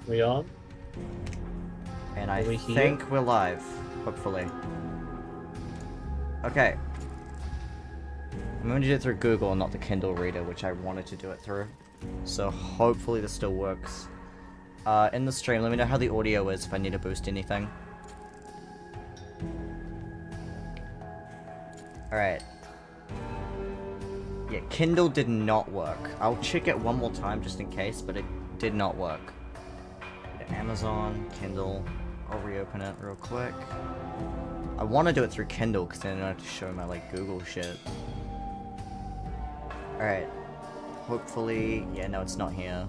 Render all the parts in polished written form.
We on? And I Are we here? think we're live, hopefully. Okay. I'm going to do it through Google and not the Kindle reader, which I wanted to do it through. So hopefully this still works. In the stream, let me know how the audio is if I need to boost anything. Alright. Yeah, Kindle did not work. I'll check it one more time just in case, but it did not work. Amazon, Kindle. I'll reopen it real quick. I want to do it through Kindle because then I don't have to show my like Google shit. Alright. Hopefully... Yeah, no, it's not here.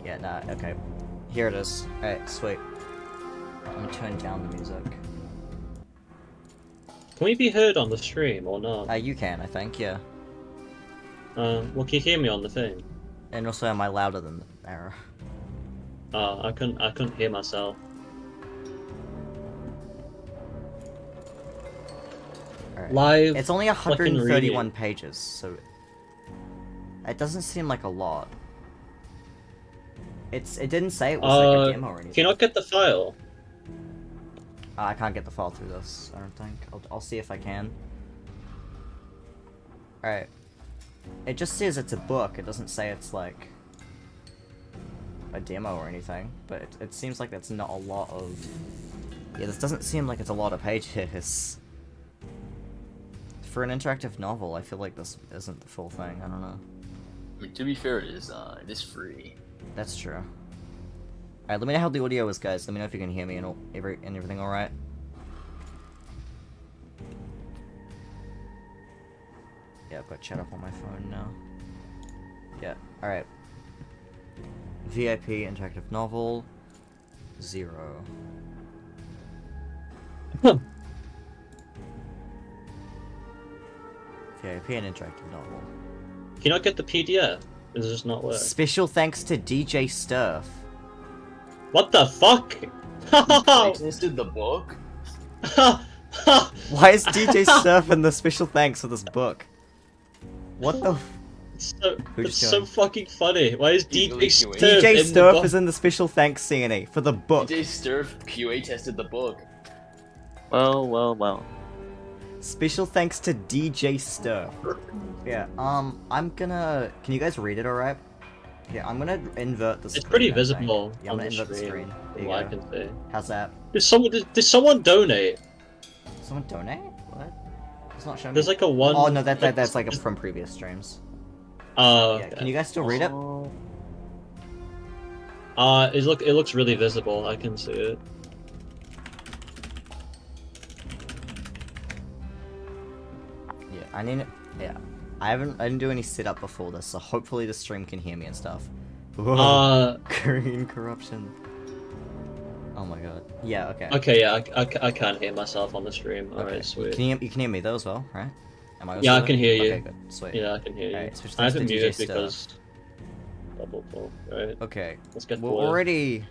Yeah, nah, okay. Here it is. Alright, sweet. I'm gonna turn down the music. Can we be heard on the stream or not? You can, I think, yeah. Well, can you hear me on the thing? And also, am I louder than the error? I couldn't hear myself. Right. Live. It's only 131 pages, so it doesn't seem like a lot. It didn't say it was like a demo or anything. Can you not get the file? I can't get the file through this. I don't think. I'll see if I can. All right. It just says it's a book. It doesn't say it's like a demo or anything, but it seems like that's not a lot of... Yeah, this doesn't seem like it's a lot of pages. For an interactive novel, I feel like this isn't the full thing, I don't know. I mean, to be fair, it is free. That's true. Alright, let me know how the audio is, guys. Let me know if you can hear me and everything alright. Yeah, I've got chat up on my phone now. Yeah, alright. VIP interactive novel 0. VIP and interactive novel. Can you not get the PDF? Does it just not work? Special thanks to DJ Sturf. What the fuck? Existed the book? Why is DJ Sturf in the special thanks for this book? What the? It's so fucking funny. Why is DJ Sturf DJ in Sturf the is in the special thanks CNE for the book. DJ Sturf QA tested the book. Well. Special thanks to DJ Sturf. Yeah, I'm gonna... Can you guys read it alright? Yeah, I'm gonna invert the screen. It's pretty visible. Yeah, I'm gonna invert the screen. There you I go. can see. How's that? Did someone donate? Someone donate? What? It's not showing There's me. like a one... Oh no, that's like from previous streams. Oh, Yeah, okay. can you guys still read it? It looks really visible. I can see it. Yeah, I need... Yeah. I didn't do any setup before this, so hopefully the stream can hear me and stuff. Whoa. Green corruption. Oh my god. Yeah, okay. Okay, yeah, I can't hear myself on the stream. Okay. Alright, sweet. You can hear me though as well, right? Am I also Yeah, I there? can hear you. Okay, good. Sweet. Yeah, I can hear you. Alright, switch I thanks haven't to DJ muted Stuff. because... Double pull, right? Okay. Let's get We're forward. already...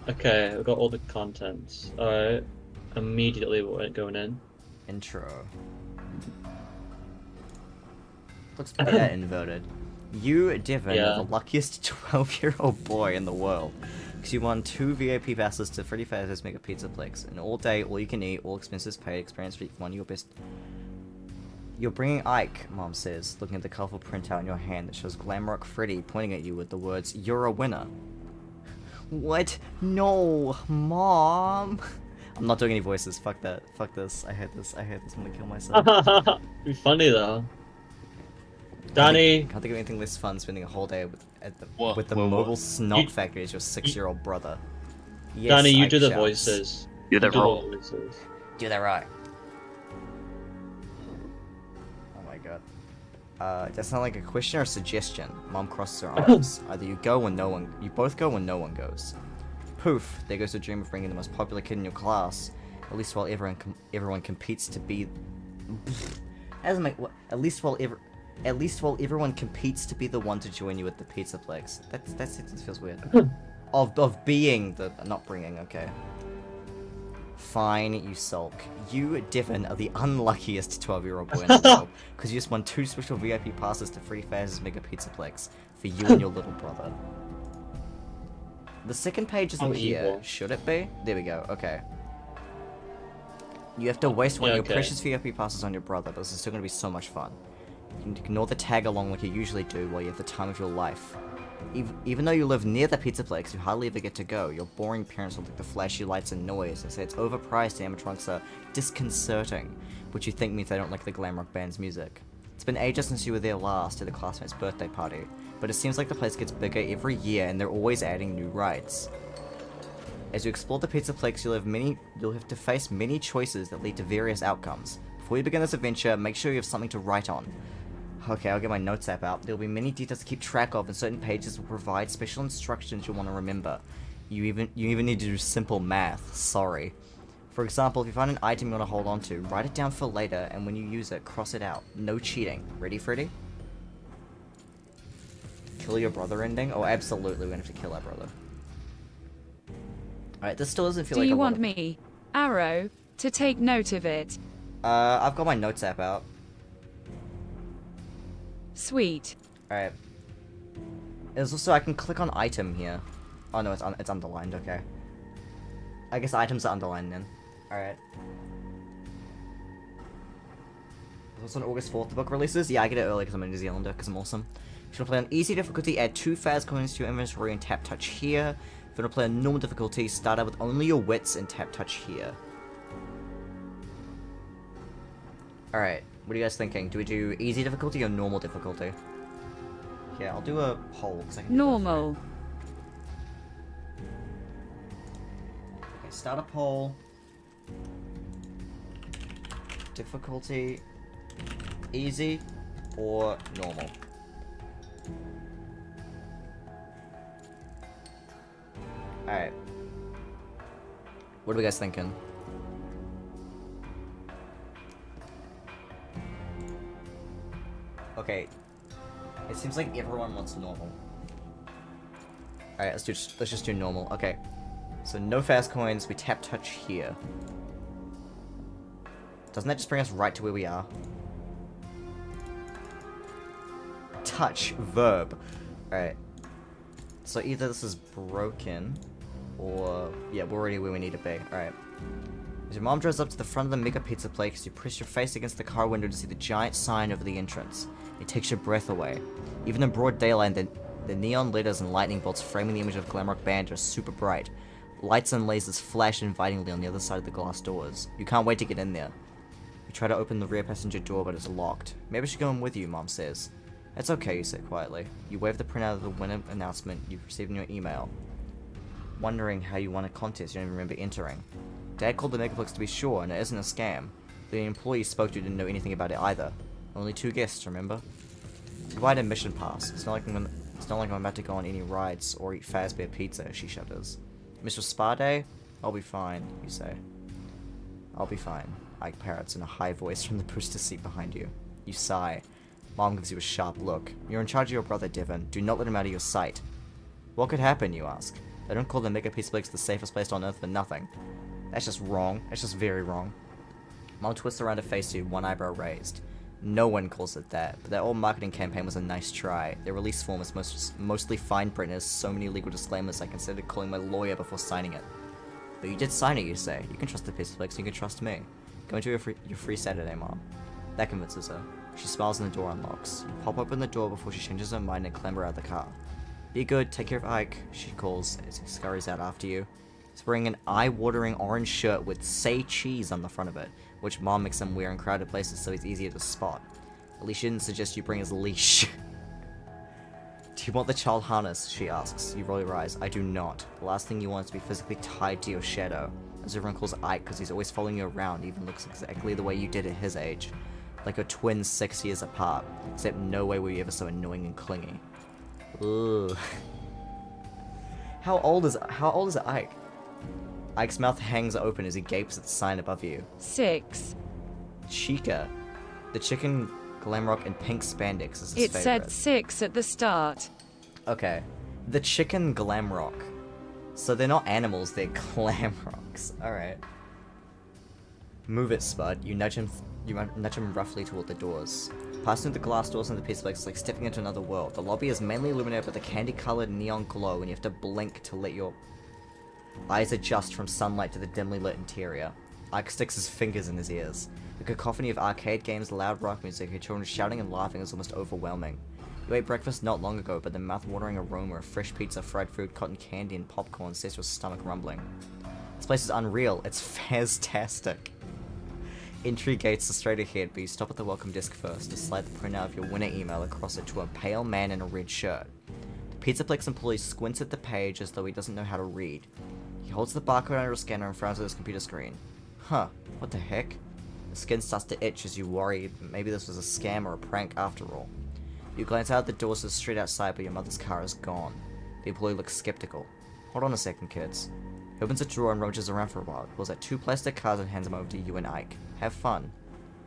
Okay, we've got all the contents. Alright. Immediately we're going in. Intro. Looks pretty inverted. You, Devon, Yeah. are the luckiest 12-year-old boy in the world. Because you won 2 VIP passes to Freddy Fazbear's Mega Pizzaplex. An all-day, all-you-can-eat, all-expenses paid experience for one of your best... You're bringing Ike, Mom says, looking at the colourful printout in your hand that shows Glamrock Freddy pointing at you with the words, "You're a winner." What? No, Mom! I'm not doing any voices, fuck that. Fuck this, I hate this, I'm gonna kill myself. Be funny though. Danny! Can't think of anything less fun spending a whole day with Whoa, the whoa, whoa. mobile snot You- factory as your 6-year-old brother. Yes, Danny, you Ike do the shouts. voices. Do that You roll. the voices. Do that right. Oh my god. Does that sound like a question or a suggestion? Mom crosses her arms. Either you both go when no one goes. Poof, there goes the dream of bringing the most popular kid in your class. At least while everyone competes to be... At least while everyone competes to be the one to join you at the Pizzaplex. That sentence feels weird. of being the... not bringing, okay. Fine, you sulk. You, Devon, are the unluckiest 12-year-old boy in the world, because you just won 2 special VIP passes to Freddy Fazbear's Mega Pizzaplex. for you and your little brother. The second page isn't I'm here. evil. Should it be? There we go. Okay. You have to waste one of your okay. precious VIP passes on your brother, but this is still going to be so much fun. You can ignore the tag along like you usually do while you have the time of your life. Even though you live near the Pizzaplex, you hardly ever get to go. Your boring parents will like the flashy lights and noise and say it's overpriced and animatronics are disconcerting, which you think means they don't like the glam rock band's music. It's been ages since you were there last at the classmate's birthday party, but it seems like the place gets bigger every year and they're always adding new rides. As you explore the Pizzaplex, you'll have to face many choices that lead to various outcomes. Before you begin this adventure, make sure you have something to write on. Okay, I'll get my notes app out. There will be many details to keep track of, and certain pages will provide special instructions you'll want to remember. You even need to do simple math. Sorry. For example, if you find an item you want to hold on to, write it down for later, and when you use it, cross it out. No cheating. Ready, Freddy? Kill your brother ending? Oh, absolutely, we're gonna have to kill our brother. Alright, this still doesn't feel like a lot. Do you want me, Arrow, to take note of it? I've got my notes app out. Sweet. Alright. There's also, I can click on item here. Oh no, it's underlined, okay. I guess items are underlined then. Alright. Was on August 4th the book releases? Yeah, I get it early because I'm a New Zealander, because I'm awesome. If you want to play on easy difficulty, add 2 Faz coins to your inventory and tap touch here. If you want to play on normal difficulty, start out with only your wits and tap touch here. Alright, what are you guys thinking? Do we do easy difficulty or normal difficulty? Yeah, I'll do a poll, because I can do Normal. Okay, start a poll. Difficulty, easy or normal? Alright. What are we guys thinking? Okay. It seems like everyone wants normal. Alright, let's just do normal. Okay. So no fast coins, we tap touch here. Doesn't that just bring us right to where we are? Touch, verb. Alright. So either this is broken, or... yeah, we're already where we need to be. Alright. As your mom drives up to the front of the Mega Pizzaplex, you press your face against the car window to see the giant sign over the entrance. It takes your breath away. Even in broad daylight, the neon letters and lightning bolts framing the image of Glamrock Band are super bright. Lights and lasers flash invitingly on the other side of the glass doors. You can't wait to get in there. You try to open the rear passenger door, but it's locked. Maybe I should go in with you, Mom says. It's okay, you say quietly. You wave the printout of the winner announcement you've received in your email. Wondering how you won a contest you don't even remember entering. Dad called the Megaplex to be sure, and it isn't a scam. The employee you spoke to didn't know anything about it either. Only 2 guests, remember? You buy a mission pass. It's not like I'm about to go on any rides or eat Fazbear pizza, she shudders. Mr. Spa Day? I'll be fine, you say. I'll be fine, Ike parrots in a high voice from the booster seat behind you. You sigh. Mom gives you a sharp look. You're in charge of your brother, Devon. Do not let him out of your sight. What could happen, you ask? They don't call the Mega Pizzaplex the safest place on Earth for nothing. That's just wrong. That's just very wrong. Mom twists around her face to you, one eyebrow raised. No one calls it that, but that old marketing campaign was a nice try. Their release form is mostly fine print and has so many legal disclaimers I considered calling my lawyer before signing it. But you did sign it, you say. You can trust the Pizzaplex and you can trust me. Go into your free Saturday, Mom. That convinces her. She smiles and the door unlocks. You pop open the door before she changes her mind and clamber out of the car. Be good, take care of Ike, she calls as he scurries out after you. He's wearing an eye-watering orange shirt with "Say Cheese" on the front of it, which Mom makes him wear in crowded places so he's easier to spot. At least she didn't suggest you bring his leash. Do you want the child harness? She asks. You roll your eyes. I do not. The last thing you want is to be physically tied to your shadow. As everyone calls Ike because he's always following you around, even looks exactly the way you did at his age. Like your twins 6 years apart, except no way were you ever so annoying and clingy. Ugh. How old is Ike? Ike's mouth hangs open as he gapes at the sign above you. 6. Chica. The chicken glamrock in pink spandex is his It favorite. said 6 at the start. Okay. The chicken glamrock. So they're not animals, they're glamrocks. Alright. Move it, Spud. You nudge him roughly toward the doors. Passing through the glass doors into the Pizzaplex is like stepping into another world. The lobby is mainly illuminated by the candy-colored neon glow, and you have to blink to let your eyes adjust from sunlight to the dimly lit interior. Ike sticks his fingers in his ears. The cacophony of arcade games, loud rock music, and children shouting and laughing is almost overwhelming. You ate breakfast not long ago, but the mouth-watering aroma of fresh pizza, fried food, cotton candy, and popcorn sets your stomach rumbling. This place is unreal. It's Faztastic. Entry gates are straight ahead, but you stop at the welcome desk first to slide the printout of your winner email across it to a pale man in a red shirt. The Pizzaplex employee squints at the page as though he doesn't know how to read. He holds the barcode under a scanner and frowns at his computer screen. Huh, what the heck? The skin starts to itch as you worry maybe this was a scam or a prank after all. You glance out the doors to the street outside, but your mother's car is gone. The employee looks skeptical. Hold on a second, kids. He opens a drawer and rummages around for a while, pulls out 2 plastic cards and hands them over to you and Ike. Have fun.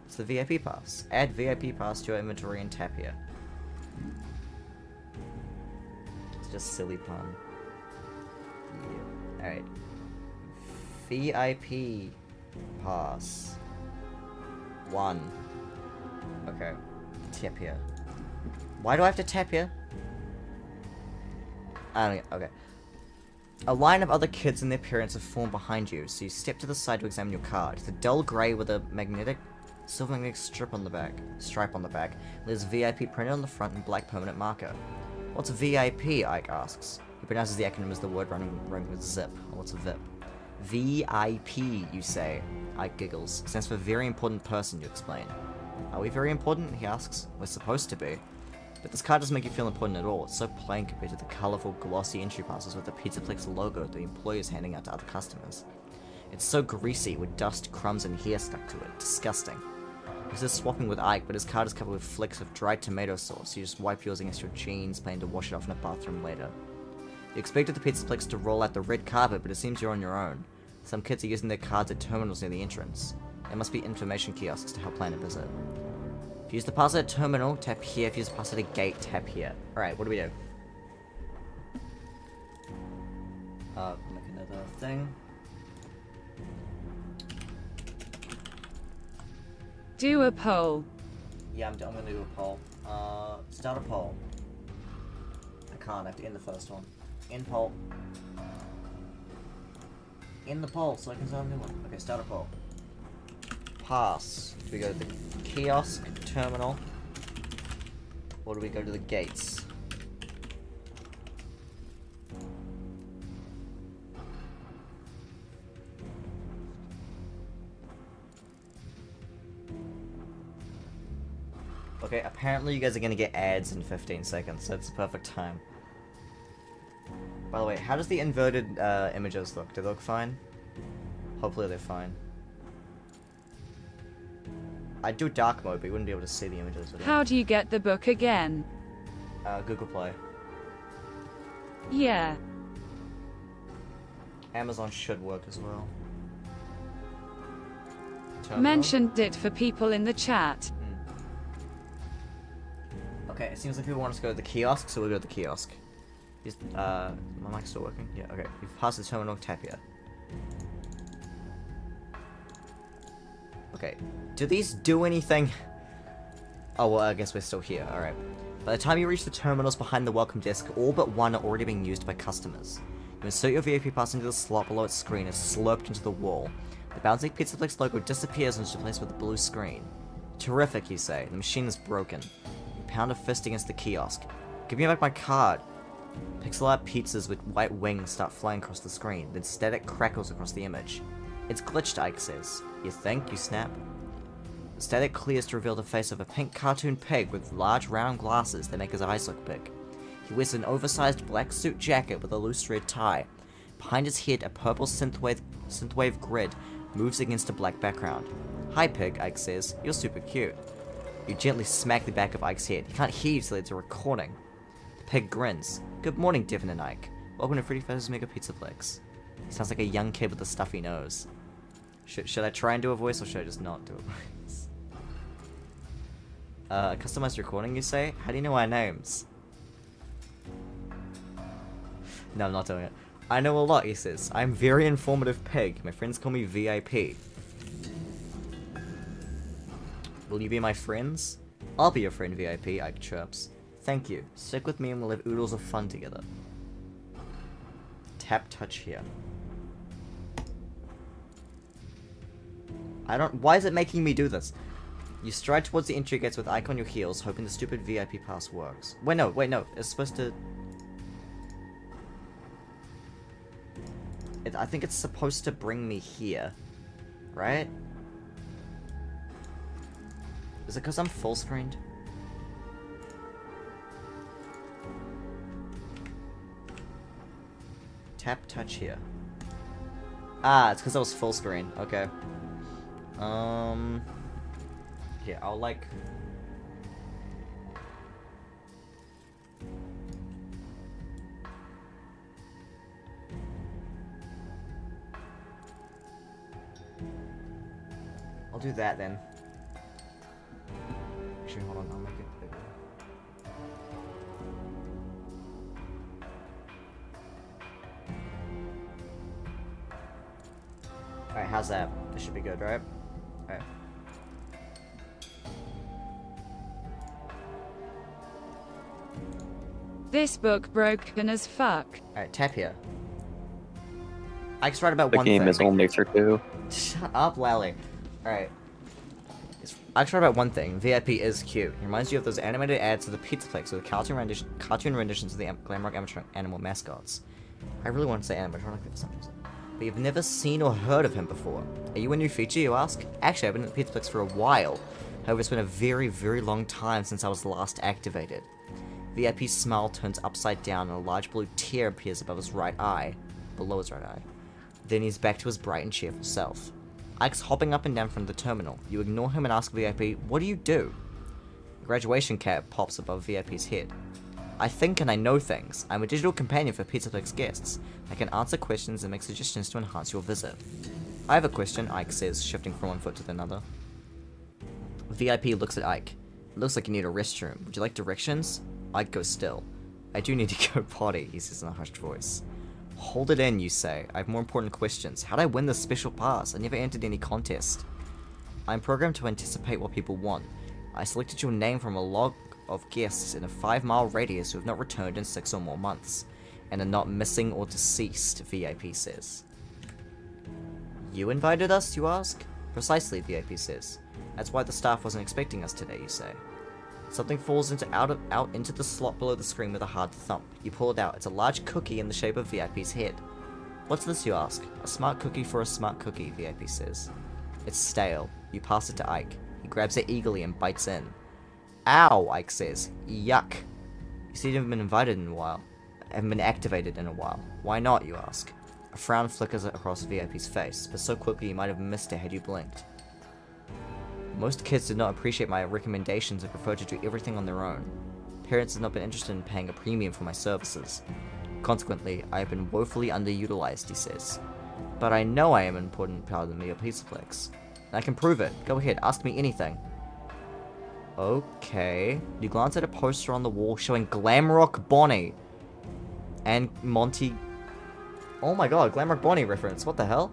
It's the VIP pass. Add VIP pass to your inventory and tap here. It's just silly pun. Yeah. Alright. VIP pass. 1. Okay. Tap here. Why do I have to tap here? I don't get. Okay. A line of other kids and their parents have formed behind you, so you step to the side to examine your card. It's a dull grey with a silver magnetic stripe on the back. There's VIP printed on the front and black permanent marker. What's VIP? Ike asks. He pronounces the acronym as the word running with zip. What's a VIP? VIP, you say. Ike giggles. Stands for very important person, you explain. Are we very important? He asks. We're supposed to be. But this card doesn't make you feel important at all. It's so plain compared to the colourful, glossy entry passes with the Pizzaplex logo that the employer is handing out to other customers. It's so greasy, with dust, crumbs, and hair stuck to it. Disgusting. He's just swapping with Ike, but his card is covered with flecks of dried tomato sauce. You just wipe yours against your jeans, planning to wash it off in a bathroom later. You expected the Pizzaplex to roll out the red carpet, but it seems you're on your own. Some kids are using their cards at terminals near the entrance. There must be information kiosks to help plan a visit. If you use the pass at a terminal, tap here. If you use the pass at a gate, tap here. Alright, what do we do? Make another thing. Do a poll. Yeah, I'm gonna do a poll. Start a poll. I can't, I have to end the first one. End poll. End the poll so I can start a new one. Okay, start a poll. Pass. Do we go to the kiosk, terminal, or do we go to the gates? Okay, apparently you guys are gonna get ads in 15 seconds, so it's the perfect time. By the way, how does the inverted images look? Do they look fine? Hopefully they're fine. I'd do dark mode, but you wouldn't be able to see the images. How do you get the book again? Google Play. Yeah. Amazon should work as well. Terminal? Mentioned it for people in the chat. Okay, it seems like people want us to go to the kiosk, so we'll go to the kiosk. Is my mic still working? Yeah, okay. You've passed the terminal, tap here. Okay, do these do anything? Oh, well, I guess we're still here, alright. By the time you reach the terminals behind the welcome desk, all but one are already being used by customers. You insert your VIP pass into the slot below its screen and slurped into the wall. The bouncing Pizzaplex logo disappears and is replaced with a blue screen. Terrific, you say. The machine is broken. You pound a fist against the kiosk. Give me back my card. Pixel art pizzas with white wings start flying across the screen, then static crackles across the image. It's glitched, Ike says. You think? You snap. The static clears to reveal the face of a pink cartoon pig with large round glasses that make his eyes look big. He wears an oversized black suit jacket with a loose red tie. Behind his head, a purple synthwave grid moves against a black background. Hi, pig, Ike says. You're super cute. You gently smack the back of Ike's head. He can't hear you till it's a recording. The pig grins. Good morning, Devon and Ike. Welcome to Freddy Fazbear's Mega Pizzaplex. He sounds like a young kid with a stuffy nose. Should I try and do a voice, or should I just not do a voice? Customized recording, you say? How do you know our names? No, I'm not doing it. I know a lot, he says. I'm very informative pig. My friends call me VIP. Will you be my friends? I'll be your friend, VIP, Ike chirps. Thank you. Stick with me and we'll have oodles of fun together. Tap touch here. Why is it making me do this? You stride towards the entry gates with Ike on your heels, hoping the stupid VIP pass works. Wait, no. It's supposed to... I think it's supposed to bring me here. Right? Is it because I'm full screened? Tap touch here. Ah, it's because I was full screen. Okay. Yeah, I'll like... I'll do that then. Actually, hold on, I'll make it bigger. Alright, how's that? This should be good, right? Alright. This book broken as fuck. Alright, tap here. I can write about The one game thing. is only for 2. Shut up, Lally. Alright. I can write about one thing. VIP is cute. He reminds you of those animated ads of the Pizzaplex with cartoon renditions of the Glamrock animal mascots. I really want to say animatronic for some reason. But you've never seen or heard of him before. Are you a new feature, you ask? Actually, I've been at the Pizzaplex for a while. However, it's been a very, very long time since I was last activated. VIP's smile turns upside down and a large blue tear appears above his right eye. Below his right eye. Then he's back to his bright and cheerful self. Ike's hopping up and down from the terminal. You ignore him and ask VIP, what do you do? A graduation cap pops above VIP's head. I think and I know things. I'm a digital companion for Pizzaplex guests. I can answer questions and make suggestions to enhance your visit. I have a question, Ike says, shifting from one foot to the other. VIP looks at Ike. It looks like you need a restroom. Would you like directions? Ike goes still. I do need to go potty, he says in a hushed voice. Hold it in, you say. I have more important questions. How'd I win this special pass? I never entered any contest. I'm programmed to anticipate what people want. I selected your name from a log of guests in a 5-mile radius who have not returned in 6 or more months, and are not missing or deceased, VIP says. You invited us, you ask? Precisely, VIP says. That's why the staff wasn't expecting us today, you say. Something falls out into the slot below the screen with a hard thump. You pull it out. It's a large cookie in the shape of VIP's head. What's this, you ask? A smart cookie for a smart cookie, VIP says. It's stale. You pass it to Ike. He grabs it eagerly and bites in. Ow, Ike says. Yuck. You see, you haven't been invited in a while. Haven't been activated in a while. Why not, you ask? A frown flickers across VIP's face, but so quickly you might have missed it had you blinked. Most kids did not appreciate my recommendations and prefer to do everything on their own. Parents have not been interested in paying a premium for my services. Consequently, I have been woefully underutilized, he says. But I know I am an important part of the Pizzaplex. And I can prove it. Go ahead, ask me anything. Okay. You glance at a poster on the wall showing Glamrock Bonnie. And Monty... Oh my god, Glamrock Bonnie reference. What the hell?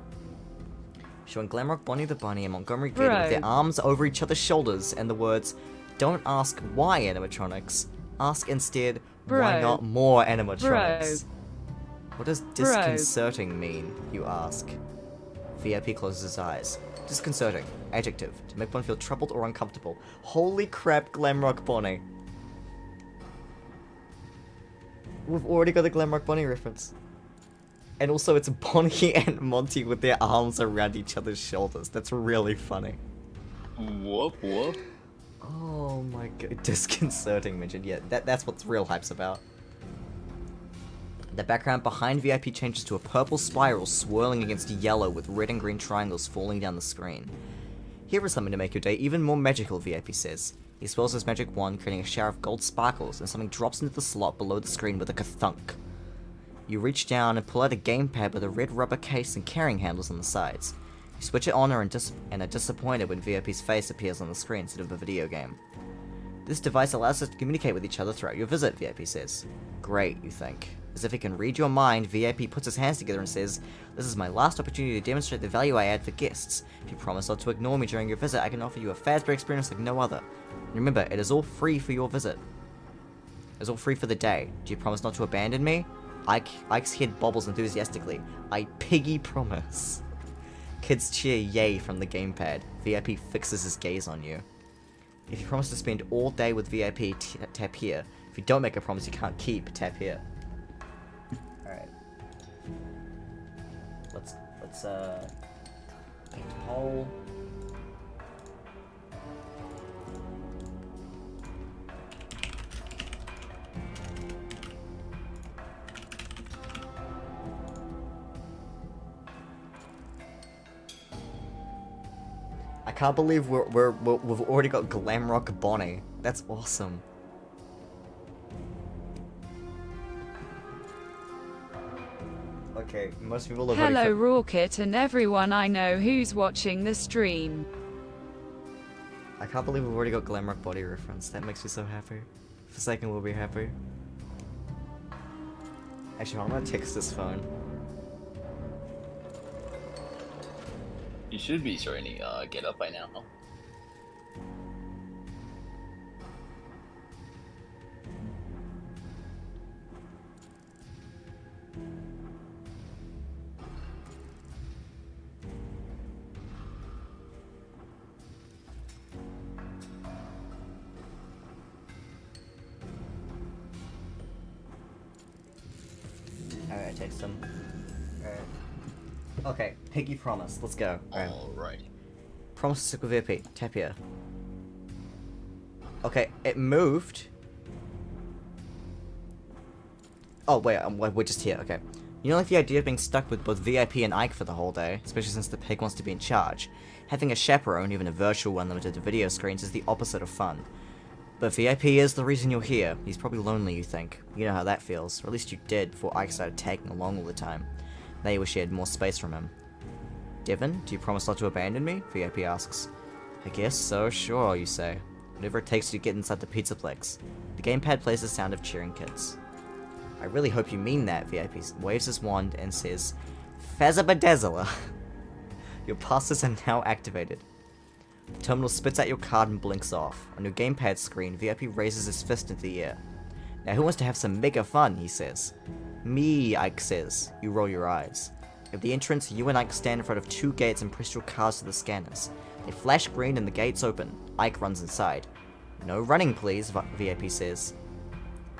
Showing Glamrock Bonnie the Bunny and Montgomery Gator with their arms over each other's shoulders and the words, don't ask why animatronics, ask instead why not more animatronics. What does disconcerting mean, you ask? VIP closes his eyes. Disconcerting. Adjective. To make one feel troubled or uncomfortable. Holy crap, Glamrock Bonnie. We've already got a Glamrock Bonnie reference. And also it's Bonnie and Monty with their arms around each other's shoulders. That's really funny. Whoop, whoop. Oh my god. Disconcerting mention. Yeah, that's what real hype's about. The background behind VIP changes to a purple spiral swirling against yellow with red and green triangles falling down the screen. Here is something to make your day even more magical, VIP says. He swirls his magic wand, creating a shower of gold sparkles, and something drops into the slot below the screen with a ka-thunk. You reach down and pull out a gamepad with a red rubber case and carrying handles on the sides. You switch it on and are disappointed when VIP's face appears on the screen instead of a video game. This device allows us to communicate with each other throughout your visit, VIP says. Great, you think. As if he can read your mind, VIP puts his hands together and says, this is my last opportunity to demonstrate the value I add for guests. If you promise not to ignore me during your visit, I can offer you a Fazbear experience like no other. Remember, it is all free for your visit. It's all free for the day. Do you promise not to abandon me? Ike's head bobbles enthusiastically. I piggy promise. Kids cheer yay from the gamepad. VIP fixes his gaze on you. If you promise to spend all day with VIP, tap here. If you don't make a promise you can't keep, tap here. Alright. Let's paint a hole. I can't believe we've already got Glamrock Bonnie. That's awesome. Okay, most people are voting Hello, for... Rocket, and everyone I know who's watching the stream. I can't believe we've already got Glamrock Body reference. That makes me so happy. For a second, we'll be happy. Actually, I'm gonna text this phone. You should be starting to get up by now. Alright, text him. Alright. Okay, Piggy promise. Let's go. Alright. Promise to stick with VIP. Tap here. Okay, it moved. Oh, wait, we're just here. Okay. You don't like the idea of being stuck with both VIP and Ike for the whole day, especially since the pig wants to be in charge. Having a chaperone, even a virtual one limited to video screens, is the opposite of fun. But VIP is the reason you're here. He's probably lonely, you think. You know how that feels, or at least you did before Ike started tagging along all the time. Now you wish you had more space from him. Devon, do you promise not to abandon me? VIP asks. I guess so, sure, you say. Whatever it takes to get inside the Pizzaplex. The gamepad plays the sound of cheering kids. I really hope you mean that, VIP waves his wand and says, Fazbear. Your passes are now activated. The terminal spits out your card and blinks off. On your gamepad screen, VIP raises his fist into the air. Now who wants to have some mega fun, he says. Me, Ike says. You roll your eyes. At the entrance, you and Ike stand in front of two gates and press your cards to the scanners. They flash green and the gates open. Ike runs inside. No running, please, VIP says.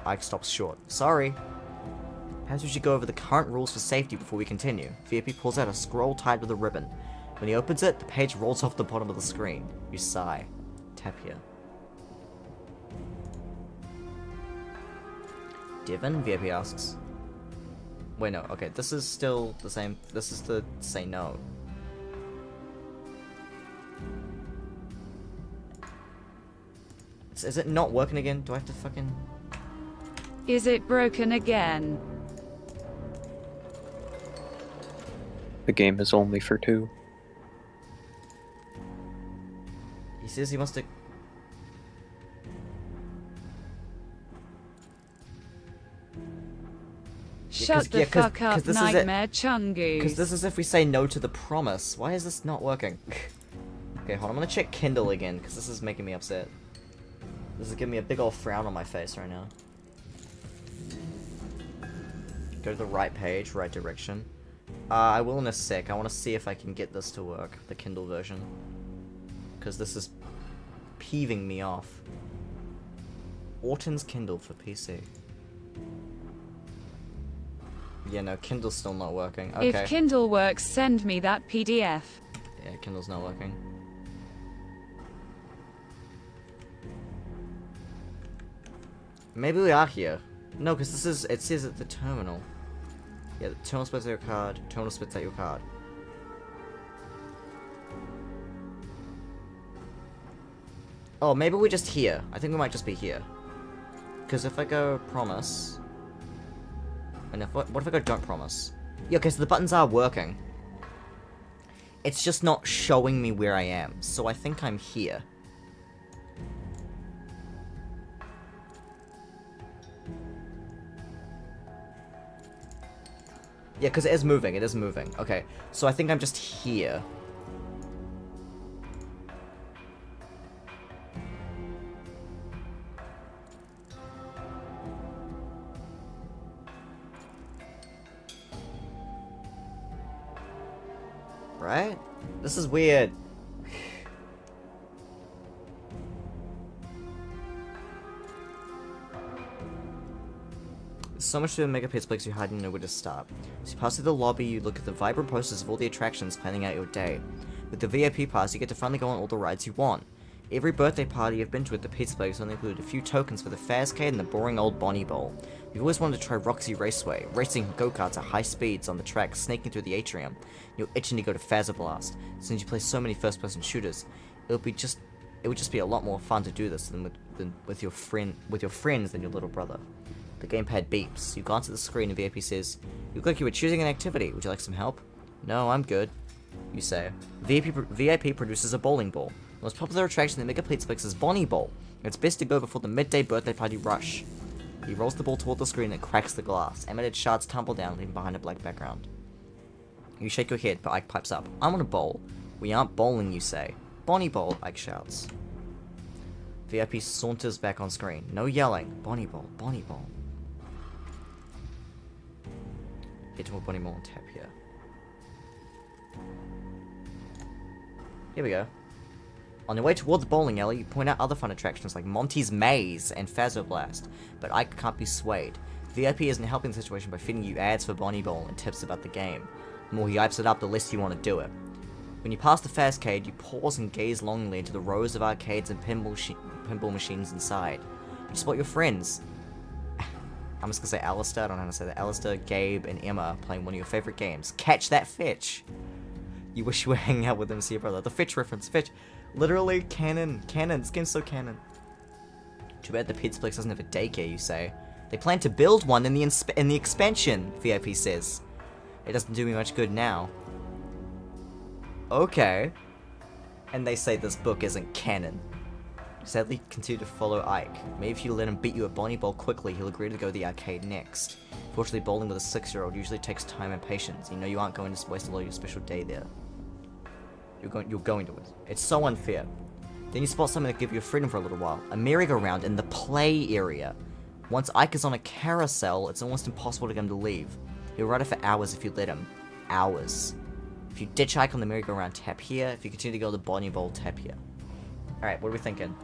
Ike stops short. Sorry. Perhaps we should go over the current rules for safety before we continue. VIP pulls out a scroll tied with a ribbon. When he opens it, the page rolls off the bottom of the screen. You sigh. Tap here. Devon? VIP asks. Wait, no. Okay, this is still the same. This is the say no. Is it not working again? Do I have to fucking... Is it broken again? The game is only for 2. He says he wants to... Shut the fuck up, Nightmare Chungoose. Because this is if we say no to the promise. Why is this not working? Okay, hold on. I'm gonna check Kindle again, because this is making me upset. This is giving me a big old frown on my face right now. Go to the right page, right direction. I will in a sec. I want to see if I can get this to work, the Kindle version. Because this is peeving me off. Orton's Kindle for PC. Yeah, no, Kindle's still not working. Okay. If Kindle works, send me that PDF. Yeah, Kindle's not working. Maybe we are here. No, because this is, it says at the terminal. Yeah, the terminal spits out your card, terminal spits out your card. Oh, maybe we're just here. I think we might just be here. Because if I go promise... And if, what if I go don't promise? Yeah, okay, so the buttons are working. It's just not showing me where I am, so I think I'm here. Yeah, because it is moving. Okay, so I think I'm just here. Right? This is weird. There's so much to Mega Pizzaplex you hardly know where to start. As you pass through the lobby, you look at the vibrant posters of all the attractions planning out your day. With the VIP pass, you get to finally go on all the rides you want. Every birthday party you've been to at the Pizzaplex only included a few tokens for the Fazcade and the boring old Bonnie Bowl. You've always wanted to try Roxy Raceway, racing go-karts at high speeds on the track, snaking through the atrium. You're itching to go to Fazbear. Since you play so many first-person shooters, it would just be a lot more fun to do this than with your friends than your little brother. The gamepad beeps. You glance at the screen and VIP says, "You look like you were choosing an activity. Would you like some help?" "No, I'm good," you say. VIP produces a bowling ball. The most popular attraction in the Mega Pizzaplex is Bonnie Bowl. It's best to go before the midday birthday party rush. He rolls the ball toward the screen and cracks the glass. Animated shards tumble down, leaving behind a black background. You shake your head, but Ike pipes up. "I want to bowl." "We aren't bowling," you say. "Bonnie Bowl," Ike shouts. VIP saunters back on screen. No yelling. Bonnie Bowl, Bonnie Bowl. Head to a Bonnie Bowl and tap here. Here we go. On your way toward the bowling alley, you point out other fun attractions like Monty's Maze and Fazbear, but Ike can't be swayed. VIP isn't helping the situation by feeding you ads for Bonnie Bowl and tips about the game. The more he hypes it up, the less you want to do it. When you pass the Fazcade, you pause and gaze longingly into the rows of arcades and pinball machines inside. You spot your friends. I'm just gonna say Alistair, I don't know how to say that. Alistair, Gabe, and Emma playing one of your favorite games. Catch that Fetch! You wish you were hanging out with them to see your brother. The Fetch reference, Fetch. Literally, canon. Canon. This game's so canon. Too bad the Pizzaplex doesn't have a daycare, you say. They plan to build one in the expansion, VIP says. It doesn't do me much good now. Okay. And they say this book isn't canon. Sadly, continue to follow Ike. Maybe if you let him beat you at Bonnie Bowl quickly, he'll agree to go to the arcade next. Fortunately, bowling with a 6-year-old usually takes time and patience. You know you aren't going to waste a lot of your special day there. You're going to it. It's so unfair. Then you spot something to give you a freedom for a little while. A merry-go-round in the play area. Once Ike is on a carousel, it's almost impossible to get him to leave. He'll ride it for hours if you let him. Hours. If you ditch Ike on the merry-go-round, tap here. If you continue to go to the Bonnie Bowl, tap here. Alright, what are we thinking?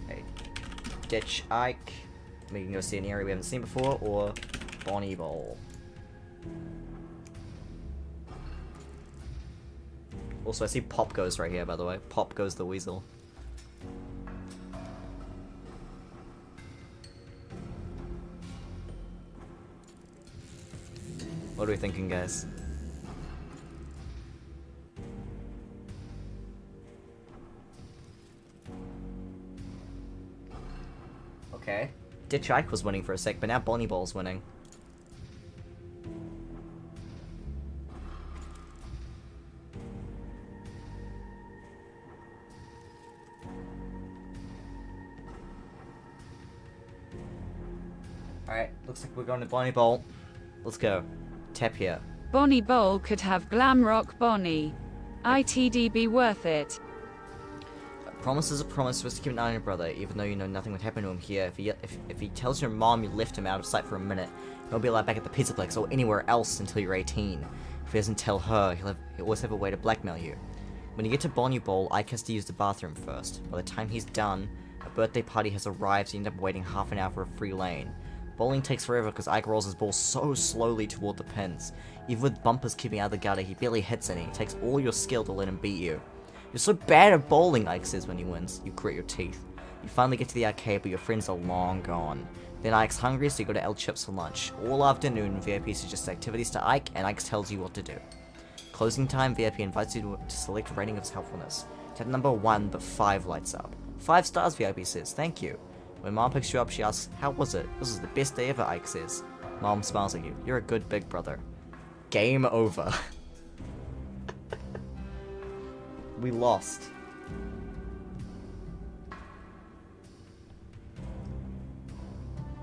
Okay. Ditch Ike. We can go see an area we haven't seen before, or Bonnie Bowl. Also, I see Pop Goes right here, by the way. Pop Goes the Weasel. What are we thinking, guys? Okay. Ditch Ike was winning for a sec, but now Bonnie Ball's winning. Alright, looks like we're going to Bonnie Bowl. Let's go. Tap here. Bonnie Bowl could have glam rock Bonnie. ITD be worth it. A promise is a promise. Just to keep an eye on your brother, even though you know nothing would happen to him here. If he tells your mom you left him out of sight for a minute, he'll be allowed back at the Pizzaplex or anywhere else until you're 18. If he doesn't tell her, he'll always have a way to blackmail you. When you get to Bonnie Bowl, Ike has to use the bathroom first. By the time he's done, a birthday party has arrived, so you end up waiting half an hour for a free lane. Bowling takes forever because Ike rolls his ball so slowly toward the pins. Even with bumpers keeping out of the gutter, he barely hits any. It takes all your skill to let him beat you. "You're so bad at bowling," Ike says when he wins. You grit your teeth. You finally get to the arcade, but your friends are long gone. Then Ike's hungry, so you go to El Chips for lunch. All afternoon, VIP suggests activities to Ike, and Ike tells you what to do. Closing time, VIP invites you to select a rating of his helpfulness. Tap number 1, but 5 lights up. 5 stars, VIP says. Thank you. When Mom picks you up, she asks, "How was it?" "This is the best day ever," Ike says. Mom smiles at you. "You're a good big brother." Game over. We lost.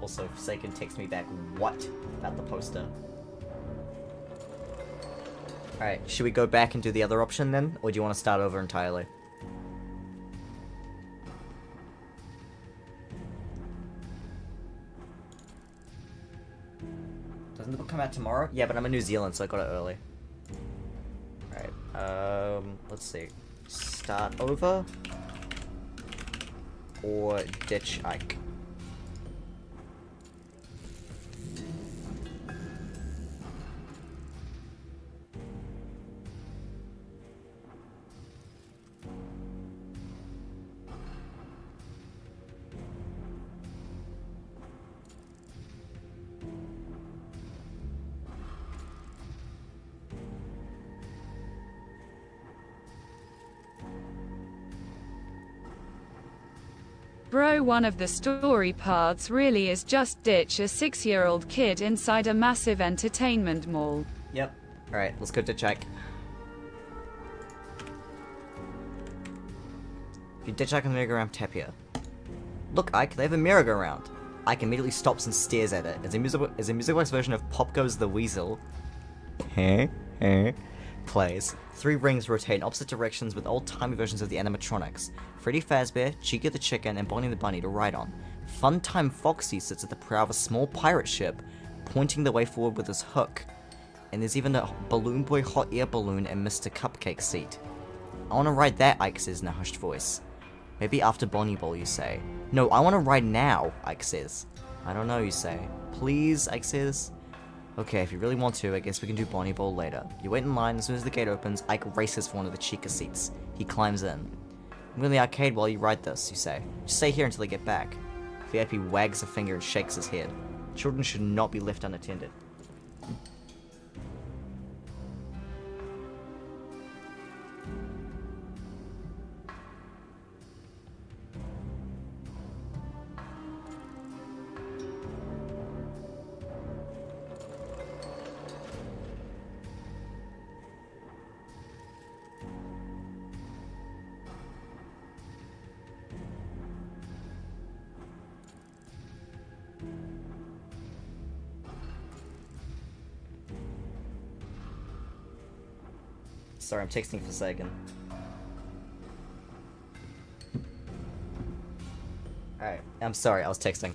Also, Forsaken texts me back, "What?" about the poster. Alright, should we go back and do the other option then? Or do you want to start over entirely? Doesn't the book come out tomorrow? Yeah, but I'm in New Zealand, so I got it early. Alright, let's see. Start over or ditch Ike? Bro, one of the story paths really is just ditch a 6-year-old kid inside a massive entertainment mall. Yep. Alright, let's go ditch Ike. If you ditch Ike on the merry-go-round, tap here. Look, Ike, they have a merry-go-round. Ike immediately stops and stares at it. As a Musicbox version of Pop Goes the Weasel plays. 3 rings rotate in opposite directions with old-timey versions of the animatronics. Freddy Fazbear, Chica the Chicken, and Bonnie the Bunny to ride on. Funtime Foxy sits at the prow of a small pirate ship, pointing the way forward with his hook. And there's even a Balloon Boy hot air balloon and Mr. Cupcake seat. I wanna ride that, Ike says in a hushed voice. Maybe after Bonnie Bowl, you say. No, I wanna ride now, Ike says. I don't know, you say. Please, Ike says. Okay, if you really want to, I guess we can do Bonnie Bowl later. You wait in line, as soon as the gate opens, Ike races for one of the Chica seats. He climbs in. I'm going to the arcade while you ride this, you say. Just stay here until they get back. VIP wags a finger and shakes his head. Children should not be left unattended. Sorry, I'm texting for Sagan. Alright, I'm sorry, I was texting.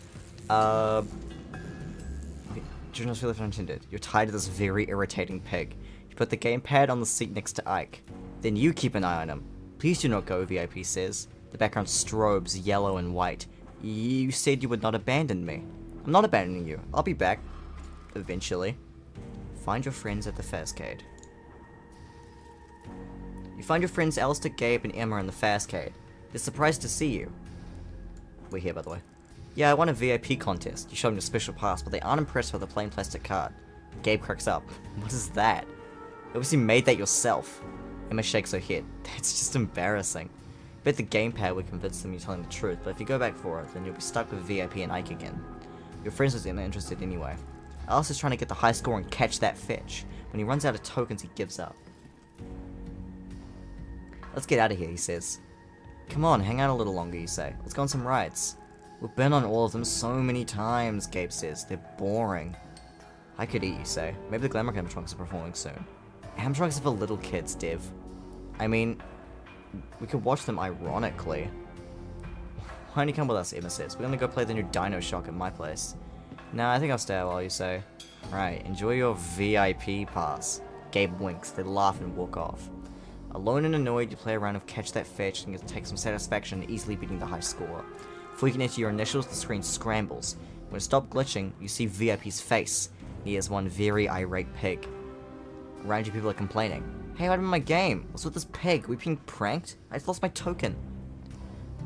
Do not feel unattended. You're tied to this very irritating pig. You put the gamepad on the seat next to Ike. Then you keep an eye on him. Please do not go, VIP says. The background strobes yellow and white. You said you would not abandon me. I'm not abandoning you. I'll be back. Eventually. Find your friends at the Fazcade. You find your friends Alistair, Gabe, and Emma in the Fazcade. They're surprised to see you. We're here, by the way. Yeah, I won a VIP contest. You showed them your special pass, but they aren't impressed with the plain plastic card. Gabe cracks up. What is that? You obviously made that yourself. Emma shakes her head. That's just embarrassing. Bet the gamepad would convince them you're telling the truth, but if you go back for it, then you'll be stuck with VIP and Ike again. Your friends was interested anyway. Alistair's trying to get the high score and catch that fetch. When he runs out of tokens, he gives up. Let's get out of here, he says. Come on, hang out a little longer, you say. Let's go on some rides. We've been on all of them so many times, Gabe says. They're boring. I could eat, you say. Maybe the Glamour animatronics are performing soon. Animatronics are for little kids, Dev. I mean, we could watch them ironically. Why don't you come with us, Emma says. We're gonna go play the new Dino Shock at my place. Nah, I think I'll stay a while, you say. Right, enjoy your VIP pass. Gabe winks, they laugh and walk off. Alone and annoyed, you play around with Catch That Fetch and take some satisfaction in easily beating the high score. Before you can enter your initials, the screen scrambles. When it stops glitching, you see VIP's face. He has one very irate pig. Around you, people are complaining. Hey, what happened to my game? What's with this pig? Are we being pranked? I just lost my token.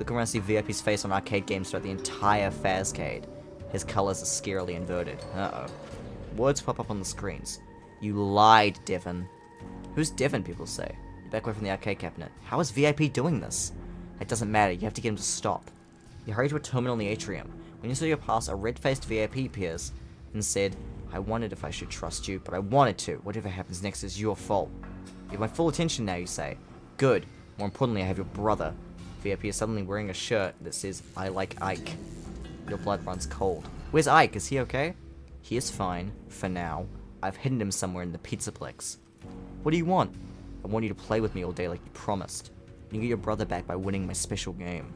Look around and see VIP's face on arcade games throughout the entire Fazcade. His colors are scarily inverted. Uh-oh. Words pop up on the screens. You lied, Devon. Who's Devon, people say. You're back away from the arcade cabinet. How is VIP doing this? It doesn't matter, you have to get him to stop. You hurry to a terminal in the atrium. When you saw your pass, a red-faced VIP appears and said, I wondered if I should trust you, but I wanted to. Whatever happens next is your fault. You have my full attention now, you say. Good. More importantly, I have your brother. VIP is suddenly wearing a shirt that says, I like Ike. Your blood runs cold. Where's Ike? Is he okay? He is fine, for now. I've hidden him somewhere in the Pizzaplex. What do you want? I want you to play with me all day like you promised. You can get your brother back by winning my special game.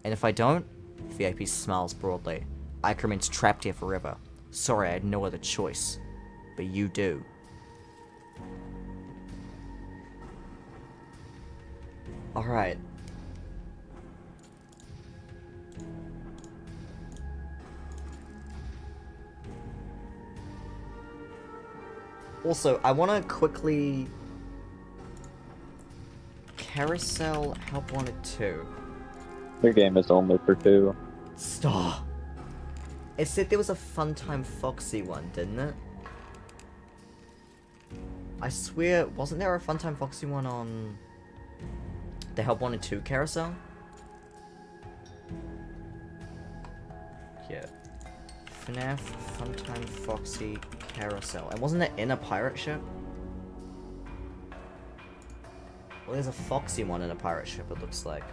And if I don't? VIP smiles broadly. Ike remains trapped here forever. Sorry, I had no other choice. but you do. Alright. Also, I want to quickly... Carousel Help Wanted 2. Their game is only for 2. Stop. It said there was a Funtime Foxy one, didn't it? I swear, wasn't there a Funtime Foxy one on the Help Wanted 2 carousel? Yeah. FNAF Funtime Foxy carousel. And wasn't it in a pirate ship? Well, there's a Foxy one in a pirate ship, it looks like.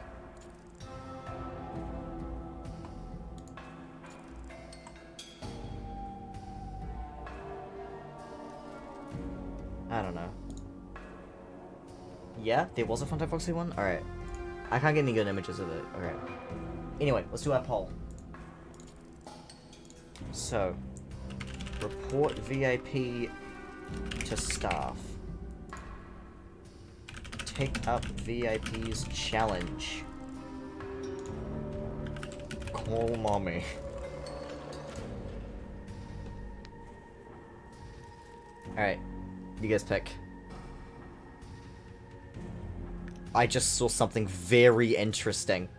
I don't know. Yeah, there was a Funtime Foxy one? Alright. I can't get any good images of it. Alright. Anyway, let's do our poll. So, report VIP to staff. Take up VIP's challenge. Call mommy. Alright. You guys pick. I just saw something very interesting.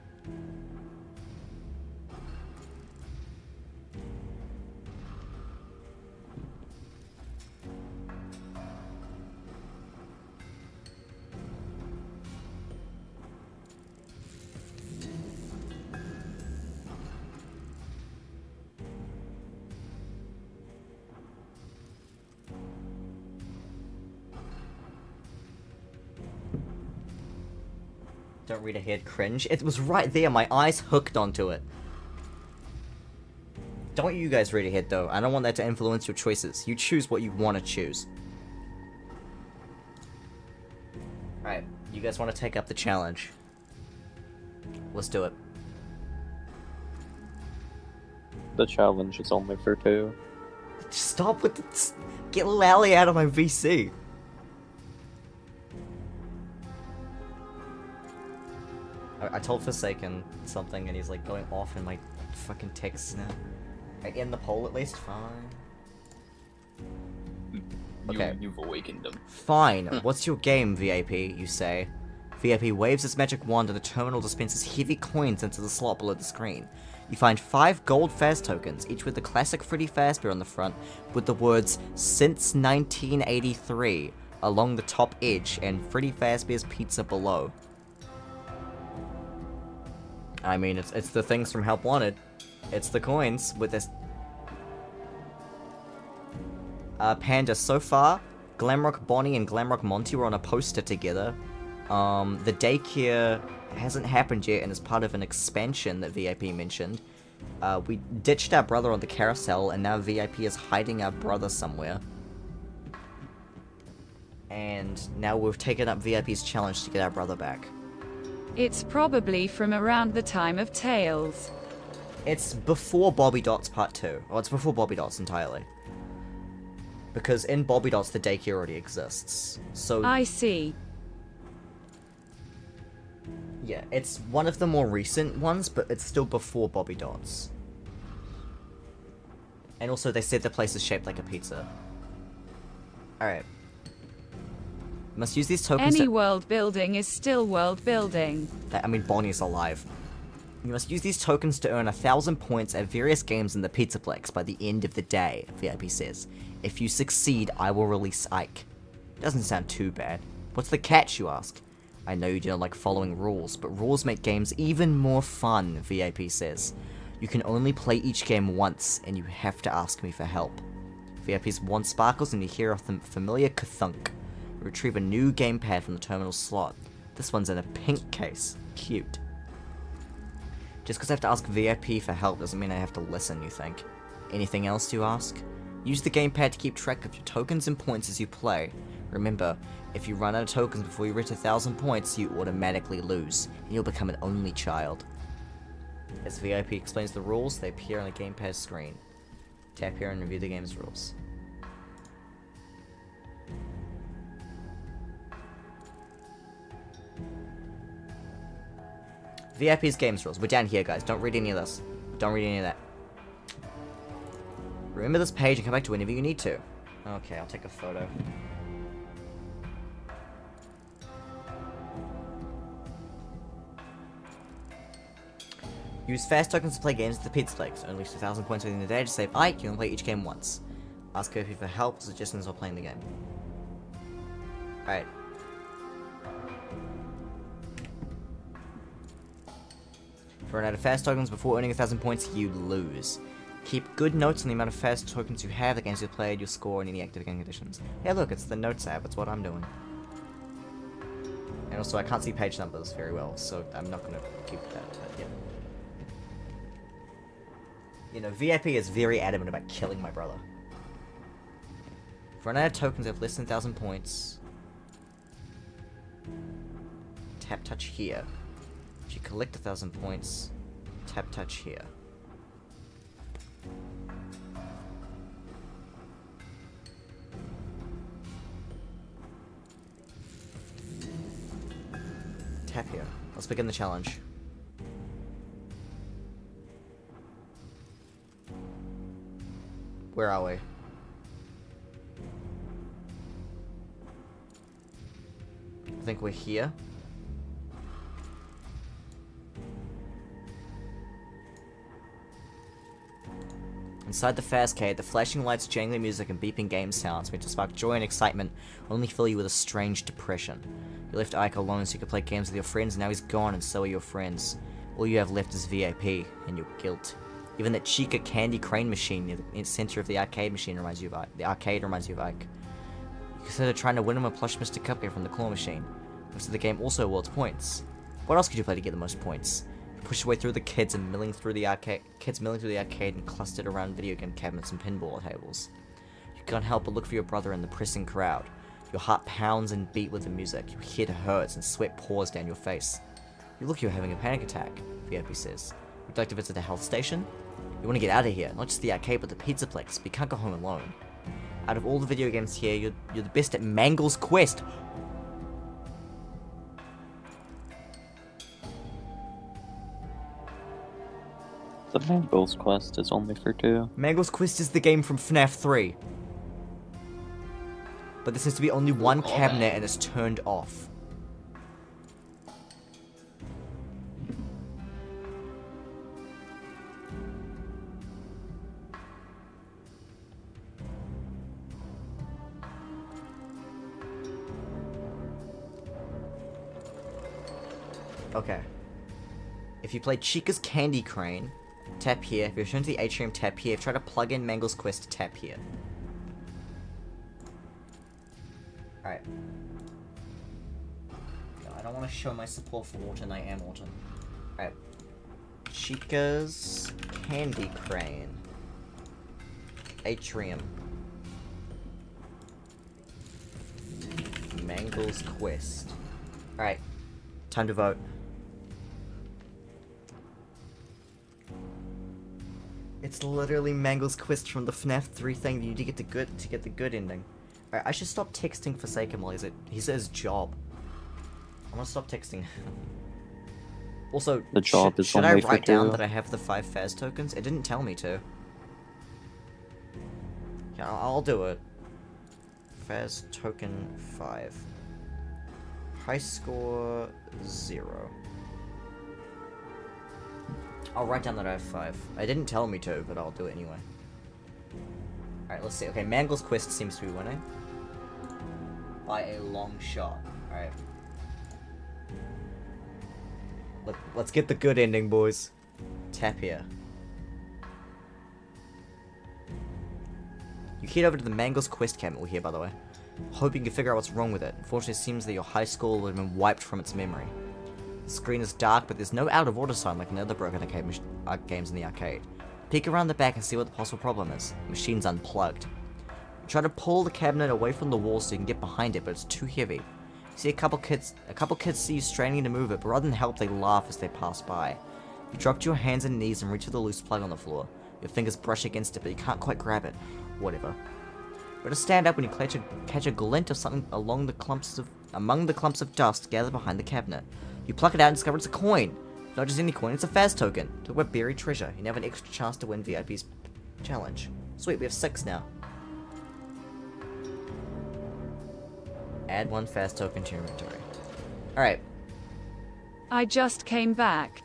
Don't read ahead, cringe. It was right there, my eyes hooked onto it. Don't you guys read ahead though, I don't want that to influence your choices. You choose what you want to choose. Alright, you guys want to take up the challenge. Let's do it. The challenge is only for 2. Stop with the... Get Lally out of my VC. I told Forsaken something and he's like going off in my fucking texts now. I end the poll at least? Fine. Okay. You've awakened them. Fine. What's your game, VIP, you say? VIP waves its magic wand and the terminal dispenses heavy coins into the slot below the screen. You find 5 gold Faz tokens, each with the classic Freddy Fazbear on the front, with the words, "Since 1983, along the top edge, and Freddy Fazbear's Pizza below. I mean, it's the things from Help Wanted. It's the coins with this... Panda, so far, Glamrock Bonnie and Glamrock Monty were on a poster together. The daycare hasn't happened yet and is part of an expansion that VIP mentioned. We ditched our brother on the carousel and now VIP is hiding our brother somewhere. And now we've taken up VIP's challenge to get our brother back. It's probably from around the time of Tales. It's before Bobby Dots Part 2. Well, it's before Bobby Dots entirely. Because in Bobby Dots, the daycare already exists. So... I see. Yeah, it's one of the more recent ones, but it's still before Bobby Dots. And also, they said the place is shaped like a pizza. Alright. Must use these tokens Any world building is still world building. I mean, Bonnie's alive. You must use these tokens to earn 1,000 points at various games in the Pizzaplex by the end of the day, VIP says. If you succeed, I will release Ike. Doesn't sound too bad. What's the catch, you ask? I know you don't like following rules, but rules make games even more fun, VIP says. You can only play each game once, and you have to ask me for help. VIP's wand sparkles and you hear a familiar ka-thunk. Retrieve a new gamepad from the terminal slot. This one's in a pink case. Cute. Just because I have to ask VIP for help doesn't mean I have to listen, you think. Anything else, you ask? Use the gamepad to keep track of your tokens and points as you play. Remember, if you run out of tokens before you reach 1,000 points, you automatically lose, and you'll become an only child. As VIP explains the rules, they appear on the gamepad screen. Tap here and review the game's rules. VIP's games rules. We're down here, guys. Don't read any of this. Don't read any of that. Remember this page and come back to whenever you need to. Okay, I'll take a photo. Use fast tokens to play games at the Pizzaplex. Only 2,000 points within the day to save Ike. You can play each game once. Ask Kofi for help, suggestions, or playing the game. Alright. If you run out of fast tokens before earning 1,000 points, you lose. Keep good notes on the amount of fast tokens you have, the games you've played, your score, and any active game conditions. Yeah, look, it's the notes app. It's what I'm doing. And also, I can't see page numbers very well, so I'm not going to keep that. Yeah. You know, VIP is very adamant about killing my brother. If you run out of tokens of less than 1,000 points, tap touch here. If you collect 1,000 points, tap touch here. Tap here. Let's begin the challenge. Where are we? I think we're here. Inside the Fazcade, the flashing lights, jangling music, and beeping game sounds meant to spark joy and excitement, only fill you with a strange depression. You left Ike alone so you could play games with your friends, and now he's gone and so are your friends. All you have left is VIP, and your guilt. Even that Chica candy crane machine near the center of the arcade machine reminds you of Ike. The arcade reminds you of Ike. You consider trying to win him a plush Mr. Cupcake from the claw machine. Most of the game also awards points. What else could you play to get the most points? You push your way through the kids and milling through the arcade and clustered around video game cabinets and pinball tables. You can't help but look for your brother in the pressing crowd. Your heart pounds and beats with the music. Your head hurts and sweat pours down your face. You look, you're having a panic attack, VIP says. Would you like to visit the health station? You want to get out of here, not just the arcade but the Pizzaplex, but you can't go home alone. Out of all the video games here, you're the best at Mangle's Quest. The Mangle's Quest is only for 2. Mangle's Quest is the game from FNAF 3. But there seems to be only one cabinet and it's turned off. Okay. If you play Chica's Candy Crane, tap here. If you're shown to the atrium, tap here. If you try to plug in Mangle's Quest, tap here. Alright. No, I don't want to show my support for Autumn, I am Autumn. Alright. Chica's Candy Crane. Atrium. Mangle's Quest. Alright. Time to vote. It's literally Mangle's Quest from the FNAF 3 thing that you need to get the good ending. Alright, I should stop texting Forsaken while he's at his job. I'm gonna stop texting. Also, The job is should I only for write down 2. that I have the 5 Faz tokens? It didn't tell me to. Yeah, I'll do it. Faz token 5. High score 0. I'll write down that I have 5. I didn't tell me to, but I'll do it anyway. Alright, let's see. Okay, Mangle's Quest seems to be winning. By a long shot. Alright. Let's get the good ending, boys. Tap here. You head over to the Mangle's Quest cabinet here, by the way. Hoping you can figure out what's wrong with it. Unfortunately, it seems that your high score will have been wiped from its memory. The screen is dark, but there's no out of order sign like in other broken arcade games in the arcade. Peek around the back and see what the possible problem is. The machine's unplugged. You try to pull the cabinet away from the wall so you can get behind it, but it's too heavy. You see a couple kids see you straining to move it, but rather than help, they laugh as they pass by. You drop to your hands and knees and reach for the loose plug on the floor. Your fingers brush against it, but you can't quite grab it. Whatever. Better stand up when you catch a glint of something among the clumps of dust gathered behind the cabinet. You pluck it out and discover it's a coin. Not just any coin, it's a Faz token. Talk about buried treasure. You now have an extra chance to win VIP's challenge. Sweet, we have 6 now. Add 1 Faz token to your inventory. Alright, I just came back.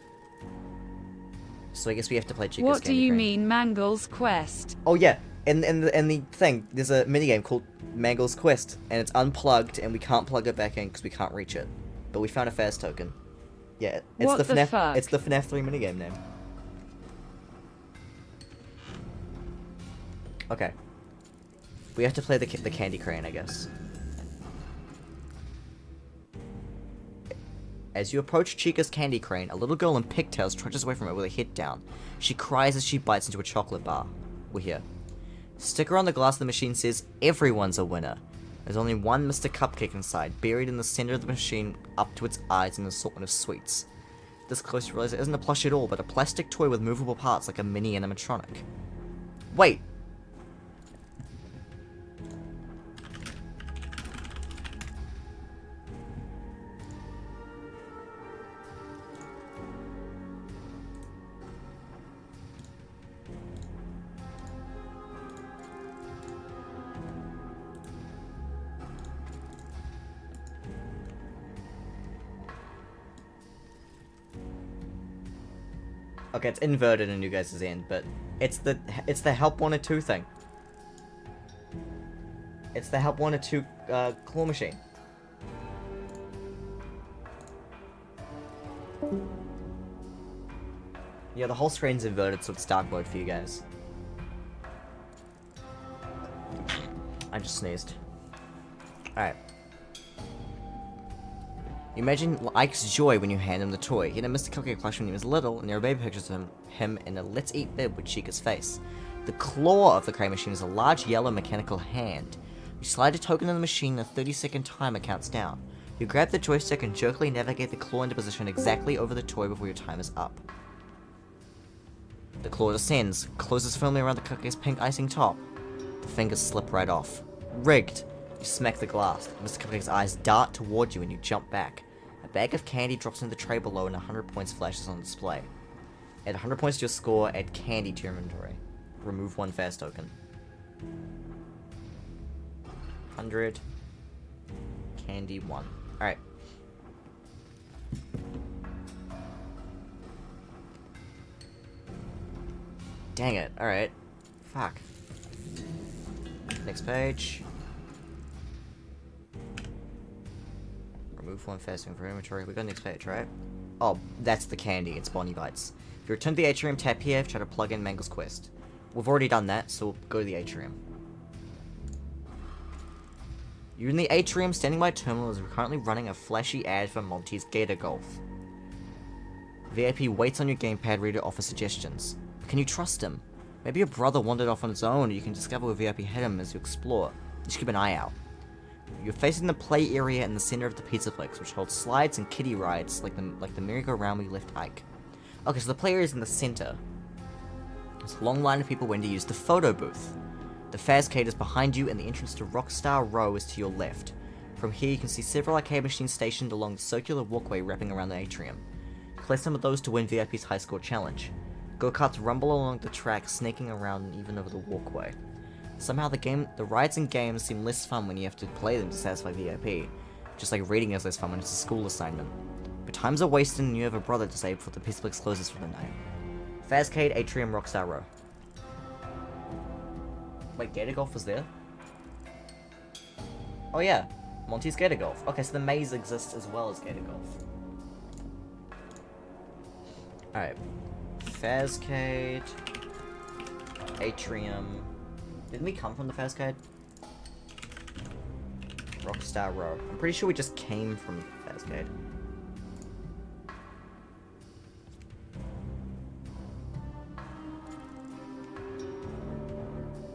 so I guess we have to play Chica's What do Candy you Crane. mean Mangle's quest? Oh yeah, in the thing, there's a minigame called Mangle's Quest, and it's unplugged, and we can't plug it back in because we can't reach it. But we found a Faz token. Yeah, it's What the the FNAF. fuck? It's the FNAF 3 minigame name. Okay. We have to play the Candy Crane, I guess. As you approach Chica's Candy Crane, a little girl in pigtails trudges away from it with her head down. She cries as she bites into a chocolate bar. We're here. Sticker on the glass of the machine says, "Everyone's a winner." There's only one Mr. Cupcake inside, buried in the center of the machine up to its eyes in an assortment of sweets. This close you realize it isn't a plush at all, but a plastic toy with movable parts like a mini animatronic. Wait! Okay, it's inverted in you guys' end, but it's the help 1 or 2 thing. It's the help 1 or 2 claw machine. Yeah, the whole screen's inverted, so it's dark mode for you guys. I just sneezed. Alright. You imagine Ike's joy when you hand him the toy. He had a Mr. Cupcake plush when he was little, and there are baby pictures of him in a Let's Eat bib with Chica's face. The claw of the crane machine is a large yellow mechanical hand. You slide a token in the machine, and a 30-second timer counts down. You grab the joystick and jerkily navigate the claw into position exactly over the toy before your time is up. The claw descends, closes firmly around the cupcake's pink icing top. The fingers slip right off. Rigged! You smack the glass. Mr. Cupcake's eyes dart toward you and you jump back. A bag of candy drops into the tray below and 100 points flashes on display. Add 100 points to your score, add candy to your inventory. Remove 1 Faz token. 100. Candy 1. Alright. Dang it, alright. Fuck. Next page. Remove 1 Faz token from inventory. We got next page, right? Oh, that's the candy. It's Bonnie Bites. If you return to the atrium, tap here, try to plug in Mangle's Quest. We've already done that, so we'll go to the atrium. You're in the atrium, standing by a terminal as we're currently running a flashy ad for Monty's Gator Golf. VIP waits on your gamepad ready to offer suggestions. But can you trust him? Maybe your brother wandered off on his own, or you can discover where VIP hid him as you explore. Just keep an eye out. You're facing the play area in the center of the Pizzaplex, which holds slides and kiddie rides like the merry-go-round we left Ike. Okay, so the play area is in the center. There's a long line of people waiting to use the photo booth. The Fazcade is behind you, and the entrance to Rockstar Row is to your left. From here, you can see several arcade machines stationed along the circular walkway wrapping around the atrium. Play some of those to win VIP's high score challenge. Go-karts rumble along the track, snaking around and even over the walkway. Somehow the rides and games seem less fun when you have to play them to satisfy VIP, just like reading is less fun when it's a school assignment. But times are wasted and you have a brother to save before the Pizzaplex closes for the night. Fazcade, Atrium, Rockstar Row. Wait, Gator Golf was there? Oh yeah, Monty's Gator Golf. Okay, so the maze exists as well as Gator Golf. Alright. Fazcade, Atrium. Didn't we come from the Fazcade? Rockstar Row. I'm pretty sure we just came from Fazcade.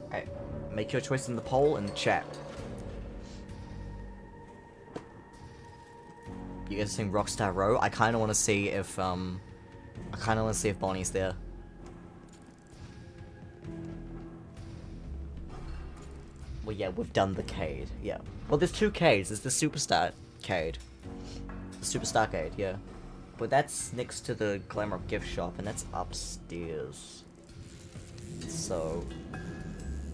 Alright. Make your choice in the poll in the chat. You guys think Rockstar Row? I kinda wanna see if Bonnie's there. Well, yeah, we've done the Cade, yeah. Well, there's 2 Cades. There's the Superstar Cade. The Superstar Cade, yeah. But that's next to the Glamrock gift shop, and that's upstairs. So...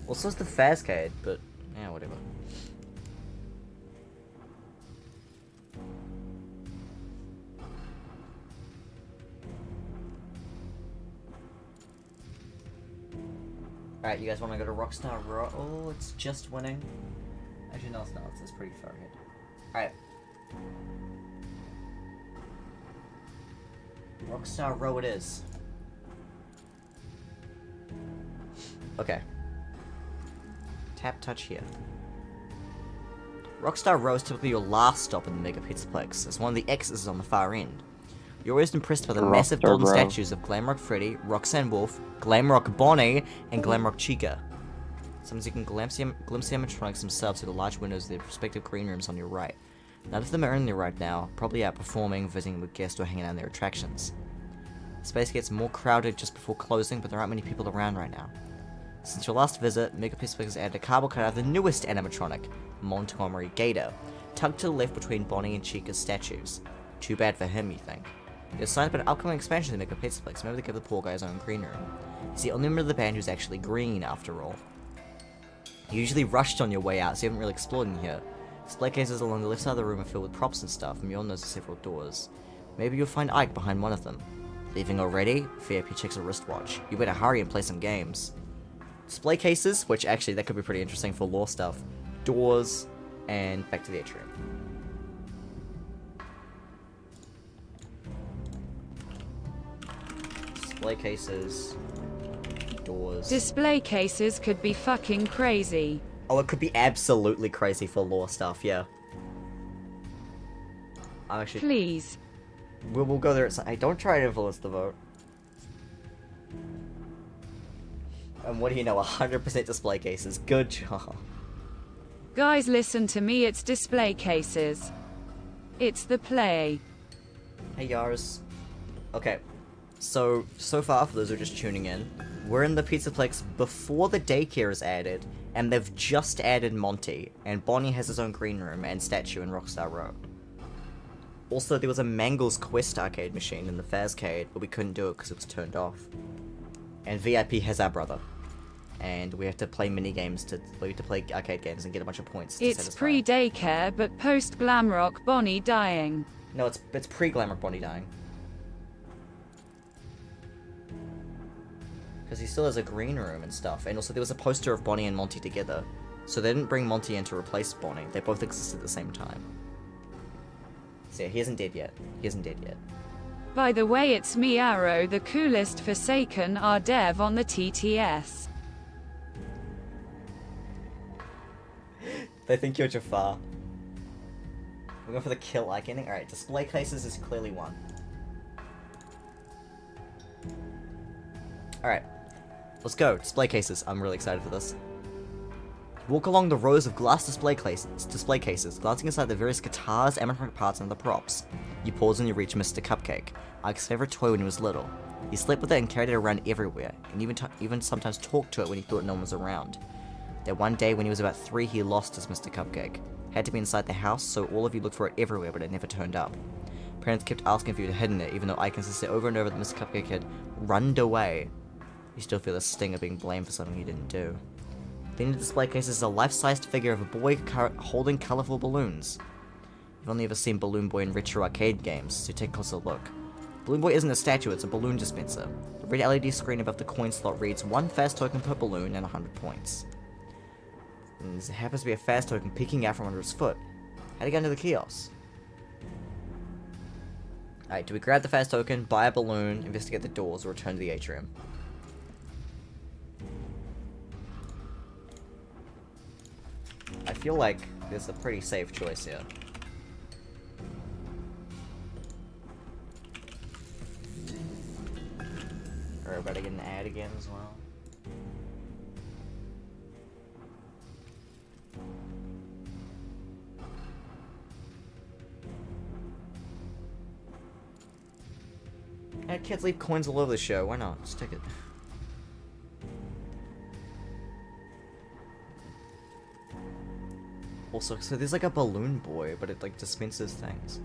Well, so's the Fazcade, but... yeah, whatever. Alright, you guys want to go to Rockstar Row? Oh, it's just winning. Actually, no, it's not. It's pretty far ahead. Alright. Rockstar Row it is. Okay. Tap touch here. Rockstar Row is typically your last stop in the Mega Pizzaplex. It's one of the X's on the far end. You're always impressed by the massive golden statues of Glamrock Freddy, Roxanne Wolf, Glamrock Bonnie, and Glamrock Chica. Sometimes you can glimpse the animatronics themselves through the large windows of their respective green rooms on your right. None of them are in there right now, probably out performing, visiting with guests, or hanging out in their attractions. The space gets more crowded just before closing, but there aren't many people around right now. Since your last visit, Mega Pizzaplex has added a cardboard cutout of the newest animatronic, Montgomery Gator, tucked to the left between Bonnie and Chica's statues. Too bad for him, you think. There's signed up an upcoming expansion to Mega Pizzaplex, maybe they give the poor guy his own green room. He's the only member of the band who's actually green, after all. You usually rushed on your way out, so you haven't really explored in here. Display cases along the left side of the room are filled with props and stuff, and beyond those are several doors. Maybe you'll find Ike behind one of them. Leaving already? VIP checks a wristwatch. You better hurry and play some games. Display cases, which actually that could be pretty interesting for lore stuff. Doors, and back to the atrium. Display cases, doors. Display cases could be fucking crazy. Oh, it could be absolutely crazy for lore stuff, yeah. I'm actually... Please. We'll go there at some... Hey, don't try to influence the vote. And what do you know, 100% display cases. Good job. Guys, listen to me, it's display cases. It's the play. Hey, Yars. Okay. So far, for those who are just tuning in, we're in the Pizzaplex before the daycare is added, and they've just added Monty, and Bonnie has his own green room and statue in Rockstar Row. Also, there was a Mangle's Quest arcade machine in the Fazcade, but we couldn't do it because it was turned off. And VIP has our brother. And we have to play mini-games we have to play arcade games and get a bunch of points to It's satisfy. pre-daycare, but post-Glamrock Bonnie dying. No, it's pre-Glamrock Bonnie dying. Because he still has a green room and stuff. And also there was a poster of Bonnie and Monty together. So they didn't bring Monty in to replace Bonnie. They both existed at the same time. So yeah, he isn't dead yet. He isn't dead yet. By the way, it's me, Arrow, the coolest Forsaken R dev on the TTS. They think you're Jafar. We're going for the kill Ike ending. Alright, display cases is clearly one. Alright. Let's go. Display cases. I'm really excited for this. Walk along the rows of glass display cases, glancing inside the various guitars, animatronic parts, and other props. You pause and you reach Mr. Cupcake, Ike's favorite toy when he was little. He slept with it and carried it around everywhere, and even sometimes talked to it when he thought no one was around. That one day when he was about 3, he lost his Mr. Cupcake. Had to be inside the house, so all of you looked for it everywhere, but it never turned up. Parents kept asking for you to hide it, even though Ike insisted over and over that Mr. Cupcake had runned away. You still feel the sting of being blamed for something you didn't do. In the display case is a life-sized figure of a boy holding colourful balloons. You've only ever seen Balloon Boy in retro arcade games, so take a closer look. Balloon Boy isn't a statue, it's a balloon dispenser. The red LED screen above the coin slot reads 1 fast token per balloon and 100 points. And there happens to be a fast token peeking out from under his foot. How do you get into the kiosk? Alright, do we grab the fast token, buy a balloon, investigate the doors, or return to the atrium? I feel like there's a pretty safe choice here. Alright, better get an ad again as well. Yeah, kids leave coins all over the show, why not? Just take it. Also, so there's like a balloon boy, but it like dispenses things.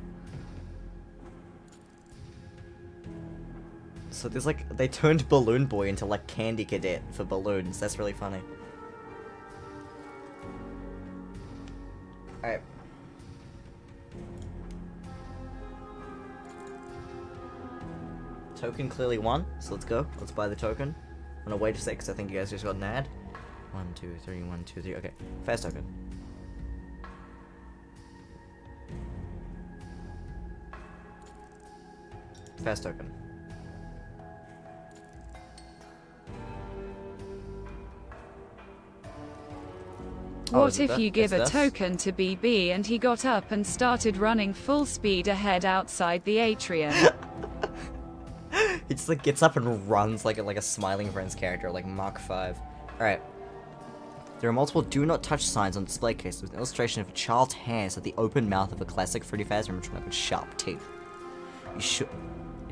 So there's like, they turned Balloon Boy into like Candy Cadet for balloons. That's really funny. Alright. Token clearly won, so let's go. Let's buy the token. I'm gonna wait a sec, because I think you guys just got an ad. 1, 2, 3, 1, 2, 3. Okay, fast token. Fast token. What if you give a token to BB and he got up and started running full speed ahead outside the atrium? He just like gets up and runs like a Smiling Friends character, like Mark 5. Alright. There are multiple do not touch signs on display cases with an illustration of a child's hands at the open mouth of a classic Freddy Fazbear animatronic with sharp teeth.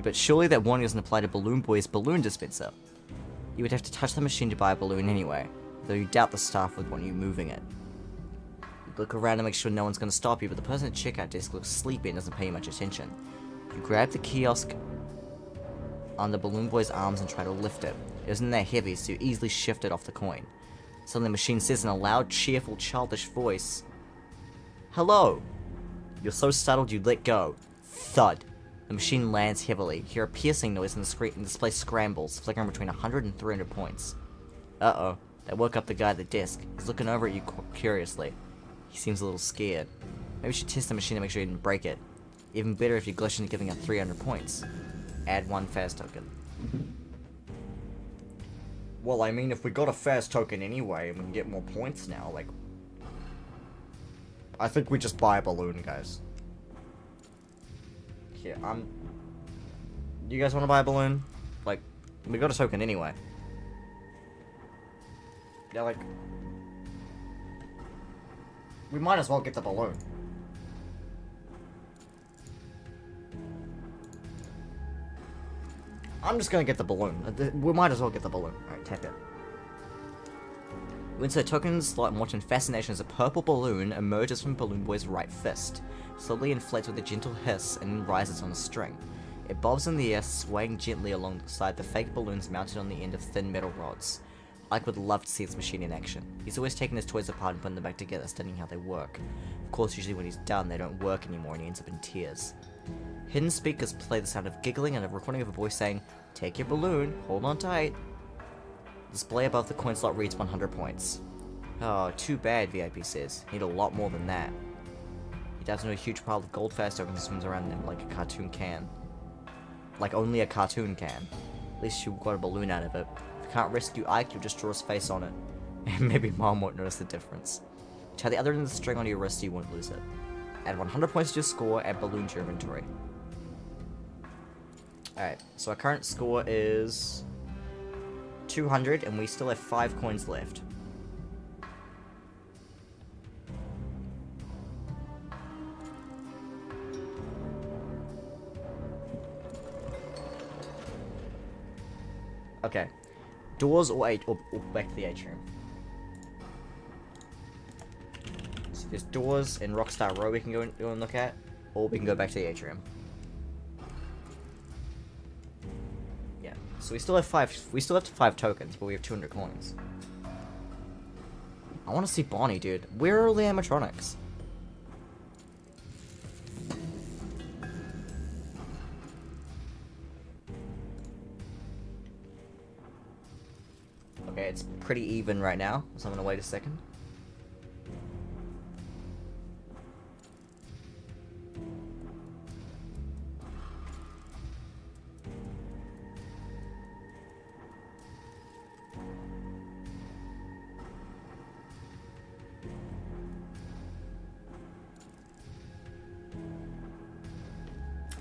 But surely that warning doesn't apply to Balloon Boy's balloon dispenser. You would have to touch the machine to buy a balloon anyway, though you doubt the staff would want you moving it. You look around to make sure no one's going to stop you, but the person at the checkout desk looks sleepy and doesn't pay much attention. You grab the kiosk under Balloon Boy's arms and try to lift it. It isn't that heavy, so you easily shift it off the coin. Suddenly the machine says in a loud, cheerful, childish voice, "Hello!" You're so startled you let go. Thud. The machine lands heavily. You hear a piercing noise and the display scrambles, flickering between 100 and 300 points. Uh-oh. That woke up the guy at the desk. He's looking over at you curiously. He seems a little scared. Maybe you should test the machine to make sure you didn't break it. Even better if you glitch into giving it 300 points. Add 1 fast token. Well, I mean, if we got a fast token anyway, and we can get more points now, like... I think we just buy a balloon, guys. Here, you guys want to buy a balloon? Like, we got a token anyway. Yeah, like... We might as well get the balloon. I'm just gonna get the balloon. We might as well get the balloon. Alright, tap it. You insert a token in the slot and watch in fascination as a purple balloon emerges from Balloon Boy's right fist. Slowly inflates with a gentle hiss and rises on a string. It bobs in the air, swaying gently alongside the fake balloons mounted on the end of thin metal rods. Ike would love to see this machine in action. He's always taking his toys apart and putting them back together, studying how they work. Of course, usually when he's done, they don't work anymore and he ends up in tears. Hidden speakers play the sound of giggling and a recording of a voice saying, "Take your balloon, hold on tight." The display above the coin slot reads 100 points. Oh, too bad, VIP says. Need a lot more than that. He dives into a huge pile of gold fast tokens and swims around them like a cartoon can. Like only a cartoon can. At least you got a balloon out of it. If you can't rescue Ike, you'll just draw his face on it. And maybe Mom won't notice the difference. Tie the other end of the string onto your wrist so you won't lose it. Add 100 points to your score, add balloon to your inventory. Alright, so our current score is 200 and we still have 5 coins left. Okay. Doors or back to the atrium. So there's doors in Rockstar Row we can go and look at, or we can go back to the atrium. Yeah. So we still have 5 tokens, but we have 200 coins. I want to see Bonnie, dude. Where are all the animatronics? Okay, it's pretty even right now, so I'm gonna wait a second.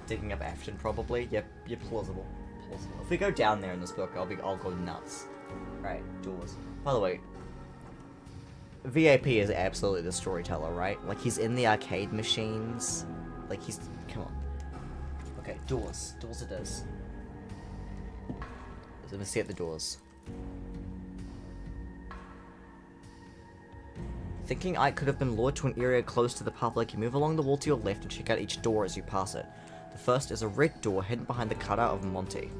Digging up action, probably. Yep, plausible. If we go down there in this book, I'll go nuts. Right, doors. By the way, VAP is absolutely the storyteller, right? Like, he's in the arcade machines. Like, he's... Come on. Okay, doors. Doors it is. So let's see at the doors. Thinking Ike could have been lured to an area close to the public, you move along the wall to your left and check out each door as you pass it. The first is a red door hidden behind the cutout of Monty.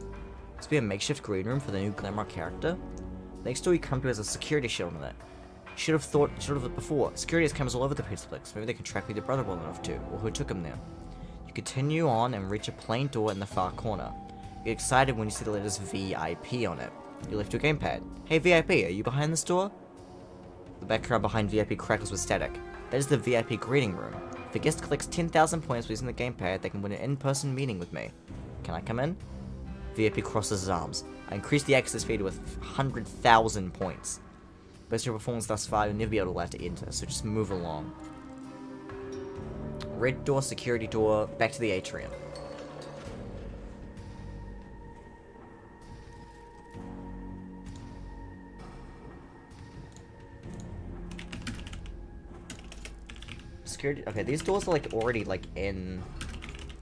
This will be a makeshift green room for the new Glamrock character. Next door you come to has a security shield on it. Should have thought of it before. Security has cameras all over the Pizzaplex. Maybe they can track who your brother well enough to, or who took him there. You continue on and reach a plain door in the far corner. You get excited when you see the letters VIP on it. You lift your gamepad. Hey VIP, are you behind this door? The background behind VIP crackles with static. That is the VIP greeting room. If a guest collects 10,000 points using the gamepad, they can win an in-person meeting with me. Can I come in? VIP crosses his arms. I increase the access fee to 100,000 points. Based on your performance thus far, you'll never be able to allow to enter, so just move along. Red door, security door, back to the atrium. Security, okay, these doors are like already like in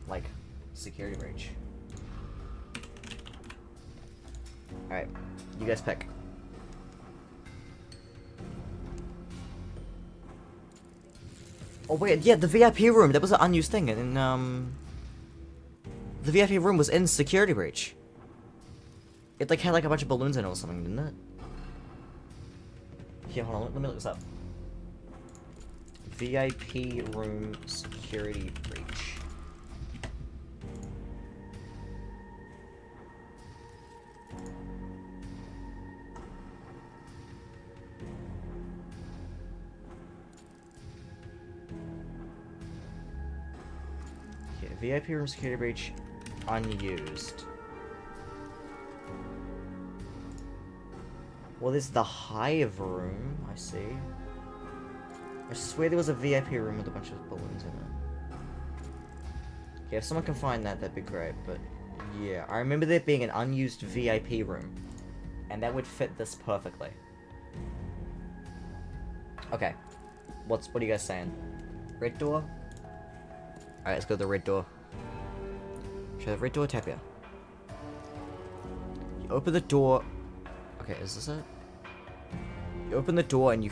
like security range. Alright, you guys pick. Oh wait, yeah, the VIP room, that was an unused thing, and the VIP room was in security breach. It like had like a bunch of balloons in it or something, didn't it? Here, hold on, let me look this up. VIP room security breach. VIP room security breach unused. Well, there's the hive room, I see. I swear there was a VIP room with a bunch of balloons in it. Yeah, if someone can find that, that'd be great, but yeah. I remember there being an unused VIP room, and that would fit this perfectly. Okay. What are you guys saying? Red door? Alright, let's go to the red door. Should I have red door? Tap here. You open the door. Okay, is this it? You open the door and you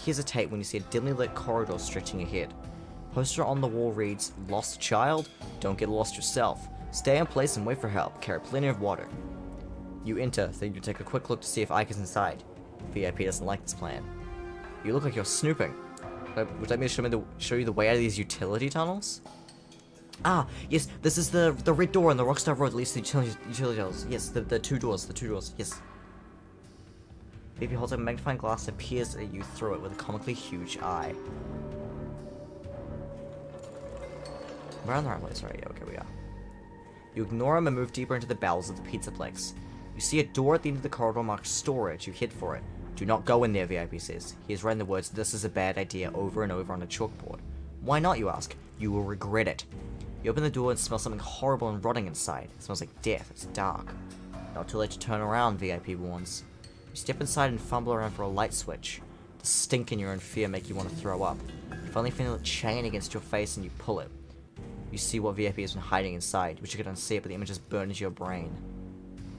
hesitate when you see a dimly lit corridor stretching ahead. Poster on the wall reads, "Lost child? Don't get lost yourself. Stay in place and wait for help. Carry plenty of water." You enter, then you take a quick look to see if Ike is inside. VIP doesn't like this plan. You look like you're snooping. Would you like me to show you the way out of these utility tunnels? Ah, yes, this is the red door on the Rockstar Road that leads to the utility tunnels. Yes, the two doors, yes. VIP holds a magnifying glass and peers at you through it with a comically huge eye. We're on the right place, right? Yeah, okay, we are. You ignore him and move deeper into the bowels of the Pizzaplex. You see a door at the end of the corridor marked storage. You head for it. Do not go in there, VIP says. He has written the words, "This is a bad idea," over and over on a chalkboard. Why not, you ask? You will regret it. You open the door and smell something horrible and rotting inside. It smells like death. It's dark. Not too late to turn around, VIP warns. You step inside and fumble around for a light switch. The stink and your own fear make you want to throw up. You finally feel a chain against your face and you pull it. You see what VIP has been hiding inside. Wish you could unsee it, but the image is burned into your brain.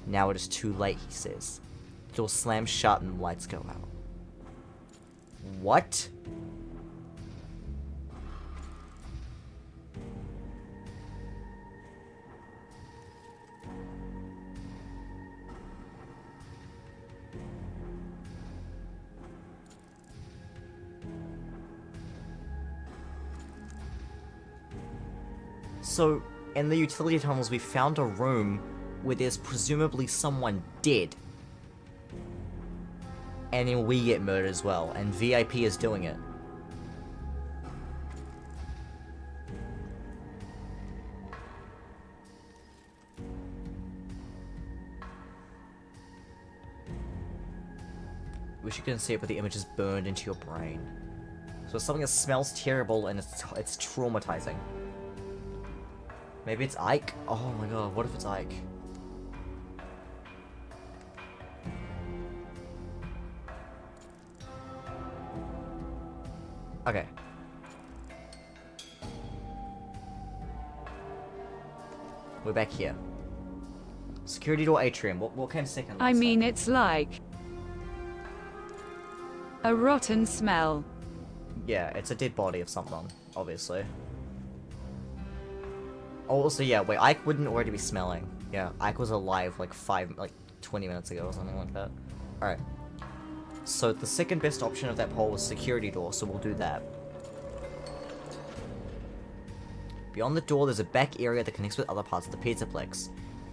Now it is too late, he says. The door slams shut and the lights go out. What? So, in the utility tunnels, we found a room where there's presumably someone dead. And then we get murdered as well, and VIP is doing it. Wish you couldn't see it, but the image is burned into your brain. So it's something that smells terrible and it's traumatizing. Maybe it's Ike? Oh my god, what if it's Ike? Okay. We're back here. Security door atrium. What came second? I mean, it's like a rotten smell. Yeah, it's a dead body of someone, obviously. Oh, also, yeah, wait, Ike wouldn't already be smelling. Yeah, Ike was alive like 20 minutes ago or something like that. Alright. So the second best option of that poll was security door, so we'll do that. Beyond the door, there's a back area that connects with other parts of the Pizzaplex.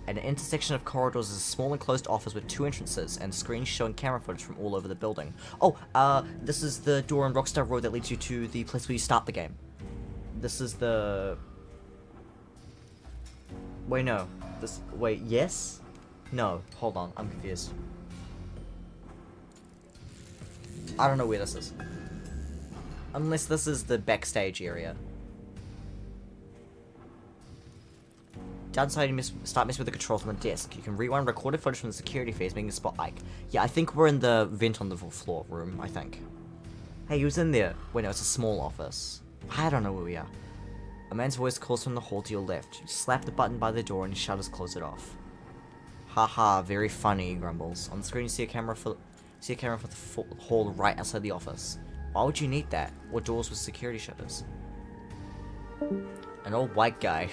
At an intersection of corridors is a small enclosed office with 2 entrances and screens showing camera footage from all over the building. Oh, this is the door on Rockstar Road that leads you to the place where you start the game. This is the... Wait, no. Wait, yes? No, hold on, I'm confused. I don't know where this is. Unless this is the backstage area. Downside, you start messing with the controls on the desk. You can rewind recorded footage from the security phase, making a spot Ike. Yeah, I think we're in the vent on the floor room, I think. Hey, who's in there? Wait, no, it's a small office. I don't know where we are. A man's voice calls from the hall to your left. You slap the button by the door and his shutters close it off. Haha, very funny, he grumbles. On the screen you see a camera for the hall right outside the office. Why would you need that? What doors with security shutters? An old white guy.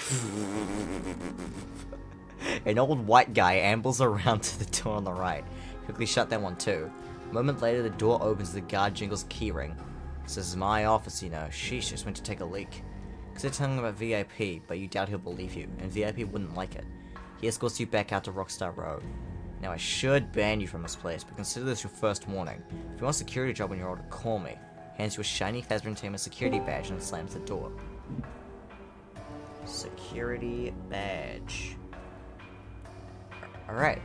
An old white guy ambles around to the door on the right. Quickly shut that one too. A moment later, the door opens and the guard jingles keyring. This is my office, you know. Sheesh, just went to take a leak. Because they're telling him about VIP, but you doubt he'll believe you, and VIP wouldn't like it. He escorts you back out to Rockstar Row. Now, I should ban you from this place, but consider this your first warning. If you want a security job when you're older, call me. Hands you a shiny Fazbear Entertainment security badge and slams the door. Security badge. Alright.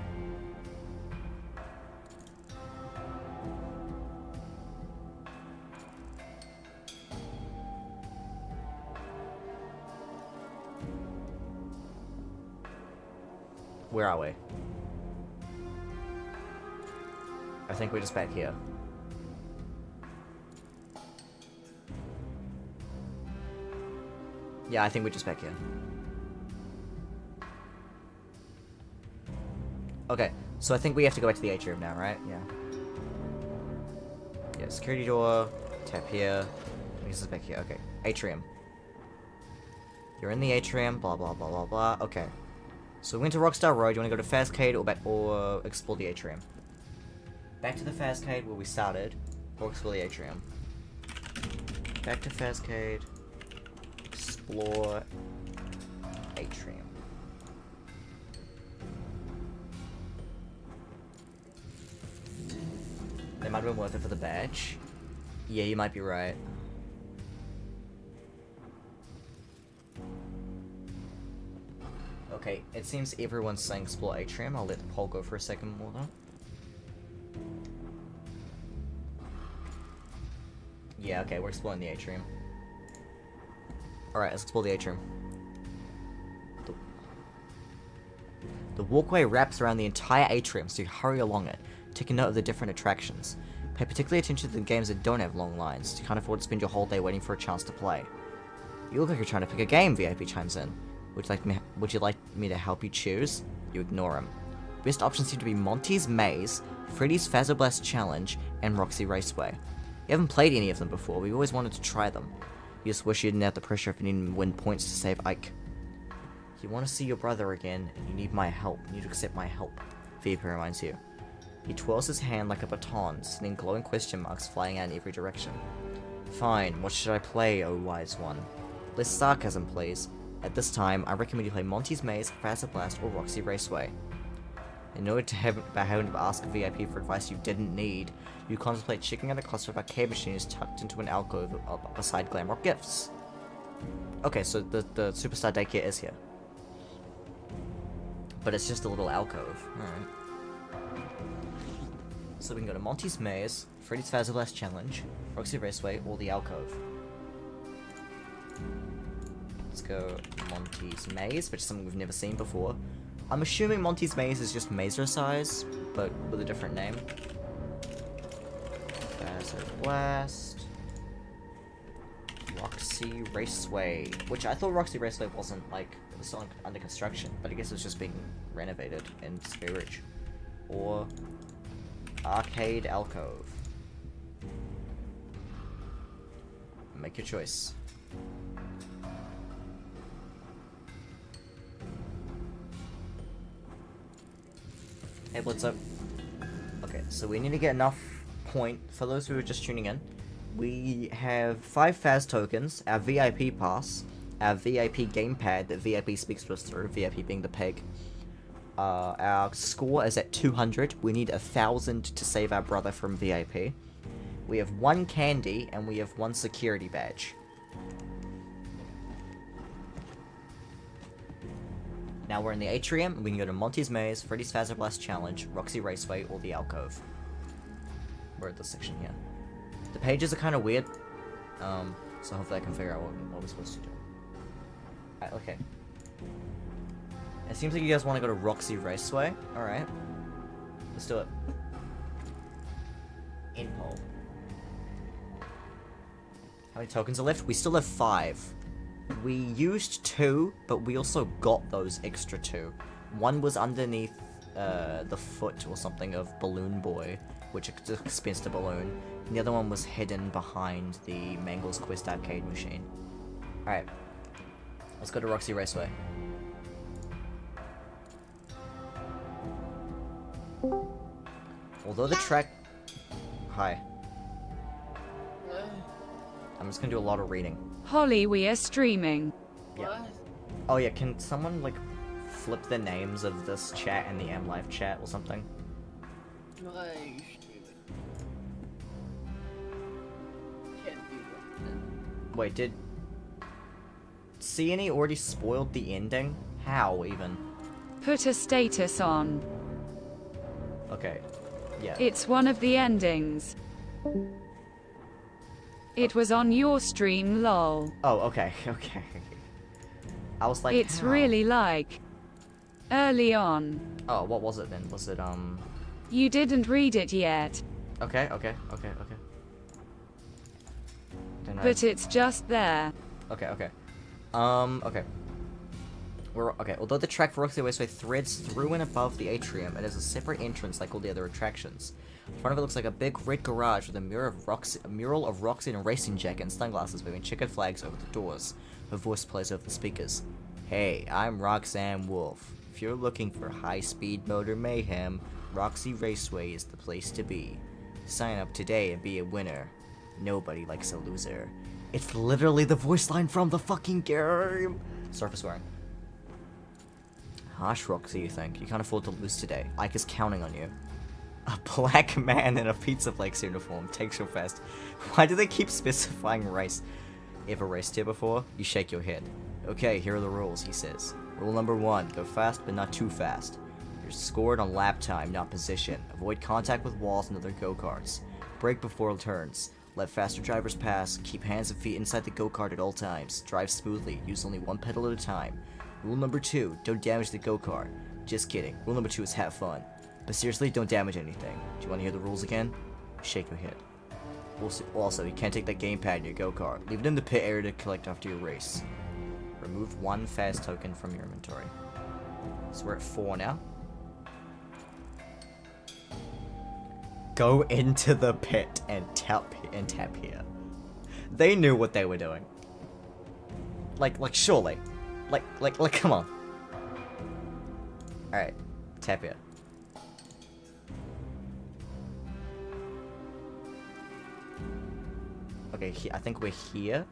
Where are we? I think we're just back here. Yeah, I think we're just back here. Okay, so I think we have to go back to the atrium now, right? Yeah. Yeah, security door, tap here. I guess it's back here. Okay, atrium. You're in the atrium, blah blah blah blah blah. Okay. So we went to Rockstar Road. You want to go to Fazcade or explore the atrium? Back to the Fazcade where we started, or explore the atrium. Back to Fazcade. Explore atrium. They might have been worth it for the badge. Yeah, you might be right. Okay, it seems everyone's saying explore atrium. I'll let the poll go for a second more though. Yeah, okay, we're exploring the atrium. Alright, let's explore the atrium. The walkway wraps around the entire atrium, so you hurry along it, taking note of the different attractions. Pay particular attention to the games that don't have long lines. You can't afford to spend your whole day waiting for a chance to play. You look like you're trying to pick a game, VIP chimes in. Would you like me to help you choose? You ignore him. Best options seem to be Monty's Maze, Freddy's Fazbear Challenge, and Roxy Raceway. You haven't played any of them before, but you always wanted to try them. You just wish you didn't have the pressure of needing to win points to save Ike. You want to see your brother again, and you need my help. You need to accept my help, VIP reminds you. He twirls his hand like a baton, sending glowing question marks flying out in every direction. Fine, what should I play, oh wise one? Less sarcasm, please. At this time, I recommend you play Monty's Maze, Fazbear, or Roxy Raceway. In order to having to ask a VIP for advice you didn't need, you contemplate checking out a cluster of arcade machines tucked into an alcove beside Glamrock Gifts. Okay, so the Superstar Daycare is here. But it's just a little alcove. Alright. So we can go to Monty's Maze, Freddy's Fazbear Challenge, Roxy Raceway, or the alcove. Let's go Monty's Maze, which is something we've never seen before. I'm assuming Monty's Maze is just Mazer size, but with a different name. Fazbear, Roxy Raceway, which I thought Roxy Raceway wasn't like, it was still under construction, but I guess it was just being renovated in Spare Ridge. Or Arcade Alcove. Make your choice. Hey, what's up? Okay, so we need to get enough point, for those who are just tuning in, we have 5 Faz tokens, our VIP pass, our VIP gamepad that VIP speaks to us through, VIP being the peg. Our score is at 200, we need 1,000 to save our brother from VIP. We have 1 candy, and we have 1 security badge. Now we're in the atrium, and we can go to Monty's Maze, Freddy's Fazbear Blast Challenge, Roxy Raceway, or the Alcove. We're at this section here. The pages are kind of weird, so hopefully I can figure out what we're supposed to do. Alright, okay. It seems like you guys want to go to Roxy Raceway. Alright. Let's do it. In pole. How many tokens are left? We still have 5. We used 2, but we also got those extra 2. One was underneath the foot or something of Balloon Boy, which expensed a balloon. And the other one was hidden behind the Mangle's Quest arcade machine. Alright. Let's go to Roxy Raceway. Although the track... Hi. I'm just gonna do a lot of reading. Holly, we are streaming. Yeah. Oh yeah, can someone, like, flip the names of this chat and the MLive chat or something? Why are you streaming? Can't do that. Wait, did... CNE already spoiled the ending? How, even? Put a status on. Okay. Yeah. It's one of the endings. It was on your stream, lol. Oh, okay, okay. I was like, It's how? really like... early on. Oh, what was it then? Was it, You didn't read it yet. Okay. Then But it's just there. Okay. Okay. Okay, although the track for Roxy Raceway threads through and above the atrium, it has a separate entrance like all the other attractions. In front of it looks like a big red garage with a mural of Roxy in a racing jacket and sunglasses waving checkered flags over the doors. Her voice plays over the speakers. Hey, I'm Roxanne Wolf. If you're looking for high-speed motor mayhem, Roxy Raceway is the place to be. Sign up today and be a winner. Nobody likes a loser. It's literally the voice line from the fucking game! Sorry for swearing. Harsh Roxy, you think? You can't afford to lose today. Ike is counting on you. A black man in a Pizzaplex uniform takes your fast. Why do they keep specifying race? Ever raced here before? You shake your head. Okay, here are the rules, he says. Rule number 1, go fast but not too fast. You're scored on lap time, not position. Avoid contact with walls and other go-karts. Brake before turns. Let faster drivers pass. Keep hands and feet inside the go-kart at all times. Drive smoothly. Use only one pedal at a time. Rule number 2, don't damage the go-kart. Just kidding. Rule number 2 is have fun. But seriously, don't damage anything. Do you want to hear the rules again? Shake your head. Also, you can't take that gamepad in your go-kart. Leave it in the pit area to collect after your race. Remove 1 Faz token from your inventory. So we're at 4 now. Go into the pit and tap here. They knew what they were doing. Like surely. Like, come on. Alright, tap here. Okay, I think we're here.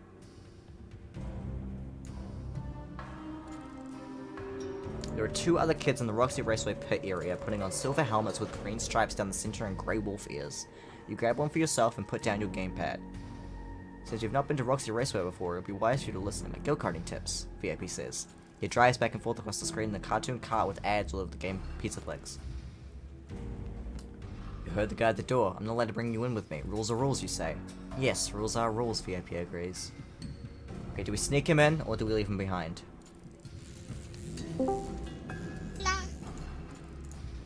There are 2 other kids in the Roxy Raceway pit area putting on silver helmets with green stripes down the center and grey wolf ears. You grab one for yourself and put down your gamepad. Since you've not been to Roxy Raceway before, it would be wise for you to listen to my go-karting tips, VIP says. He drives back and forth across the screen in the cartoon car with ads all over the game Pizzaplex. You heard the guy at the door. I'm not allowed to bring you in with me. Rules are rules, you say. Yes, rules are rules, VIP agrees. Okay, do we sneak him in, or do we leave him behind?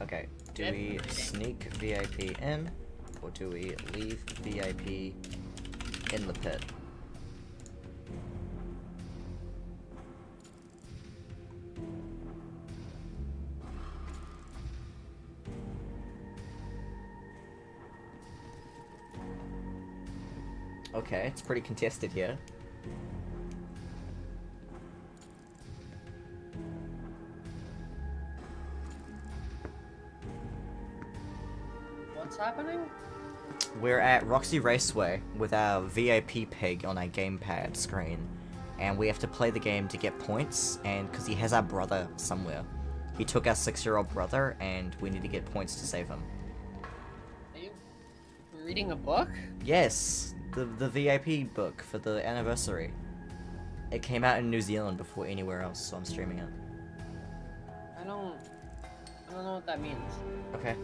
Okay, do we sneak VIP in, or do we leave VIP in the pit? Okay, it's pretty contested here. What's happening? We're at Roxy Raceway with our VIP pig on our gamepad screen, and we have to play the game to get points, and because he has our brother somewhere. He took our 6-year-old brother, and we need to get points to save him. Are you reading a book? Yes, the VIP book for the anniversary. It came out in New Zealand before anywhere else, so I'm streaming it. I don't know what that means. Okay.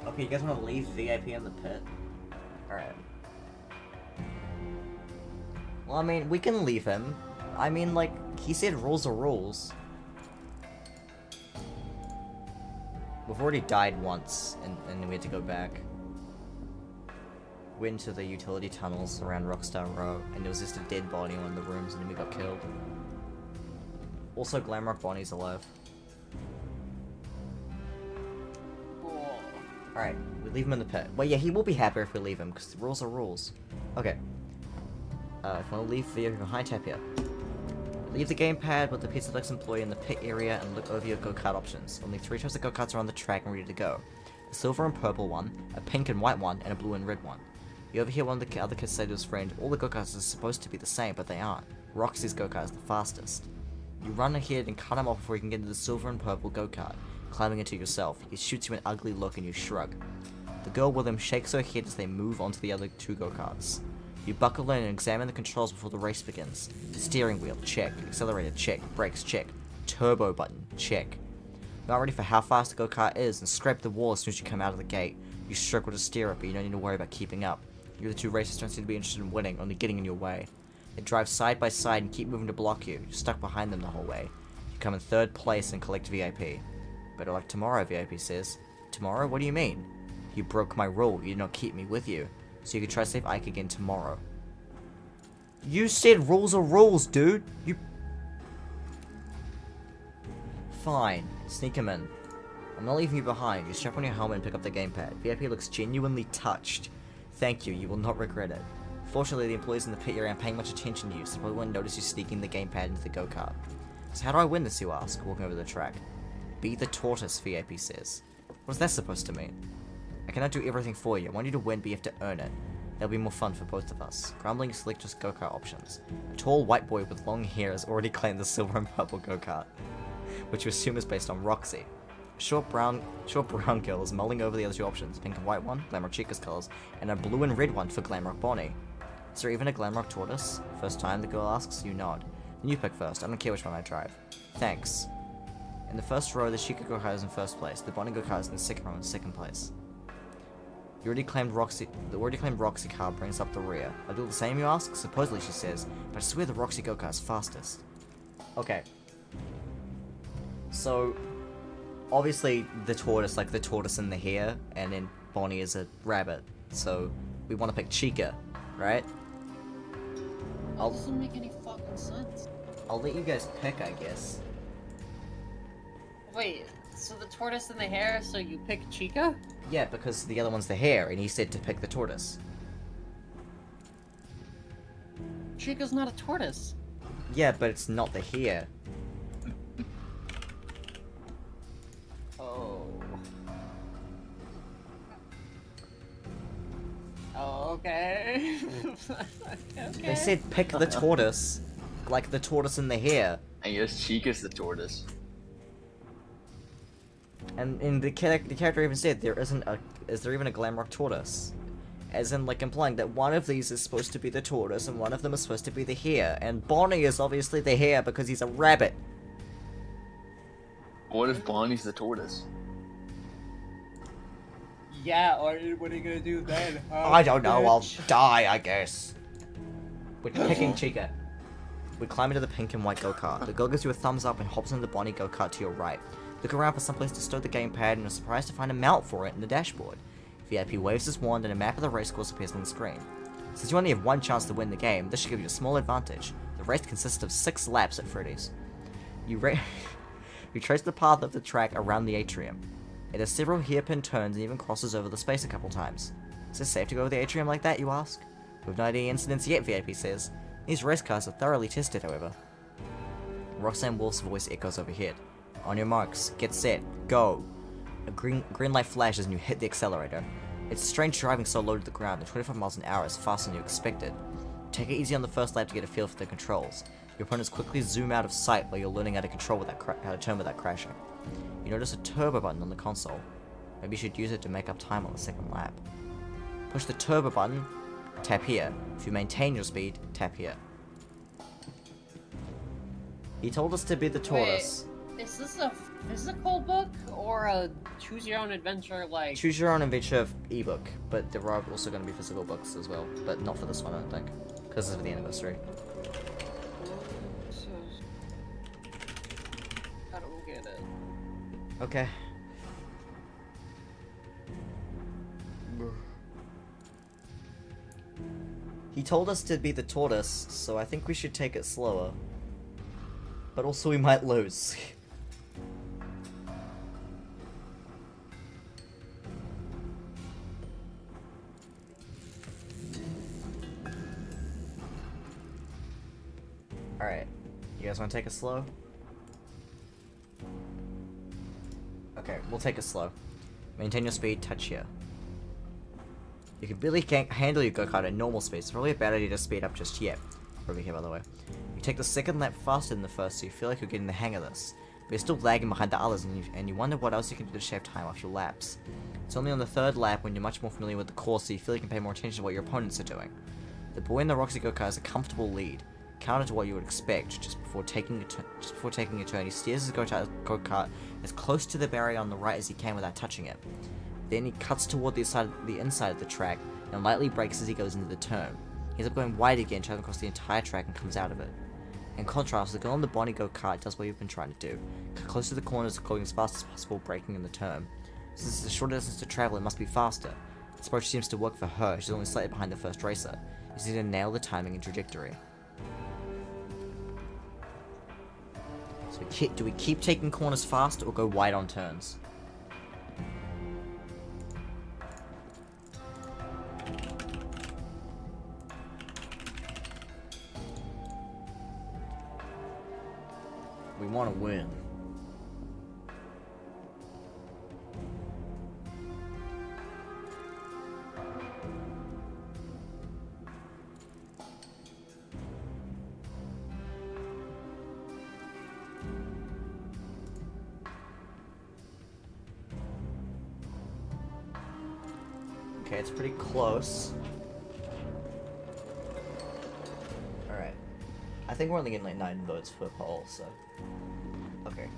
Okay, you guys want to leave VIP in the pit? Alright. Well, I mean, we can leave him. I mean, like, he said rules are rules. We've already died once, and we had to go back. Went into the utility tunnels around Rockstar Row, and there was just a dead body in one of the rooms, and then we got killed. Also, Glamrock Bonnie's alive. Cool. Alright, we leave him in the pit. Well, yeah, he will be happier if we leave him, because the rules are rules. Okay. If you want to leave vehicle behind, tap here. Leave the gamepad with the Pizzaplex employee in the pit area and look over your go-kart options. Only 3 types of go-karts are on the track and ready to go. A silver and purple one, a pink and white one, and a blue and red one. You overhear one of the other kids say to his friend, all the go-karts are supposed to be the same, but they aren't. Roxy's go-kart is the fastest. You run ahead and cut him off before you can get into the silver and purple go-kart, climbing into yourself. He shoots you an ugly look and you shrug. The girl with him shakes her head as they move onto the other 2 go-karts. You buckle in and examine the controls before the race begins. Steering wheel, check. Accelerator, check. Brakes, check. Turbo button, check. Not ready for how fast the go-kart is and scrape the wall as soon as you come out of the gate. You struggle to steer it, but you don't need to worry about keeping up. You the 2 racers don't seem to be interested in winning, only getting in your way. They drive side by side and keep moving to block you. You're stuck behind them the whole way. You come in 3rd place and collect VIP. Better luck tomorrow, VIP says. Tomorrow? What do you mean? You broke my rule. You did not keep me with you. So you can try to save Ike again tomorrow. You said rules are rules, dude. You... Fine. Sneak him in. I'm not leaving you behind. You strap on your helmet and pick up the gamepad. VIP looks genuinely touched. Thank you. You will not regret it. Fortunately, the employees in the pit area aren't paying much attention to you, so they probably won't notice you sneaking the gamepad into the go-kart. So how do I win this, you ask, walking over the track? Be the tortoise, VIP says. What is that supposed to mean? I cannot do everything for you. I want you to win, but you have to earn it. That'll be more fun for both of us. Grumbling, select just go-kart options. A tall white boy with long hair has already claimed the silver and purple go-kart, which you assume is based on Roxy. A short brown girl is mulling over the other 2 options, pink and white one, Glamrock Chica's colors, and a blue and red one for Glamrock Bonnie. Is there even a Glamrock Tortoise? First time, the girl asks, you nod. Then you pick first, I don't care which one I drive. Thanks. In the first row, the Chica go-kart is in 1st place, the Bonnie go-kart is in the 2nd row in 2nd place. The already claimed Roxy car brings up the rear. I do the same, you ask? Supposedly, she says, but I swear the Roxy go-kart is fastest. Okay. So, obviously, the tortoise, like the tortoise and the hare, and then Bonnie is a rabbit. So, we want to pick Chica, right? That doesn't make any fucking sense. I'll let you guys pick, I guess. Wait, so the tortoise and the hare, so you pick Chica? Yeah, because the other one's the hare, and he said to pick the tortoise. Chica's not a tortoise. Yeah, but it's not the hare. Oh. Oh, okay. Okay. They said pick the tortoise, like the tortoise and the hare. I guess Chica's the tortoise. And the character even said is there even a Glamrock Tortoise? As in, like, implying that one of these is supposed to be the tortoise and one of them is supposed to be the hare. And Bonnie is obviously the hare because he's a rabbit. What if Bonnie's the tortoise? Yeah, or what are you gonna do then? I don't know, I'll die, I guess. We're picking Chica. We climb into the pink and white go-kart. The girl gives you a thumbs up and hops into the Bonnie go-kart to your right. Look around for someplace to stow the gamepad and are surprised to find a mount for it in the dashboard. VIP waves his wand and a map of the racecourse appears on the screen. Since you only have 1 chance to win the game, this should give you a small advantage. The race consists of 6 laps at Freddy's. You trace the path of the track around the atrium. It has several hairpin turns and even crosses over the space a couple times. Is it safe to go over the atrium like that, you ask? We've not had any incidents yet, VIP says. These race cars are thoroughly tested, however. Roxanne Wolf's voice echoes overhead. On your marks, get set, go. A green light flashes and you hit the accelerator. It's strange driving so low to the ground, and 25 miles an hour is faster than you expected. Take it easy on the first lap to get a feel for the controls. Your opponents quickly zoom out of sight while you're learning how to control how to turn without crashing. You notice a turbo button on the console. Maybe you should use it to make up time on the second lap. Push the turbo button, tap here. If you maintain your speed, tap here. He told us to be the tortoise. Wait, is this a physical book or a choose your own adventure like? Choose your own adventure ebook, but there are also going to be physical books as well, but not for this one, I don't think, because it's for the anniversary. I don't get it. Okay. He told us to be the tortoise, so I think we should take it slower. But also we might lose. Alright. You guys want to take it slow? Okay, we'll take it slow. Maintain your speed, touch here. You can barely handle your go-kart at normal speed, so it's probably a bad idea to speed up just yet. Over here, by the way. You take the second lap faster than the first, so you feel like you're getting the hang of this. But you're still lagging behind the others, and you wonder what else you can do to shave time off your laps. It's only on the third lap when you're much more familiar with the course, so you feel you can pay more attention to what your opponents are doing. The boy in the Roxy go-kart has a comfortable lead, counter to what you would expect. Just before taking a turn, he steers his go-kart as close to the barrier on the right as he can without touching it. Then he cuts toward the inside of the track and lightly brakes as he goes into the turn. He ends up going wide again, traveling across the entire track and comes out of it. In contrast, the girl on the Bonnie go-kart does what you've been trying to do. Cut close to the corners, going as fast as possible, braking in the turn. Since it's a short distance to travel, it must be faster. This approach seems to work for her. She's only slightly behind the first racer. You just need to nail the timing and trajectory. So do we keep taking corners fast or go wide on turns? We want to win. Okay, it's pretty close. Alright. I think we're only getting like 9 votes per poll, so... Okay.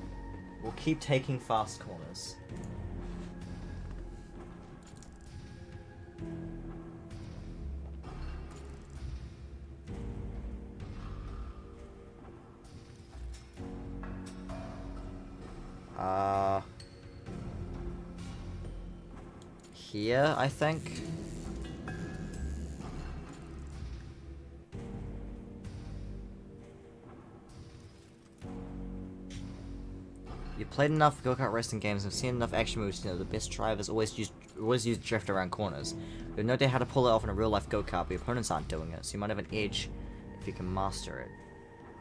We'll keep taking fast corners. Here, I think. You've played enough go-kart racing games and seen enough action moves to know the best drivers always use drift around corners. You have no idea how to pull it off in a real-life go-kart, but your opponents aren't doing it, so you might have an edge if you can master it.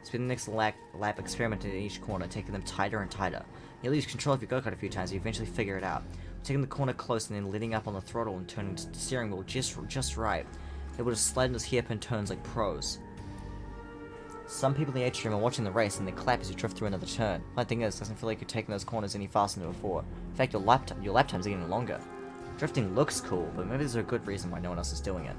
Spend the next lap experimenting in each corner, taking them tighter and tighter. You'll lose control of your go-kart a few times, you eventually figure it out. Taking the corner close and then letting up on the throttle and turning the steering wheel just right. Able to slide in those hairpin turns like pros. Some people in the atrium are watching the race and they clap as you drift through another turn. My thing is, it doesn't feel like you're taking those corners any faster than before. In fact, your lap times are getting longer. Drifting looks cool, but maybe there's a good reason why no one else is doing it.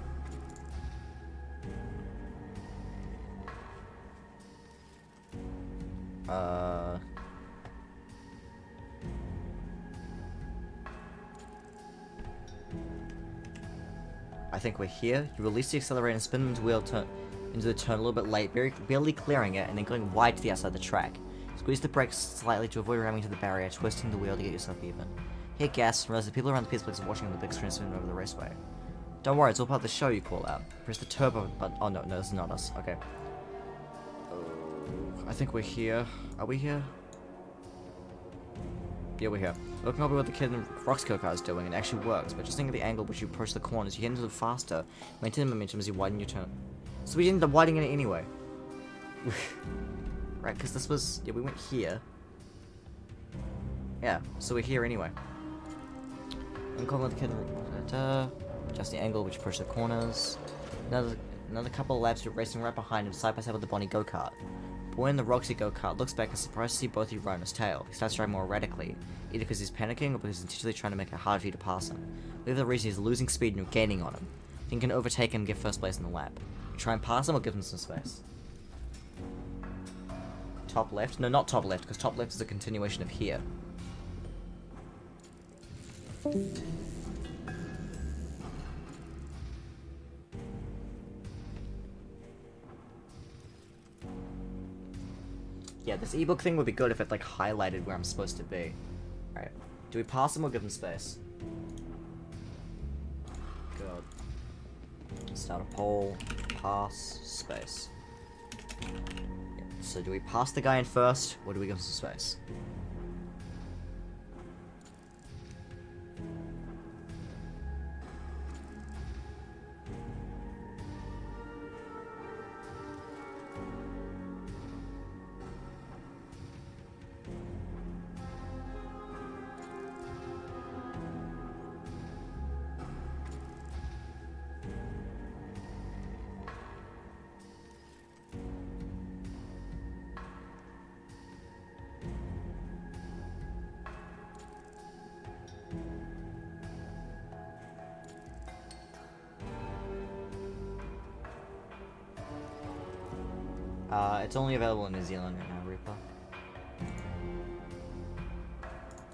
I think we're here. You release the accelerator and spin into the turn a little bit late, barely clearing it, and then going wide to the outside of the track. Squeeze the brakes slightly to avoid ramming into the barrier, twisting the wheel to get yourself even. Hit gas, and realize the people around the Pizzaplex are watching on the big screen spinning over the raceway. Don't worry, it's all part of the show, you call out. Press the turbo button. Oh no, this is not us. Okay. I think we're here. Are we here? Yeah, we're here. Look at what the kid in Rock's go-kart is doing, and it actually works, but just think of the angle which you approach the corners, you get into them faster, maintain the momentum as you widen your turn. So we ended up widening it anyway. Right, because this was... Yeah, we went here. Yeah, so we're here anyway. Uncommon with the kid. Just the angle which push the corners. Another couple of laps to racing right behind him, side by side with the Bonnie go-kart. Boy in the Roxy go-kart looks back and surprised to see both of you ride on his tail. He starts driving more erratically, either because he's panicking or because he's intentionally trying to make it hard for you to pass him. Whatever the reason, he's losing speed and you're gaining on him. Think you can overtake him and get first place in the lap. You try and pass him or give him some space. Top left? No, not top left, because top left is a continuation of here. Yeah, this ebook thing would be good if it like highlighted where I'm supposed to be. Alright. Do we pass him or give him space? God. Start a poll. Pass. Space. Yeah. So do we pass the guy in first, or do we give him some space? It's only available in New Zealand right now, Reaper.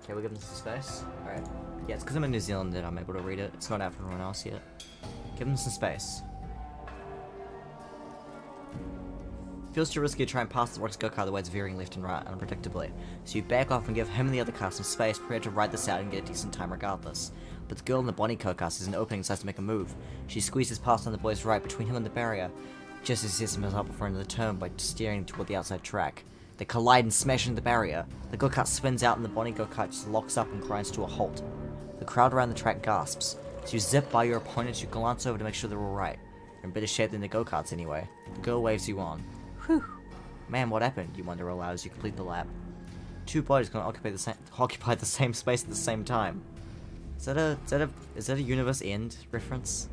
Okay, we'll give him some space. Alright. Yeah, it's because I'm in New Zealand that I'm able to read it. It's not out for everyone else yet. Give him some space. Feels too risky to try and pass the Rox go-kart the way it's veering left and right unpredictably. So you back off and give him and the other car some space, prepared to ride this out and get a decent time regardless. But the girl in the Bonnie go-kart sees an opening and decides to make a move. She squeezes past on the boy's right between him and the barrier, just as he sets himself up before into the turn by steering toward the outside track. They collide and smash into the barrier. The go-kart spins out and the Bonnie go-kart just locks up and grinds to a halt. The crowd around the track gasps. So you zip by your opponents, you glance over to make sure they're alright. They're in better shape than the go-karts anyway. The girl waves you on. Whew. Man, what happened? You wonder aloud as you complete the lap. Two bodies can occupy the same space at the same time. Is that a universe end reference?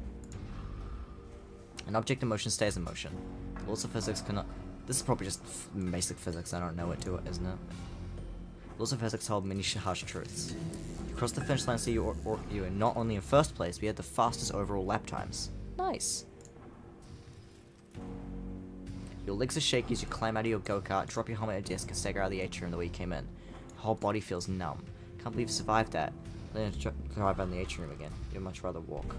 An object in motion stays in motion. The laws of physics cannot... This is probably just basic physics, I don't know it to it, isn't it? Laws of physics hold many harsh truths. You cross the finish line so you are not only in first place, but you had the fastest overall lap times. Nice! Your legs are shaky as you climb out of your go-kart, drop your helmet at a desk, and stagger out of the atrium the way you came in. Your whole body feels numb. Can't believe you survived that. Then you drive out in the atrium again. You'd much rather walk.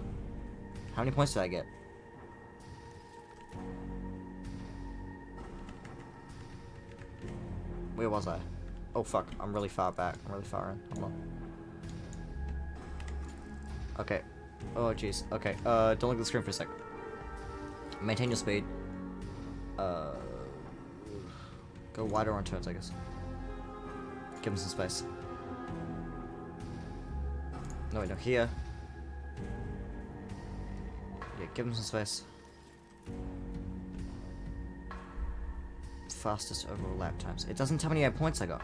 How many points did I get? Where was I? Oh fuck, I'm really far back. I'm really far in. Hold on. Okay. Oh jeez. Okay, don't look at the screen for a sec. Maintain your speed. Go wider on turns, I guess. Give him some space. No, wait, no, here. Yeah, give him some space. Fastest overall lap times. It doesn't tell me how many points I got.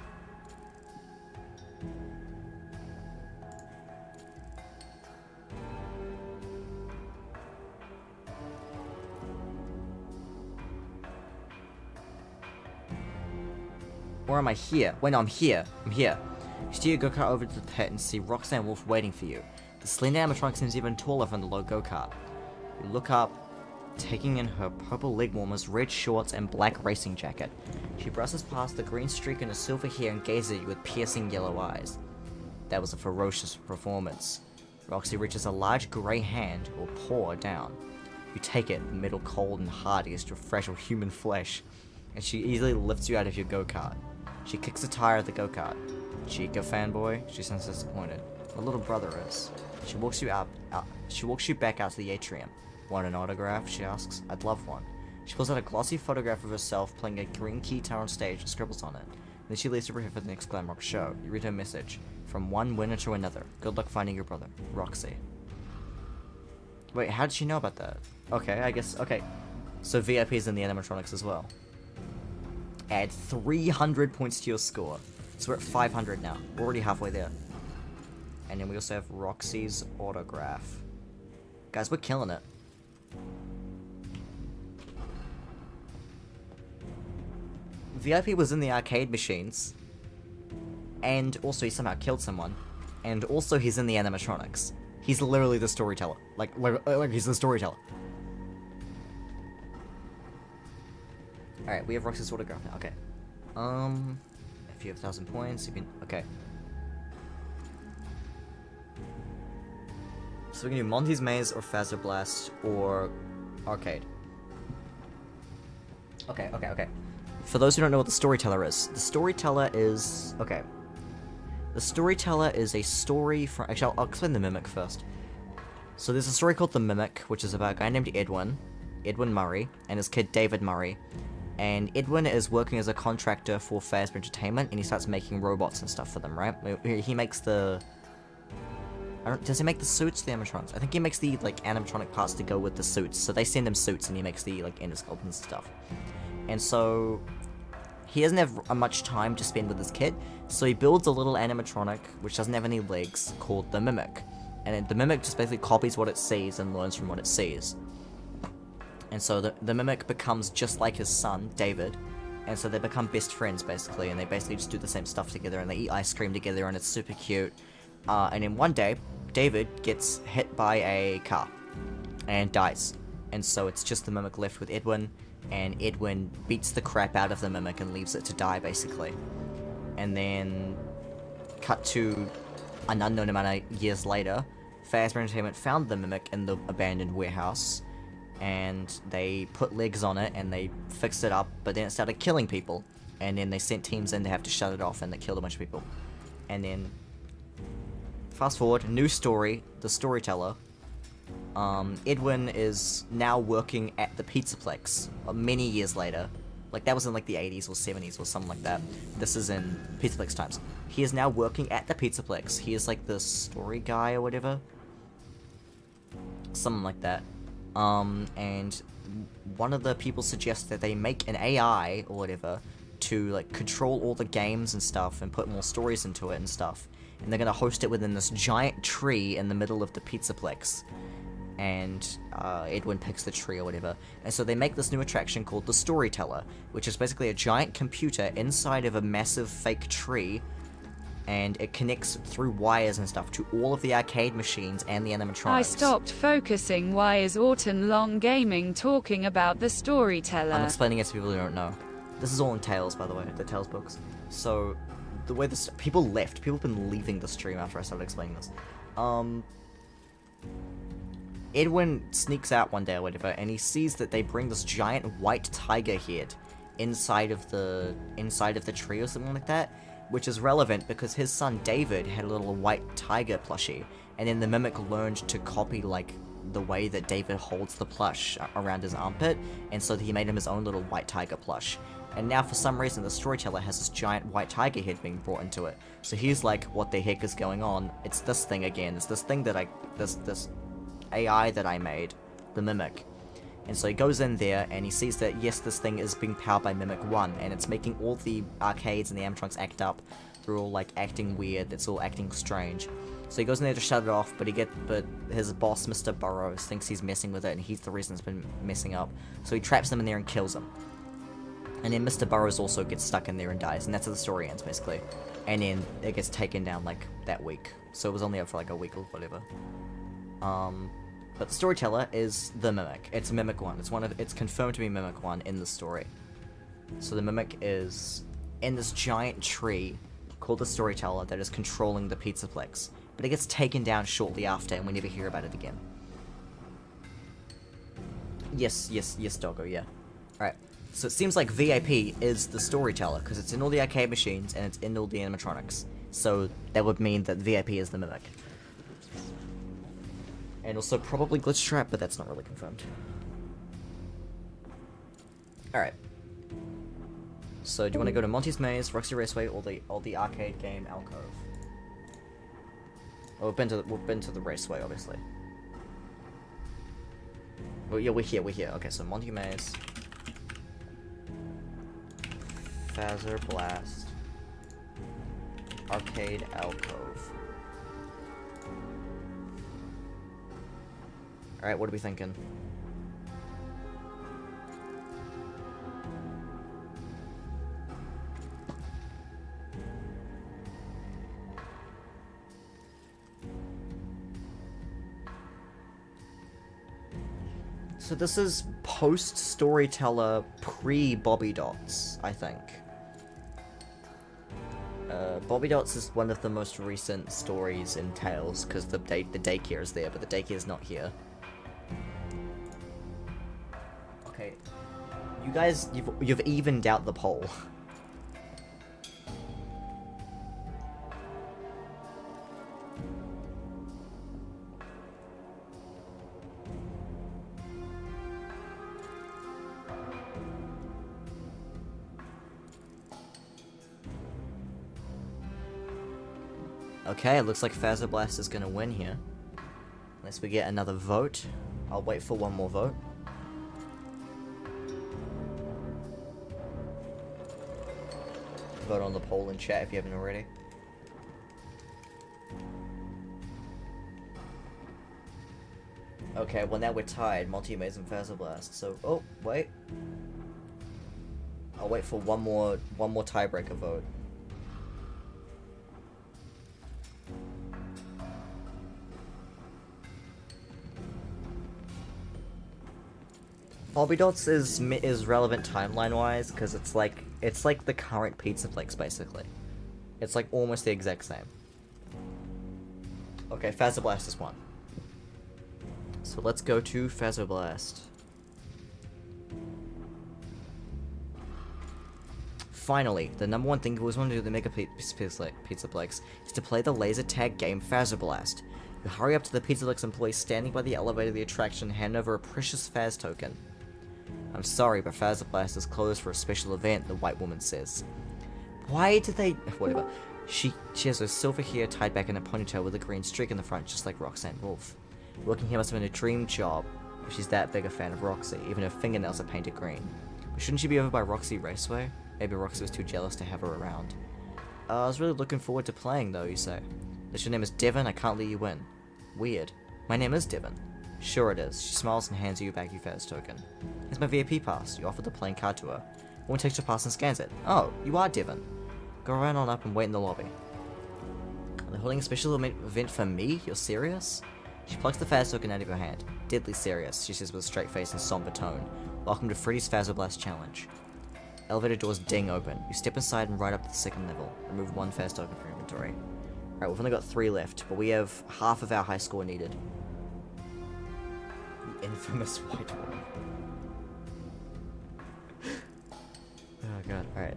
Or am I here? Wait, no, I'm here. I'm here. You steer your go-kart over to the pit and see Roxanne Wolf waiting for you. The slender animatronic seems even taller than the low go-kart. You look up, taking in her purple leg warmers, red shorts, and black racing jacket. She brushes past the green streak in her silver hair and gazes at you with piercing yellow eyes. That was a ferocious performance. Roxy reaches a large grey hand, or paw, down. You take it, the metal cold and hard against your fragile human flesh, and she easily lifts you out of your go-kart. She kicks the tire of the go-kart. Chica fanboy, she sounds disappointed. My little brother is. She walks you back out to the atrium. Want an autograph? She asks. I'd love one. She pulls out a glossy photograph of herself playing a green guitar on stage and scribbles on it. Then she leaves to prepare for the next glam rock show. You read her message. From one winner to another. Good luck finding your brother. Roxy. Wait, how did she know about that? Okay, I guess, okay. So VIP's in the animatronics as well. Add 300 points to your score. So we're at 500 now. We're already halfway there. And then we also have Roxy's autograph. Guys, we're killing it. VIP was in the arcade machines. And also he somehow killed someone. And also he's in the animatronics. He's literally the storyteller. Like he's the storyteller. Alright, we have Roxy's autograph now. Okay. If you have 1,000 points, you can... Okay. So we can do Monty's Maze or Fazbear Blast or Arcade. Okay. For those who don't know what the Storyteller is, the Storyteller is... Okay. The Storyteller is a story from... Actually, I'll explain the Mimic first. So there's a story called The Mimic, which is about a guy named Edwin Murray, and his kid David Murray. And Edwin is working as a contractor for Fazbear Entertainment, and he starts making robots and stuff for them, right? He makes the... does he make the suits or the animatronics? I think he makes the, like, animatronic parts to go with the suits. So they send him suits, and he makes the, like, endosculpts and stuff. And so... he doesn't have much time to spend with his kid, so he builds a little animatronic, which doesn't have any legs, called the Mimic. And the Mimic just basically copies what it sees and learns from what it sees. And so the Mimic becomes just like his son, David, and so they become best friends, basically, and they basically just do the same stuff together, and they eat ice cream together, and it's super cute. And then one day, David gets hit by a car, and dies. And so it's just the Mimic left with Edwin, and Edwin beats the crap out of the Mimic and leaves it to die, basically. And then, cut to an unknown amount of years later, Fazbear Entertainment found the Mimic in the abandoned warehouse, and they put legs on it, and they fixed it up, but then it started killing people. And then they sent teams in to have to shut it off, and they killed a bunch of people. And then, fast forward, new story, the Storyteller. Edwin is now working at the Pizzaplex, many years later. Like, that was in, like, the 80s or 70s or something like that. This is in Pizzaplex times. He is now working at the Pizzaplex. He is, like, the story guy or whatever. Something like that. And one of the people suggests that they make an AI or whatever to, like, control all the games and stuff and put more stories into it and stuff. And they're gonna host it within this giant tree in the middle of the Pizzaplex. And Edwin picks the tree or whatever. And so they make this new attraction called the Storyteller, which is basically a giant computer inside of a massive fake tree, and it connects through wires and stuff to all of the arcade machines and the animatronics. I stopped focusing. Why is Orton Long Gaming talking about the Storyteller? I'm explaining it to people who don't know. This is all in Tales, by the way, the Tales books. So, the way this... People have been leaving the stream after I started explaining this. Edwin sneaks out one day or whatever, and he sees that they bring this giant white tiger head inside of the tree or something like that, which is relevant because his son David had a little white tiger plushie, and then the Mimic learned to copy, like, the way that David holds the plush around his armpit, and so he made him his own little white tiger plush. And now for some reason the Storyteller has this giant white tiger head being brought into it. So he's like, what the heck is going on? It's this thing again. It's this thing that this AI that I made, the Mimic. And so he goes in there and he sees that, yes, this thing is being powered by Mimic 1, and it's making all the arcades and the animatronics act up. They're all, like, acting weird, it's all acting strange. So he goes in there to shut it off, but his boss, Mr. Burrows, thinks he's messing with it, and he's the reason it's been messing up. So he traps him in there and kills him. And then Mr. Burrows also gets stuck in there and dies, and that's how the story ends, basically. And then it gets taken down, like, that week. So it was only up for, like, a week or whatever. But the Storyteller is the Mimic. It's Mimic 1. It's confirmed to be Mimic 1 in the story. So the Mimic is in this giant tree called the Storyteller that is controlling the Pizzaplex. But it gets taken down shortly after, and we never hear about it again. Yes, Doggo, yeah. Alright. So it seems like VIP is the Storyteller, because it's in all the arcade machines, and it's in all the animatronics. So that would mean that VIP is the Mimic. And also probably Glitch Trap, but that's not really confirmed. Alright. So do you want to go to Monty's Maze, Roxy Raceway, or the arcade game Alcove? Well, we've been to the Raceway, obviously. Well, yeah, we're here. Okay, so Monty Maze, Fazbear Blast, Arcade Alcove. Alright, what are we thinking? So this is post-storyteller, pre-Bobby Dots, I think. Bobby Dots is one of the most recent stories in Tales, because the daycare is there, but the daycare is not here. Okay. You guys, you've evened out the poll. Okay, it looks like Fazbear is gonna win here. Unless we get another vote. I'll wait for one more vote. Vote on the poll in chat if you haven't already. Okay, well now we're tied. Multi-Maze and Fazbear. So, oh, wait. I'll wait for one more tiebreaker vote. Bobby Dots is relevant timeline-wise because it's like the current Pizzaplex basically. It's like almost the exact same. Okay, Fazbear is one. So let's go to Fazbear. Finally, the number one thing we always want to do to make a Pizzaplex is to play the laser tag game Fazbear. You hurry up to the Pizzaplex employee standing by the elevator of the attraction and hand over a precious Faz token. I'm sorry, but Fazbear is closed for a special event, the white woman says. Why did they... whatever. She has her silver hair tied back in a ponytail with a green streak in the front, just like Roxanne Wolf. Working here must have been a dream job, if she's that big a fan of Roxy. Even her fingernails are painted green. But shouldn't she be over by Roxy Raceway? Maybe Roxy was too jealous to have her around. I was really looking forward to playing, though, you say. If your name is Devon, I can't let you win. Weird. My name is Devon. Sure it is. She smiles and hands you back your Faz token. Here's my VIP pass. You offer the playing card to her. Woman takes your pass and scans it. Oh, you are Devon. Go around on up and wait in the lobby. They're holding a special event for me? You're serious? She plucks the Faz token out of your hand. Deadly serious, she says with a straight face and somber tone. Welcome to Freddy's Fazbear Challenge. Elevator doors ding open. You step inside and ride up to the second level. Remove one Faz token from your inventory. Alright, we've only got 3 left, but we have half of our high score needed. The infamous white woman. Oh god, alright.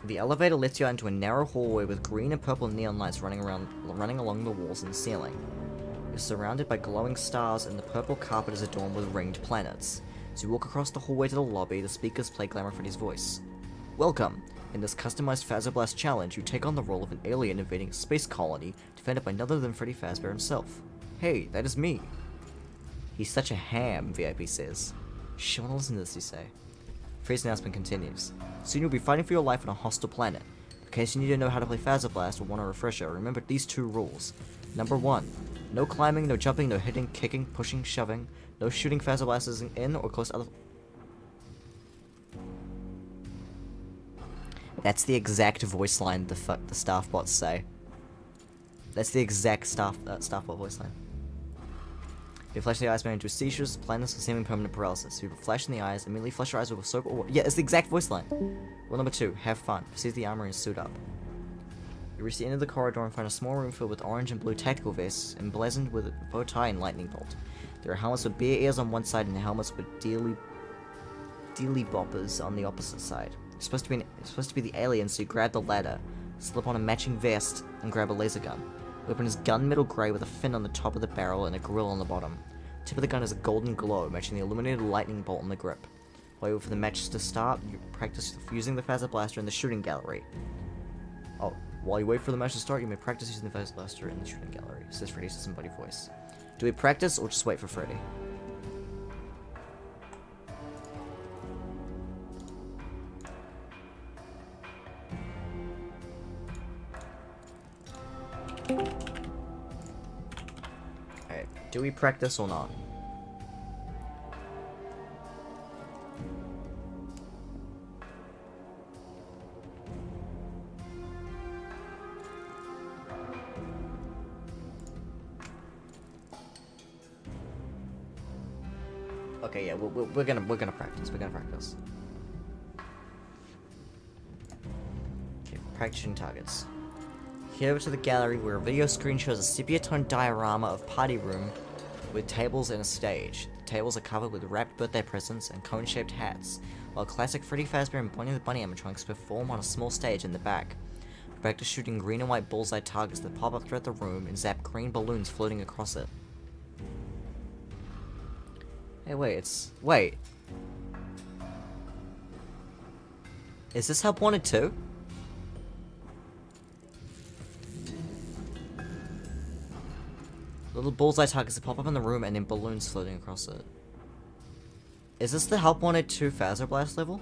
The elevator lets you out into a narrow hallway with green and purple neon lights running along the walls and ceiling. You're surrounded by glowing stars and the purple carpet is adorned with ringed planets. As you walk across the hallway to the lobby, the speakers play Glamour Freddy's voice. Welcome! In this customized Fazbear challenge, you take on the role of an alien invading a space colony, defended by none other than Freddy Fazbear himself. Hey, that is me! He's such a ham, VIP says. Shh, I wanna listen to this, you say. Freddy's announcement continues. Soon you'll be fighting for your life on a hostile planet. In case you need to know how to play Fazbear or want a refresher, remember these 2 rules. Number 1. No climbing, no jumping, no hitting, kicking, pushing, shoving. No shooting Fazbears in or close to other... That's the exact voice line the staff bots say. That's the exact staff bot voice line. If you flash the eyes, may into seizures, blindness, or seeming permanent paralysis. If you flash in the eyes, immediately flush your eyes with soap or water. Yeah, it's the exact voice line. Rule number 2, have fun. Proceed the armor and suit up. You reach the end of the corridor and find a small room filled with orange and blue tactical vests, emblazoned with a bow tie and lightning bolt. There are helmets with bear ears on one side and helmets with dealy boppers on the opposite side. You're supposed to be the alien, so you grab the ladder, slip on a matching vest, and grab a laser gun. The weapon is gunmetal grey with a fin on the top of the barrel and a grill on the bottom. The tip of the gun is a golden glow, matching the illuminated lightning bolt on the grip. While you wait for the matches to start, you practice using the Fazbear Blaster in the shooting gallery. Oh, while you wait for the match to start, you may practice using the Fazbear Blaster in the shooting gallery, says Freddy's disembodied voice. Do we practice or just wait for Freddy? Alright, do we practice or not? Okay, yeah, we're gonna practice. We're gonna practice. Okay, practicing targets. Head over to the gallery where a video screen shows a sepia-tone diorama of party room with tables and a stage. The tables are covered with wrapped birthday presents and cone-shaped hats, while classic Freddy Fazbear and Bonnie the Bunny animatronics perform on a small stage in the back. Practice shooting green and white bullseye targets that pop up throughout the room and zap green balloons floating across it. Hey, wait. Is this Help Wanted 2? Little bullseye targets that pop up in the room and then balloons floating across it. Is this the Help Wanted 2 Fazbear Blast level?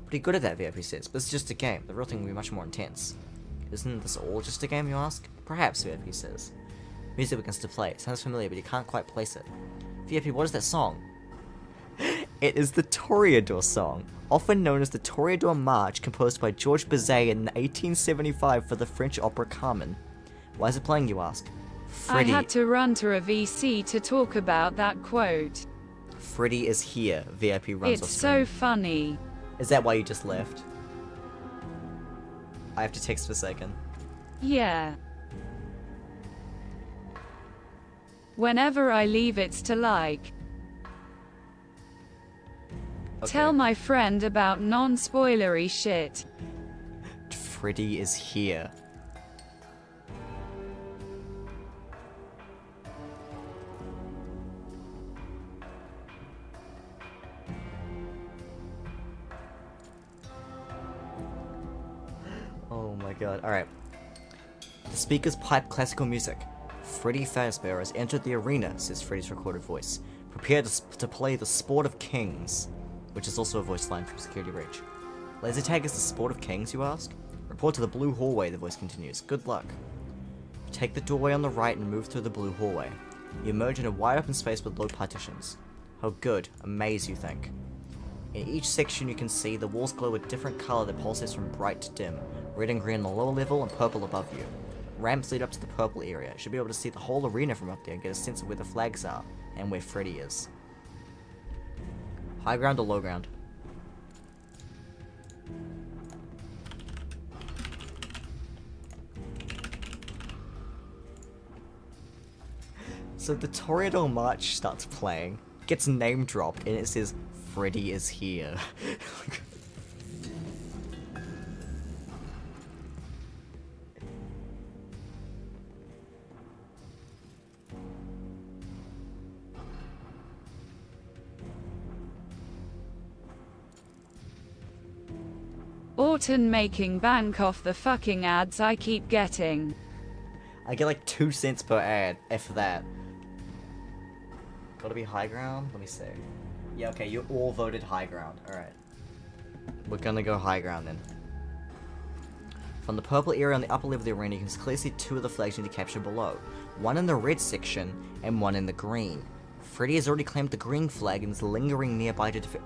Pretty good at that, VIP says, but it's just a game. The real thing will be much more intense. Isn't this all just a game, you ask? Perhaps, VIP says. Music begins to play. It sounds familiar, but you can't quite place it. VIP, what is that song? It is the Toreador song, often known as the Toreador March, composed by Georges Bizet in 1875 for the French opera Carmen. Why is it playing, you ask? Freddy. I had to run to a VC to talk about that quote. Freddy is here, VIP runs off It's screen. so funny. Is that why you just left? I have to text for a second. Yeah. Whenever I leave it's to like. Okay. Tell my friend about non-spoilery shit. Freddy is here. Oh my god, alright. The speakers pipe classical music. Freddy Fazbear has entered the arena, says Freddy's recorded voice. Prepare to play the Sport of Kings, which is also a voice line from Security Breach. Laser tag is the Sport of Kings, you ask? Report to the blue hallway, the voice continues. Good luck. Take the doorway on the right and move through the blue hallway. You emerge in a wide open space with low partitions. How good, a maze you think. In each section you can see the walls glow a different color that pulsates from bright to dim. Red and green on the lower level and purple above you. Ramps lead up to the purple area. You should be able to see the whole arena from up there and get a sense of where the flags are and where Freddy is. High ground or low ground? So the Toreador March starts playing, gets name dropped, and it says, Freddy is here. Orton making bank off the fucking ads I keep getting. I get like 2 cents per ad, F that. Gotta be high ground? Let me see. Yeah, okay, you all voted high ground. Alright. We're gonna go high ground then. From the purple area on the upper level of the arena, you can clearly see 2 of the flags you need to capture below. One in the red section, and one in the green. Freddy has already claimed the green flag and is lingering nearby to defend.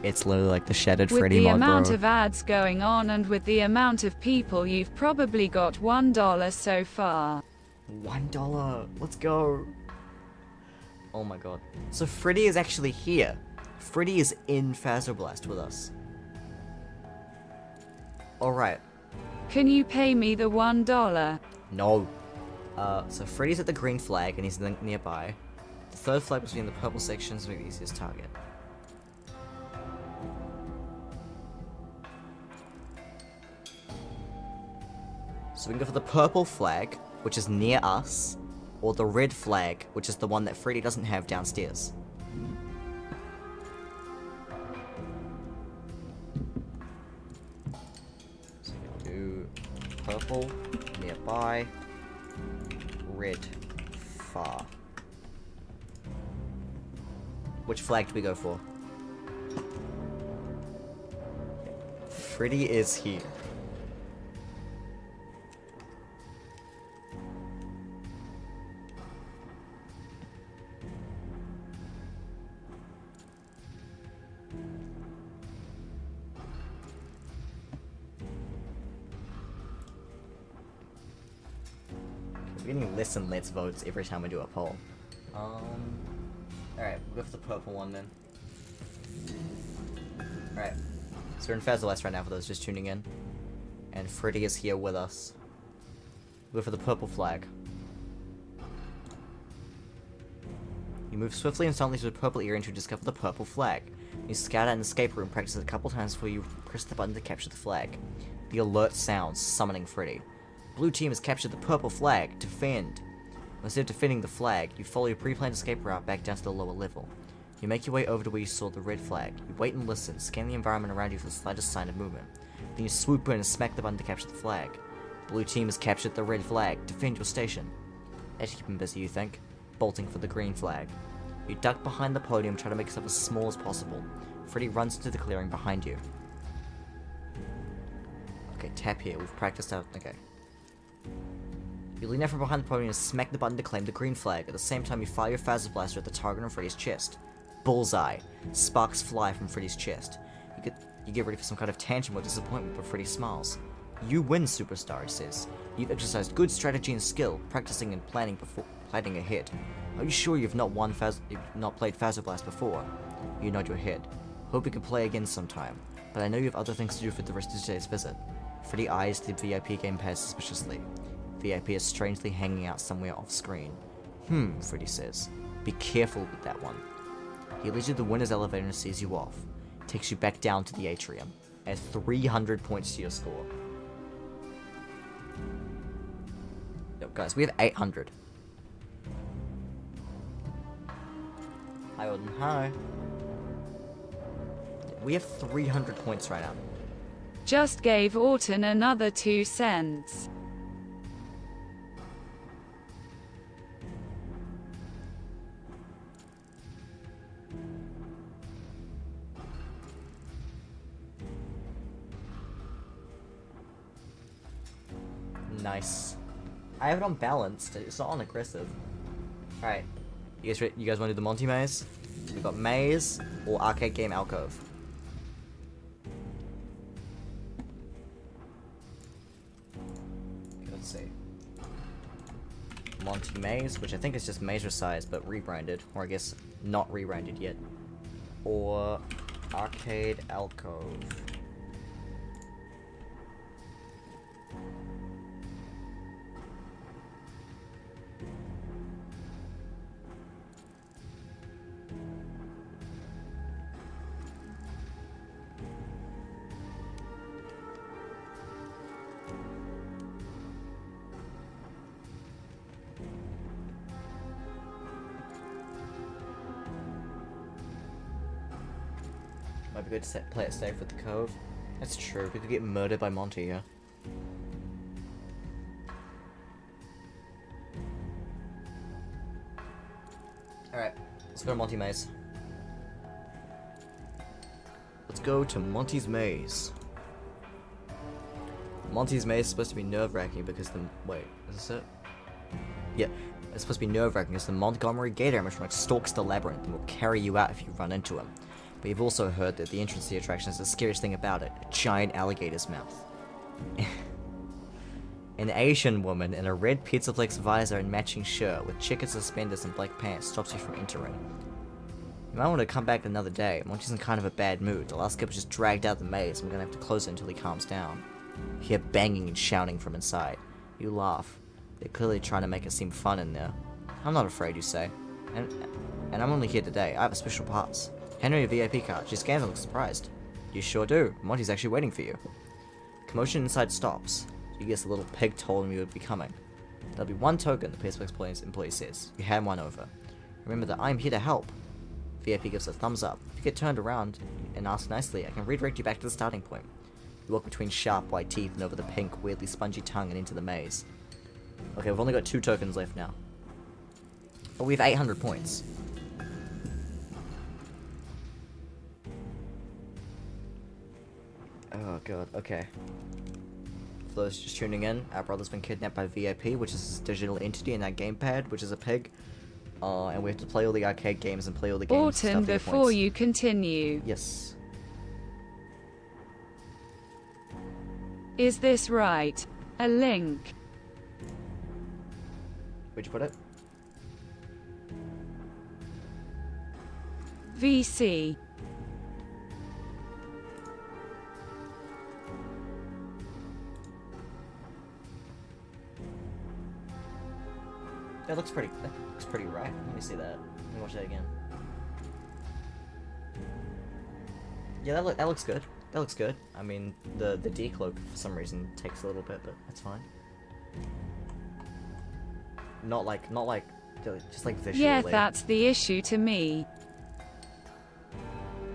It's literally like the Shattered With Freddy the mod, amount bro. of ads going on and with the amount of people, you've probably got $1 so far. $1. Let's go. Oh my god. So Freddy is actually here. Freddy is in Fazbear Blast with us. Alright. Can you pay me the $1? No. So Freddy's at the green flag and he's nearby. The third flag between the purple sections will be the easiest target. So we can go for the purple flag, which is near us, or the red flag, which is the one that Freddy doesn't have downstairs. So we do purple, nearby, red, far. Which flag do we go for? Freddy is here. We're getting less and less votes every time we do a poll. Alright, we'll go for the purple one then. Alright. So we're in Fazbear right now for those just tuning in. And Freddy is here with us. We'll go for the purple flag. You move swiftly and silently to the purple area to discover the purple flag. You scout out an escape room, practice it a couple times before you press the button to capture the flag. The alert sounds, summoning Freddy. Blue team has captured the purple flag. Defend. Instead of defending the flag, you follow your pre-planned escape route back down to the lower level. You make your way over to where you saw the red flag. You wait and listen, scan the environment around you for the slightest sign of movement. Then you swoop in and smack the button to capture the flag. Blue team has captured the red flag. Defend your station. That'll keep him busy, you think. Bolting for the green flag. You duck behind the podium, try to make yourself as small as possible. Freddy runs into the clearing behind you. Okay, tap here. We've practiced out. Okay. You lean out from behind the podium and smack the button to claim the green flag. At the same time, you fire your Fazbear blaster at the target on Freddy's chest. Bullseye. Sparks fly from Freddy's chest. You get ready for some kind of tantrum or disappointment, but Freddy smiles. You win, superstar, he says. You've exercised good strategy and skill, practicing and planning ahead. Are you sure you've not played Fazbear Blast before? You nod your head. Hope we can play again sometime, but I know you have other things to do for the rest of today's visit. Freddy eyes the VIP gamepad suspiciously. VIP is strangely hanging out somewhere off screen. Freddy says. Be careful with that one. He leads you to the winner's elevator and sees you off. Takes you back down to the atrium. Adds 300 points to your score. No, guys, we have 800. Hi, Odin. Hi. We have 300 points right now. Just gave Orton another 2 cents. Nice. I have it on balanced. It's not on aggressive. Alright. You guys want to do the Monty Maze? We've got Maze or Arcade Game Alcove. Okay, let's see. Monty Maze, which I think is just Maze resized but rebranded. Or I guess not rebranded yet. Or Arcade Alcove. Might be good to play it safe with the Cove. That's true, we could get murdered by Monty here. Alright, let's go to Monty Maze. Let's go to Monty's Maze. Monty's Maze is supposed to be nerve-wracking because the... Wait, is this it? Yeah, it's supposed to be nerve-wracking because the Montgomery Gator animatronic stalks the labyrinth and will carry you out if you run into him. But you've also heard that the entrance to the attraction is the scariest thing about it, a giant alligator's mouth. An Asian woman in a red Pizzaplex visor and matching shirt with checkered suspenders and black pants stops you from entering. You might want to come back another day. Monty's in kind of a bad mood. The last kid was just dragged out of the maze and we're gonna have to close it until he calms down. You hear banging and shouting from inside. You laugh. They're clearly trying to make it seem fun in there. I'm not afraid, you say. And I'm only here today. I have a special pass. Hand her your VIP card. She scans and looks surprised. You sure do. Monty's actually waiting for you. Commotion inside stops. You guess the little pig told him you would be coming. There'll be one token, the Pizzaplex employee says. You hand one over. Remember that I'm here to help. VIP gives a thumbs up. If you get turned around and ask nicely, I can redirect you back to the starting point. You walk between sharp white teeth and over the pink, weirdly spongy tongue and into the maze. Okay, we've only got 2 tokens left now. But we have 800 points. Oh god, okay. For those just tuning in, our brother's been kidnapped by VIP, which is this digital entity in that gamepad, which is a pig. And we have to play all the arcade games and play all the games. Orton, before you continue. Yes. Is this right? A link? Where'd you put it? VC. That looks pretty right. Let me see that. Let me watch that again. Yeah, that looks good. That looks good. I mean, the decloak for some reason takes a little bit, but that's fine. Not like just like visually. Yeah, that's the issue to me.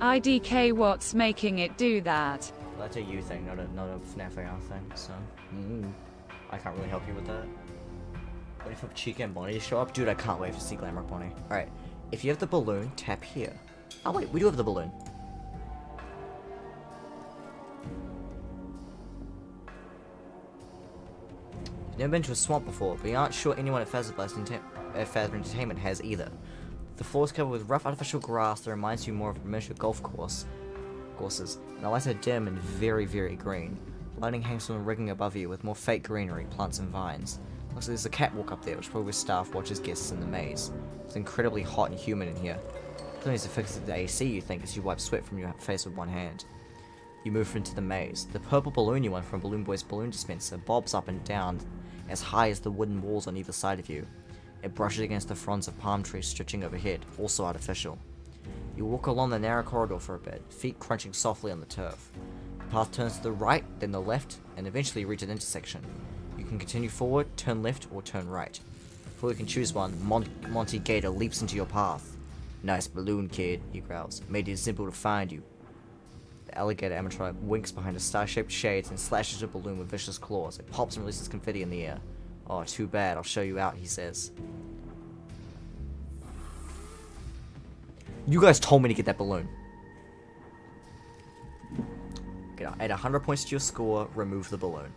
IDK, what's making it do that? Well, that's a you thing, not a FNAF AR thing. So I can't really help you with that. Wait for Chica and Bonnie to show up, dude. I can't wait to see Glamrock Bonnie. All right, if you have the balloon, tap here. Oh wait, we do have the balloon. You've never been to a swamp before, but you aren't sure anyone at Fazbear Entertainment has either. The floor is covered with rough artificial grass that reminds you more of a miniature golf courses, and the lights are dim and very, very green. Lighting hangs from the rigging above you with more fake greenery, plants and vines. Looks like there's a catwalk up there, which probably where staff watches guests in the maze. It's incredibly hot and humid in here. Clearly needs to fix the AC, you think, as you wipe sweat from your face with one hand. You move into the maze. The purple balloon you won from Balloon Boy's balloon dispenser bobs up and down as high as the wooden walls on either side of you. It brushes against the fronds of palm trees stretching overhead, also artificial. You walk along the narrow corridor for a bit, feet crunching softly on the turf. The path turns to the right, then the left, and eventually reach an intersection. You can continue forward, turn left, or turn right. Before you can choose one, Monty Gator leaps into your path. "Nice balloon, kid," he growls. "Made it simple to find you." The alligator animatronic winks behind his star-shaped shades and slashes a balloon with vicious claws. It pops and releases confetti in the air. "Oh, too bad. I'll show you out," he says. You guys told me to get that balloon. Okay, add 100 points to your score, remove the balloon.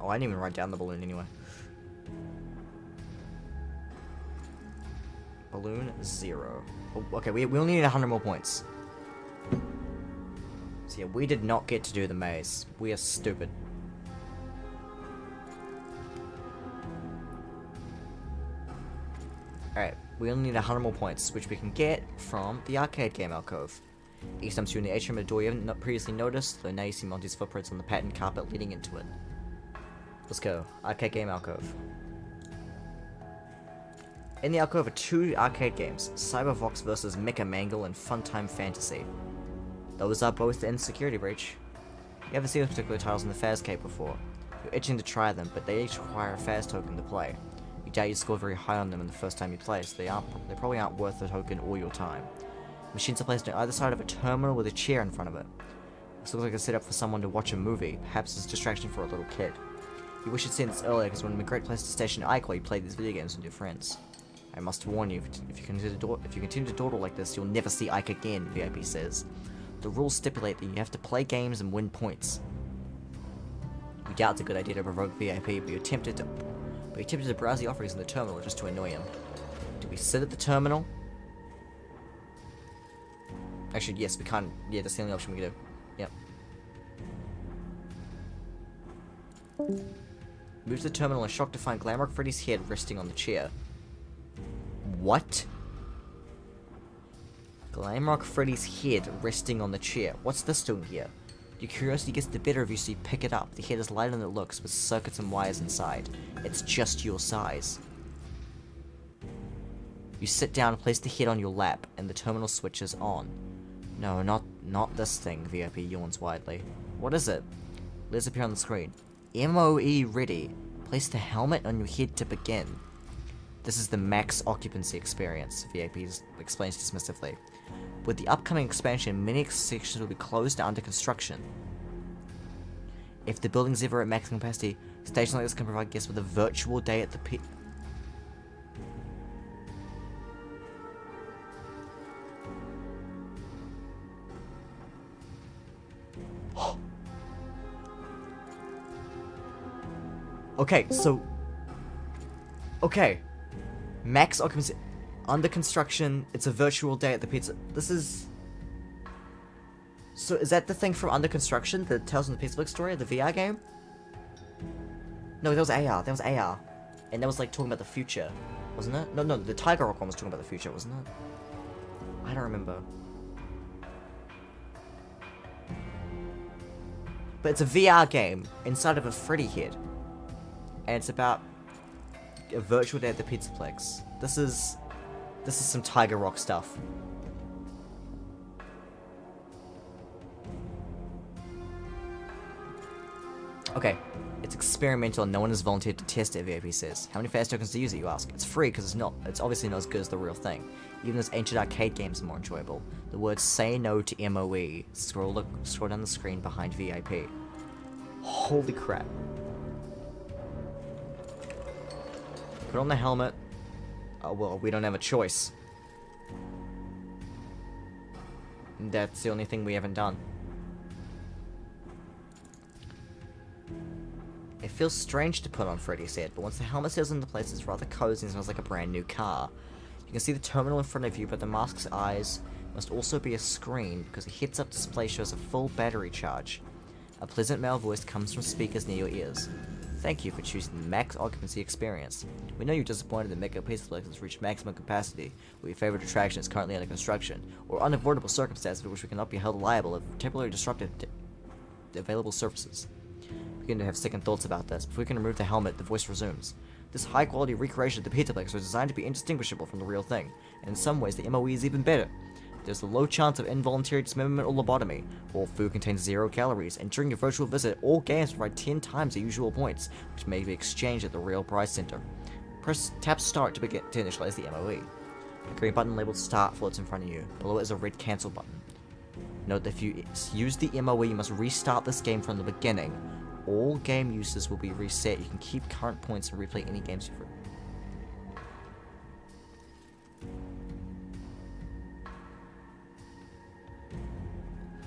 Oh, I didn't even write down the balloon anyway. Balloon 0. Oh, okay, we only need 100 more points. So yeah, we did not get to do the maze. We are stupid. Alright, we only need 100 more points, which we can get from the arcade game alcove. Each time you're in the atrium, a door you haven't previously noticed, though now you see Monty's footprints on the patterned carpet leading into it. Let's go. Arcade game alcove. In the alcove are 2 arcade games, Cybervox vs. Mecha Mangle and Funtime Fantasy. Those are both in Security Breach. You haven't seen those particular titles in the Fazcade before. You're itching to try them, but they each require a Faz token to play. You doubt you score very high on them in the first time you play, so they probably aren't worth the token or your time. Machines are placed on either side of a terminal with a chair in front of it. This looks like a setup for someone to watch a movie, perhaps as a distraction for a little kid. You wish you'd seen this earlier, because it would have been a great place to station Ike while you played these video games with your friends. I must warn you, if you continue to dawdle like this, you'll never see Ike again, VIP says. The rules stipulate that you have to play games and win points. You doubt it's a good idea to provoke VIP, but you're tempted to browse the offerings in the terminal just to annoy him. Do we sit at the terminal? Actually, yes, we can't. Yeah, that's the only option we can do. Yep. Move to the terminal and shocked to find Glamrock Freddy's head resting on the chair. What? Glamrock Freddy's head resting on the chair. What's this doing here? Your curiosity gets the better of you, so you pick it up. The head is lighter than it looks, with circuits and wires inside. It's just your size. You sit down and place the head on your lap, and the terminal switches on. No, not this thing, VIP yawns widely. What is it? Letters appear on the screen. MOE ready. Place the helmet on your head to begin. This is the max occupancy experience, VIP explains dismissively. With the upcoming expansion, many sections will be closed and under construction. If the building's ever at maximum capacity, stations like this can provide guests with a virtual day at the Okay, so... Okay. Max occupancy... Under construction, it's a virtual day at the pizza... This is... So, is that the thing from Under Construction that tells in the Pizzaplex story, the VR game? No, that was AR. That was AR. And that was like talking about the future, wasn't it? No, the Tiger Rock one was talking about the future, wasn't it? I don't remember. But it's a VR game inside of a Freddy head. And it's about a virtual day at the Pizzaplex. This is some Tiger Rock stuff. Okay, it's experimental and no one has volunteered to test it, VIP says. How many fast tokens to use it, you ask? It's free because it's obviously not as good as the real thing. Even those ancient arcade games are more enjoyable. The words "Say No to MOE" scroll down the screen behind VIP. Holy crap. Put on the helmet. Oh well, we don't have a choice. That's the only thing we haven't done. It feels strange to put on, Freddy said, but once the helmet settles into place, it's rather cozy and smells like a brand new car. You can see the terminal in front of you, but the mask's eyes must also be a screen, because a heads-up display shows a full battery charge. A pleasant male voice comes from speakers near your ears. Thank you for choosing the max occupancy experience. We know you're disappointed that Mega Pizzaplex has reached maximum capacity, or your favorite attraction is currently under construction, or unavoidable circumstances for which we cannot be held liable if temporarily disrupted the available services. We begin to have second thoughts about this. Before we can remove the helmet, the voice resumes. This high-quality recreation of the Pizzaplex was designed to be indistinguishable from the real thing, and in some ways the MOE is even better. There's a low chance of involuntary dismemberment or lobotomy. All food contains 0 calories, and during your virtual visit, all games provide 10 times the usual points, which may be exchanged at the real prize center. Tap Start to initialize the MOE. A green button labeled Start floats in front of you. Below it is a red Cancel button. Note that if you use the MOE, you must restart this game from the beginning. All game uses will be reset. You can keep current points and replay any games you've written.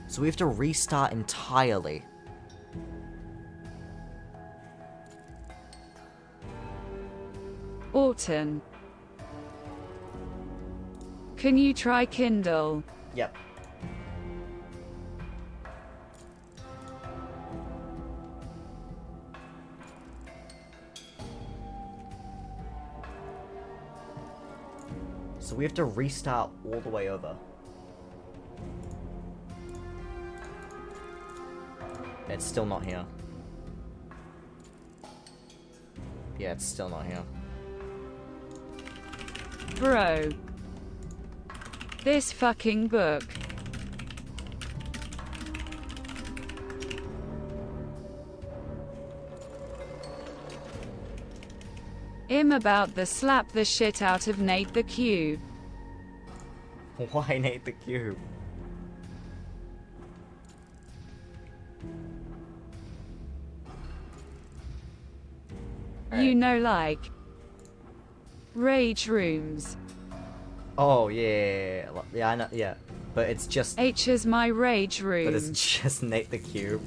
So we have to restart entirely. Orton. Can you try Kindle? Yep. So we have to restart all the way over. It's still not here. Yeah, it's still not here. Bro. This fucking book. I'm about to slap the shit out of Nate the Cube. Why Nate the Cube? You know, like rage rooms. Oh yeah, I know. Yeah, but it's just. H is my rage room. But it's just Nate the Cube.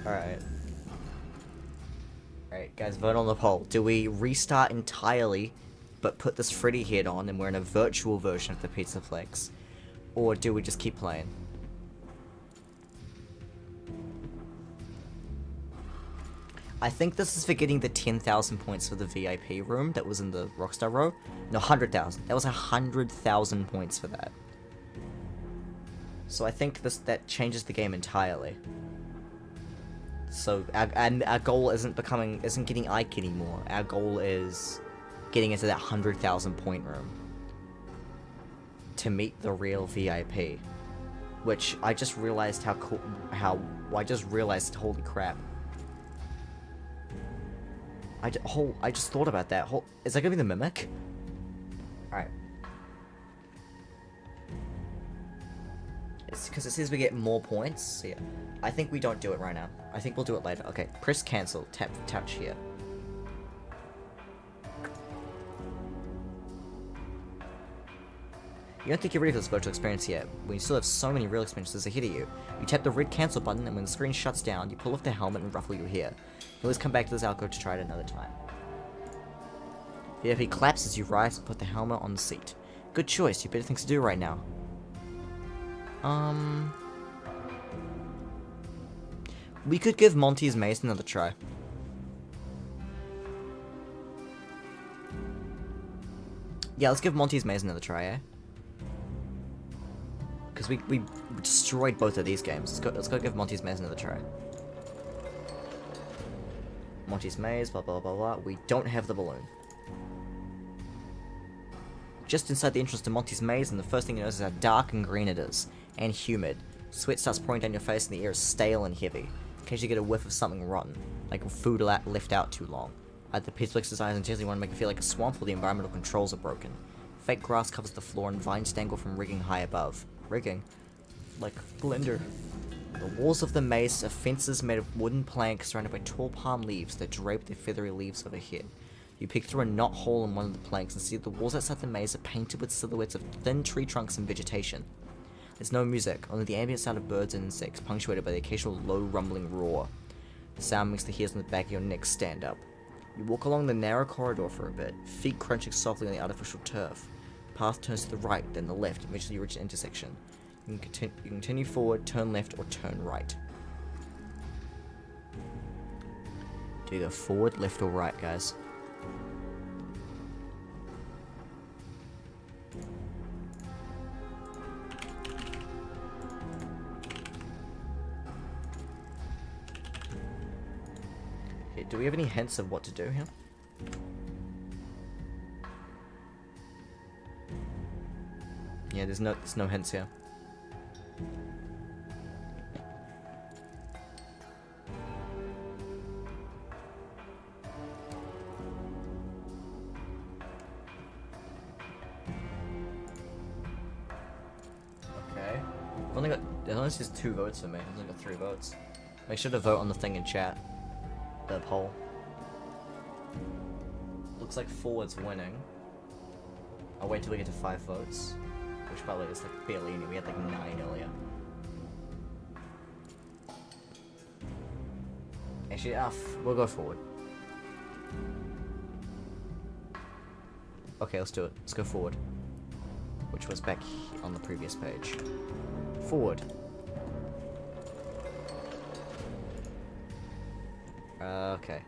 All right. All right, guys, vote on the poll. Do we restart entirely, but put this Freddy head on, and we're in a virtual version of the Pizzaplex, or do we just keep playing? I think this is for getting the 10,000 points for the VIP room that was in the Rockstar row. No, 100,000. That was 100,000 points for that. So I think that changes the game entirely. So our goal isn't getting Ike anymore. Our goal is getting into that 100,000 point room to meet the real VIP. Which I just realized holy crap. I just thought about that. Is that gonna be the Mimic? Alright. It's because it says we get more points. So yeah. I think we don't do it right now. I think we'll do it later. Okay, press cancel. Touch here. You don't think you're ready for this virtual experience yet, when you still have so many real experiences ahead of you. You tap the red cancel button, and when the screen shuts down, you pull off the helmet and ruffle your hair. You always come back to this alcove to try it another time. VIP claps as you rise and put the helmet on the seat. Good choice, you have better things to do right now. We could give Monty's Maze another try. Yeah, let's give Monty's Maze another try, eh? Because we destroyed both of these games. Let's go give Monty's Maze another try. Monty's Maze, blah blah blah blah. We don't have the balloon. Just inside the entrance to Monty's Maze, and the first thing you notice is how dark and green it is, and humid. Sweat starts pouring down your face, and the air is stale and heavy. Occasionally you get a whiff of something rotten, like food left out too long. Either Pizzaplex designs intensely want to make it feel like a swamp, or the environmental controls are broken. Fake grass covers the floor, and vines dangle from rigging high above. Rigging? Like Blender. The walls of the maze are fences made of wooden planks surrounded by tall palm leaves that drape their feathery leaves overhead. You peek through a knot hole in one of the planks and see the walls outside the maze are painted with silhouettes of thin tree trunks and vegetation. There's no music, only the ambient sound of birds and insects, punctuated by the occasional low rumbling roar. The sound makes the hairs on the back of your neck stand up. You walk along the narrow corridor for a bit, feet crunching softly on the artificial turf. The path turns to the right, then the left, eventually you reach an intersection. You can continue forward, turn left, or turn right. Do you go forward, left, or right, guys? Okay, do we have any hints of what to do here? Yeah, there's no hints here. Okay. I've only got, it only says 2 votes for me. I've only got 3 votes. Make sure to vote on the thing in chat. The poll. Looks like forward's winning. I'll wait till we get to 5 votes. Which by the way is like barely any. We had like 9 earlier. Actually, we'll go forward. Okay, let's do it. Let's go forward. Which was back on the previous page. Forward. Okay.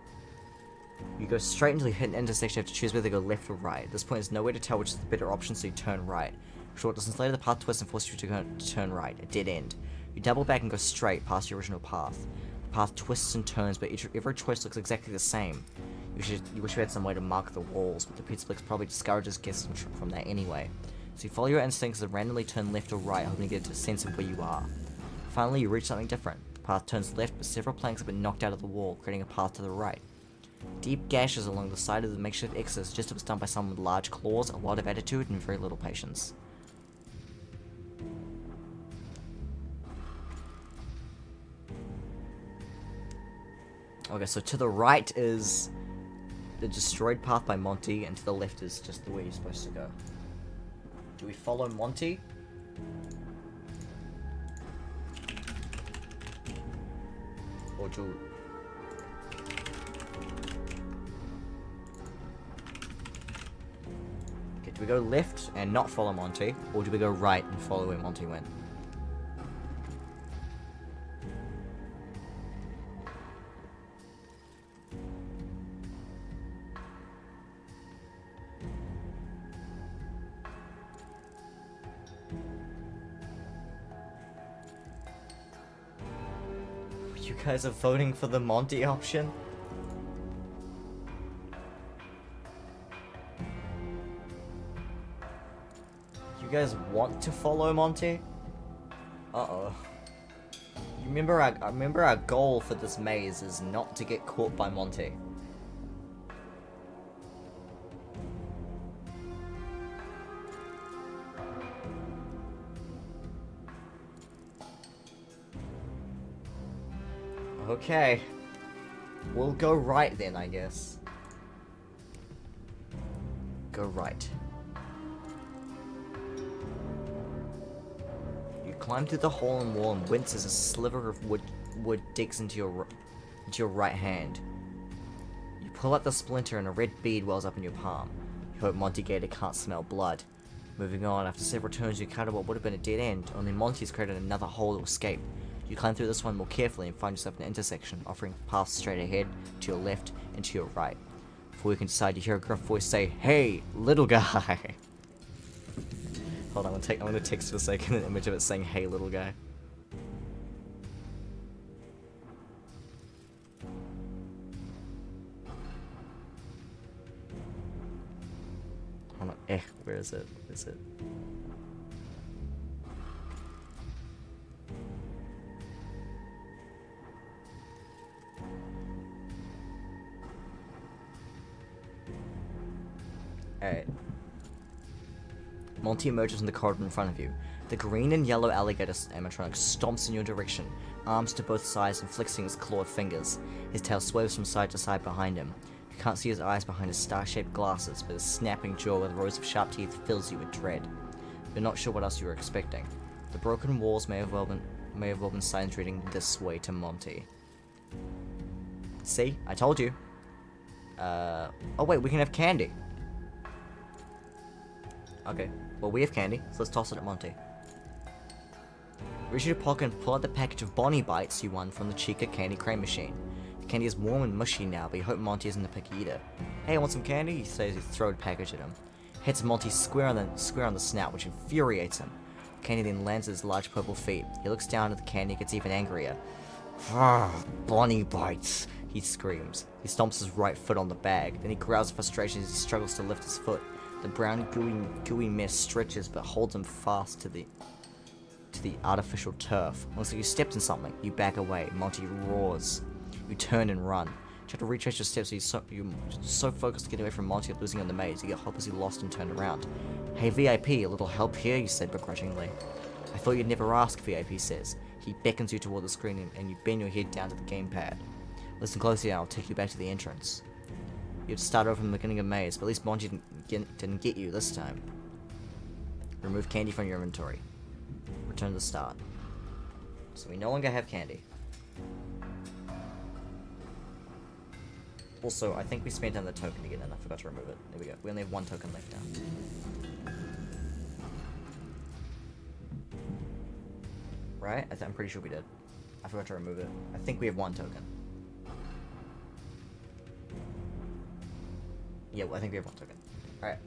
You go straight into the intersection. You have to choose whether to go left or right. At this point, there's no way to tell which is the better option, so you turn right. Short distance later, the path twists and forces you to turn right. A dead end. You double back and go straight past your original path. The path twists and turns, but every choice looks exactly the same. You wish you had some way to mark the walls, but the Pizzaplex probably discourages guests from that anyway. So you follow your instincts and randomly turn left or right, hoping to get a sense of where you are. Finally, you reach something different. The path turns left, but several planks have been knocked out of the wall, creating a path to the right. Deep gashes along the side of the makeshift exit suggest it was done by someone with large claws, a lot of attitude, and very little patience. Okay, so to the right is the destroyed path by Monty, and to the left is just the way you're supposed to go. Do we follow Monty? Or do... Okay, do we go left and not follow Monty? Or do we go right and follow where Monty went? You guys are voting for the Monty option? You guys want to follow Monty? Uh-oh. You remember I remember our goal for this maze is not to get caught by Monty. Okay. We'll go right then, I guess. Go right. You climb through the hole in the wall and wince as a sliver of wood digs into your right hand. You pull out the splinter and a red bead wells up in your palm. You hope Monty Gator can't smell blood. Moving on, after several turns you encounter what would have been a dead end, only Monty's created another hole to escape. You climb through this one more carefully and find yourself in an intersection, offering paths straight ahead, to your left, and to your right. Before you can decide, you hear a gruff voice say, "Hey, little guy!" Hold on, I'm gonna text for a second an image of it saying, "Hey, little guy." Hold on, where is it? Where is it? Alright. Monty emerges from the corridor in front of you. The green and yellow alligator animatronic stomps in your direction, arms to both sides and flexing his clawed fingers. His tail swerves from side to side behind him. You can't see his eyes behind his star-shaped glasses, but his snapping jaw with rows of sharp teeth fills you with dread. You're not sure what else you were expecting. The broken walls may have well been signs reading "This way" to Monty. See? I told you. Oh wait, we can have candy. Okay, well we have candy, so let's toss it at Monty. Reach your pocket and pull out the package of Bonnie Bites you won from the Chica candy crane machine. The candy is warm and mushy now, but you hope Monty isn't a picky eater. "Hey, want some candy?" he says as you throw the package at him. Hits Monty square on the snout, which infuriates him. The candy then lands at his large purple feet. He looks down at the candy and gets even angrier. "Ah, Bonnie Bites," he screams. He stomps his right foot on the bag, then he growls in frustration as he struggles to lift his foot. The brown gooey mess stretches but holds him fast to the artificial turf. Looks like you stepped in something. You back away. Monty roars. You turn and run. You try to retrace your steps, so you're so focused to get away from Monty and losing on the maze, you get hopelessly lost and turned around. "Hey VIP, a little help here," you said begrudgingly. "I thought you'd never ask," VIP says. He beckons you toward the screen and you bend your head down to the gamepad. "Listen closely and I'll take you back to the entrance." You have to start over from the beginning of maze, but at least Monty didn't get you this time. Remove candy from your inventory. Return to the start. So we no longer have candy. Also, I think we spent down the token again and I forgot to remove it. There we go. We only have one token left now. Right? I'm pretty sure we did. I forgot to remove it. I think we have one token. Yeah, well, I think we have one token. Alright.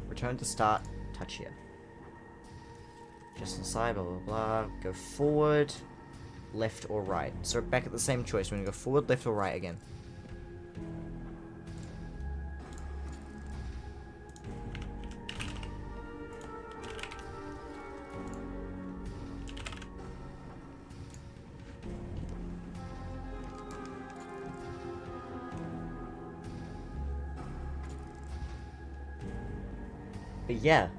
Return to start. Touch here. Just inside, blah blah blah. Go forward, left or right. So we're back at the same choice. We're gonna go forward, left or right again. But yeah,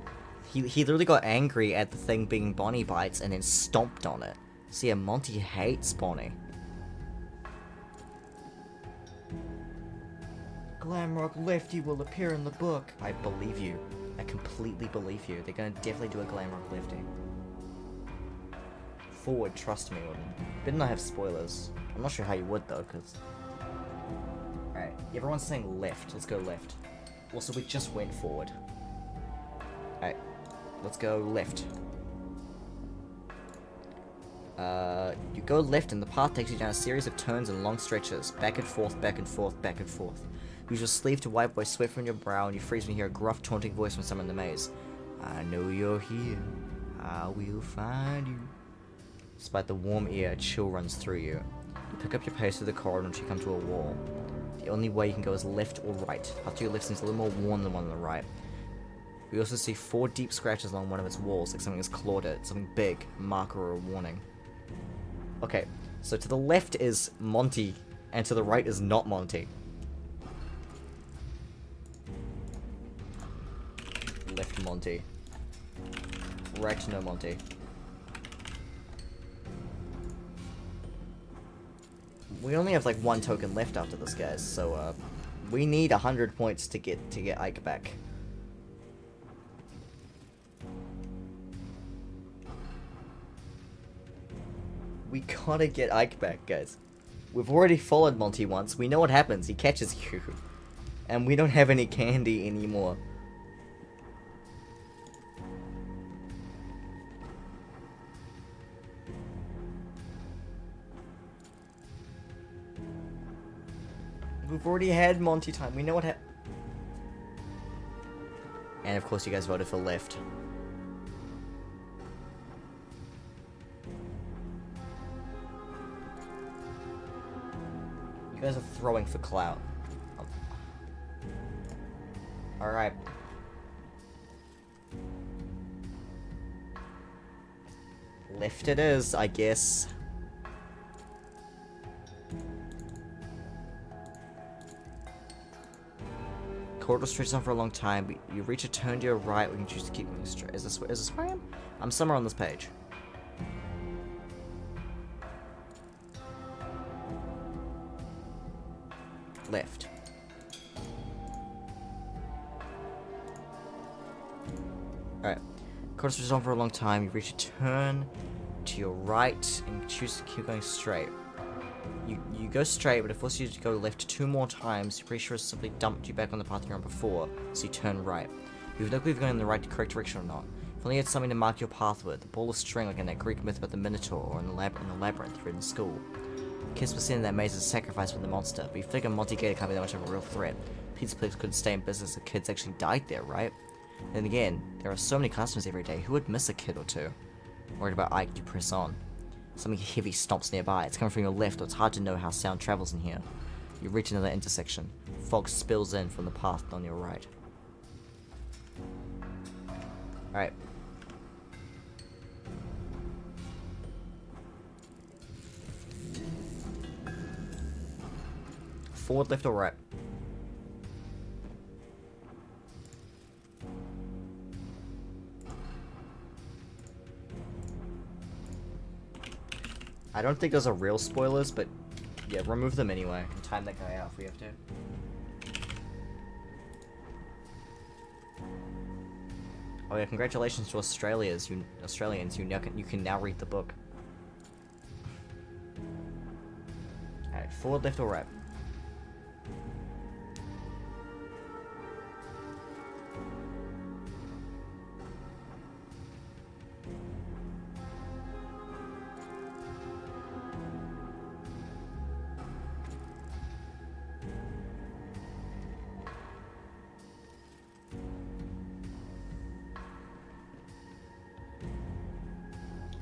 he literally got angry at the thing being Bonnie Bites and then stomped on it. See, yeah, Monty hates Bonnie. Glamrock Lefty will appear in the book. I believe you. I completely believe you. They're gonna definitely do a Glamrock Lefty. Forward, trust me, better not have spoilers. I'm not sure how you would though, cause... Alright, everyone's saying left. Let's go left. Also, we just went forward. Alright, let's go left. You go left and the path takes you down a series of turns and long stretches. Back and forth, back and forth, back and forth. Use your sleeve to wipe away sweat from your brow and you freeze when you hear a gruff, taunting voice from someone in the maze. "I know you're here. I will find you." Despite the warm air, a chill runs through you. You pick up your pace through the corridor until you come to a wall. The only way you can go is left or right. Part to your left seems a little more worn than one on the right. We also see 4 deep scratches along one of its walls, like something has clawed it, something big, a marker or a warning. Okay, so to the left is Monty, and to the right is not Monty. Left Monty. Right no Monty. We only have like one token left after this, guys, so we need 100 points to get Ike back. We gotta get Ike back, guys. We've already followed Monty once. We know what happens. He catches you. And we don't have any candy anymore. We've already had Monty time. We know what And of course you guys voted for left. You guys are throwing for clout. Alright. Left it is, I guess. Corridor stretches on for a long time, but you reach a turn to your right, we can choose to keep going straight. Is this where I am? I'm somewhere on this page. Left. Alright. Corridor stretches on for a long time, you reach a turn to your right, and you choose to keep going straight. You go straight, but it forces you to go left 2 more times. You're pretty sure it's simply dumped you back on the path you're on before, so you turn right. You have no clue if you're going in the correct direction or not. If only you had something to mark your path with, a ball of string like in that Greek myth about the Minotaur, or in the labyrinth read in school. Kids were sent in that maze as a sacrifice for the monster, but you figure Monty Gator can't be that much of a real threat. Pizzaplex couldn't stay in business if kids actually died there, right? Then again, there are so many customers every day, who would miss a kid or two? Worried about Ike, you press on. Something heavy stomps nearby. It's coming from your left, or it's hard to know how sound travels in here. You reach another intersection. Fog spills in from the path on your right. Alright. Forward, left, or right? I don't think those are real spoilers, but yeah, remove them anyway. And time that guy out if we have to. Oh yeah, congratulations to Australians. You can now read the book. Alright, forward, left, or right?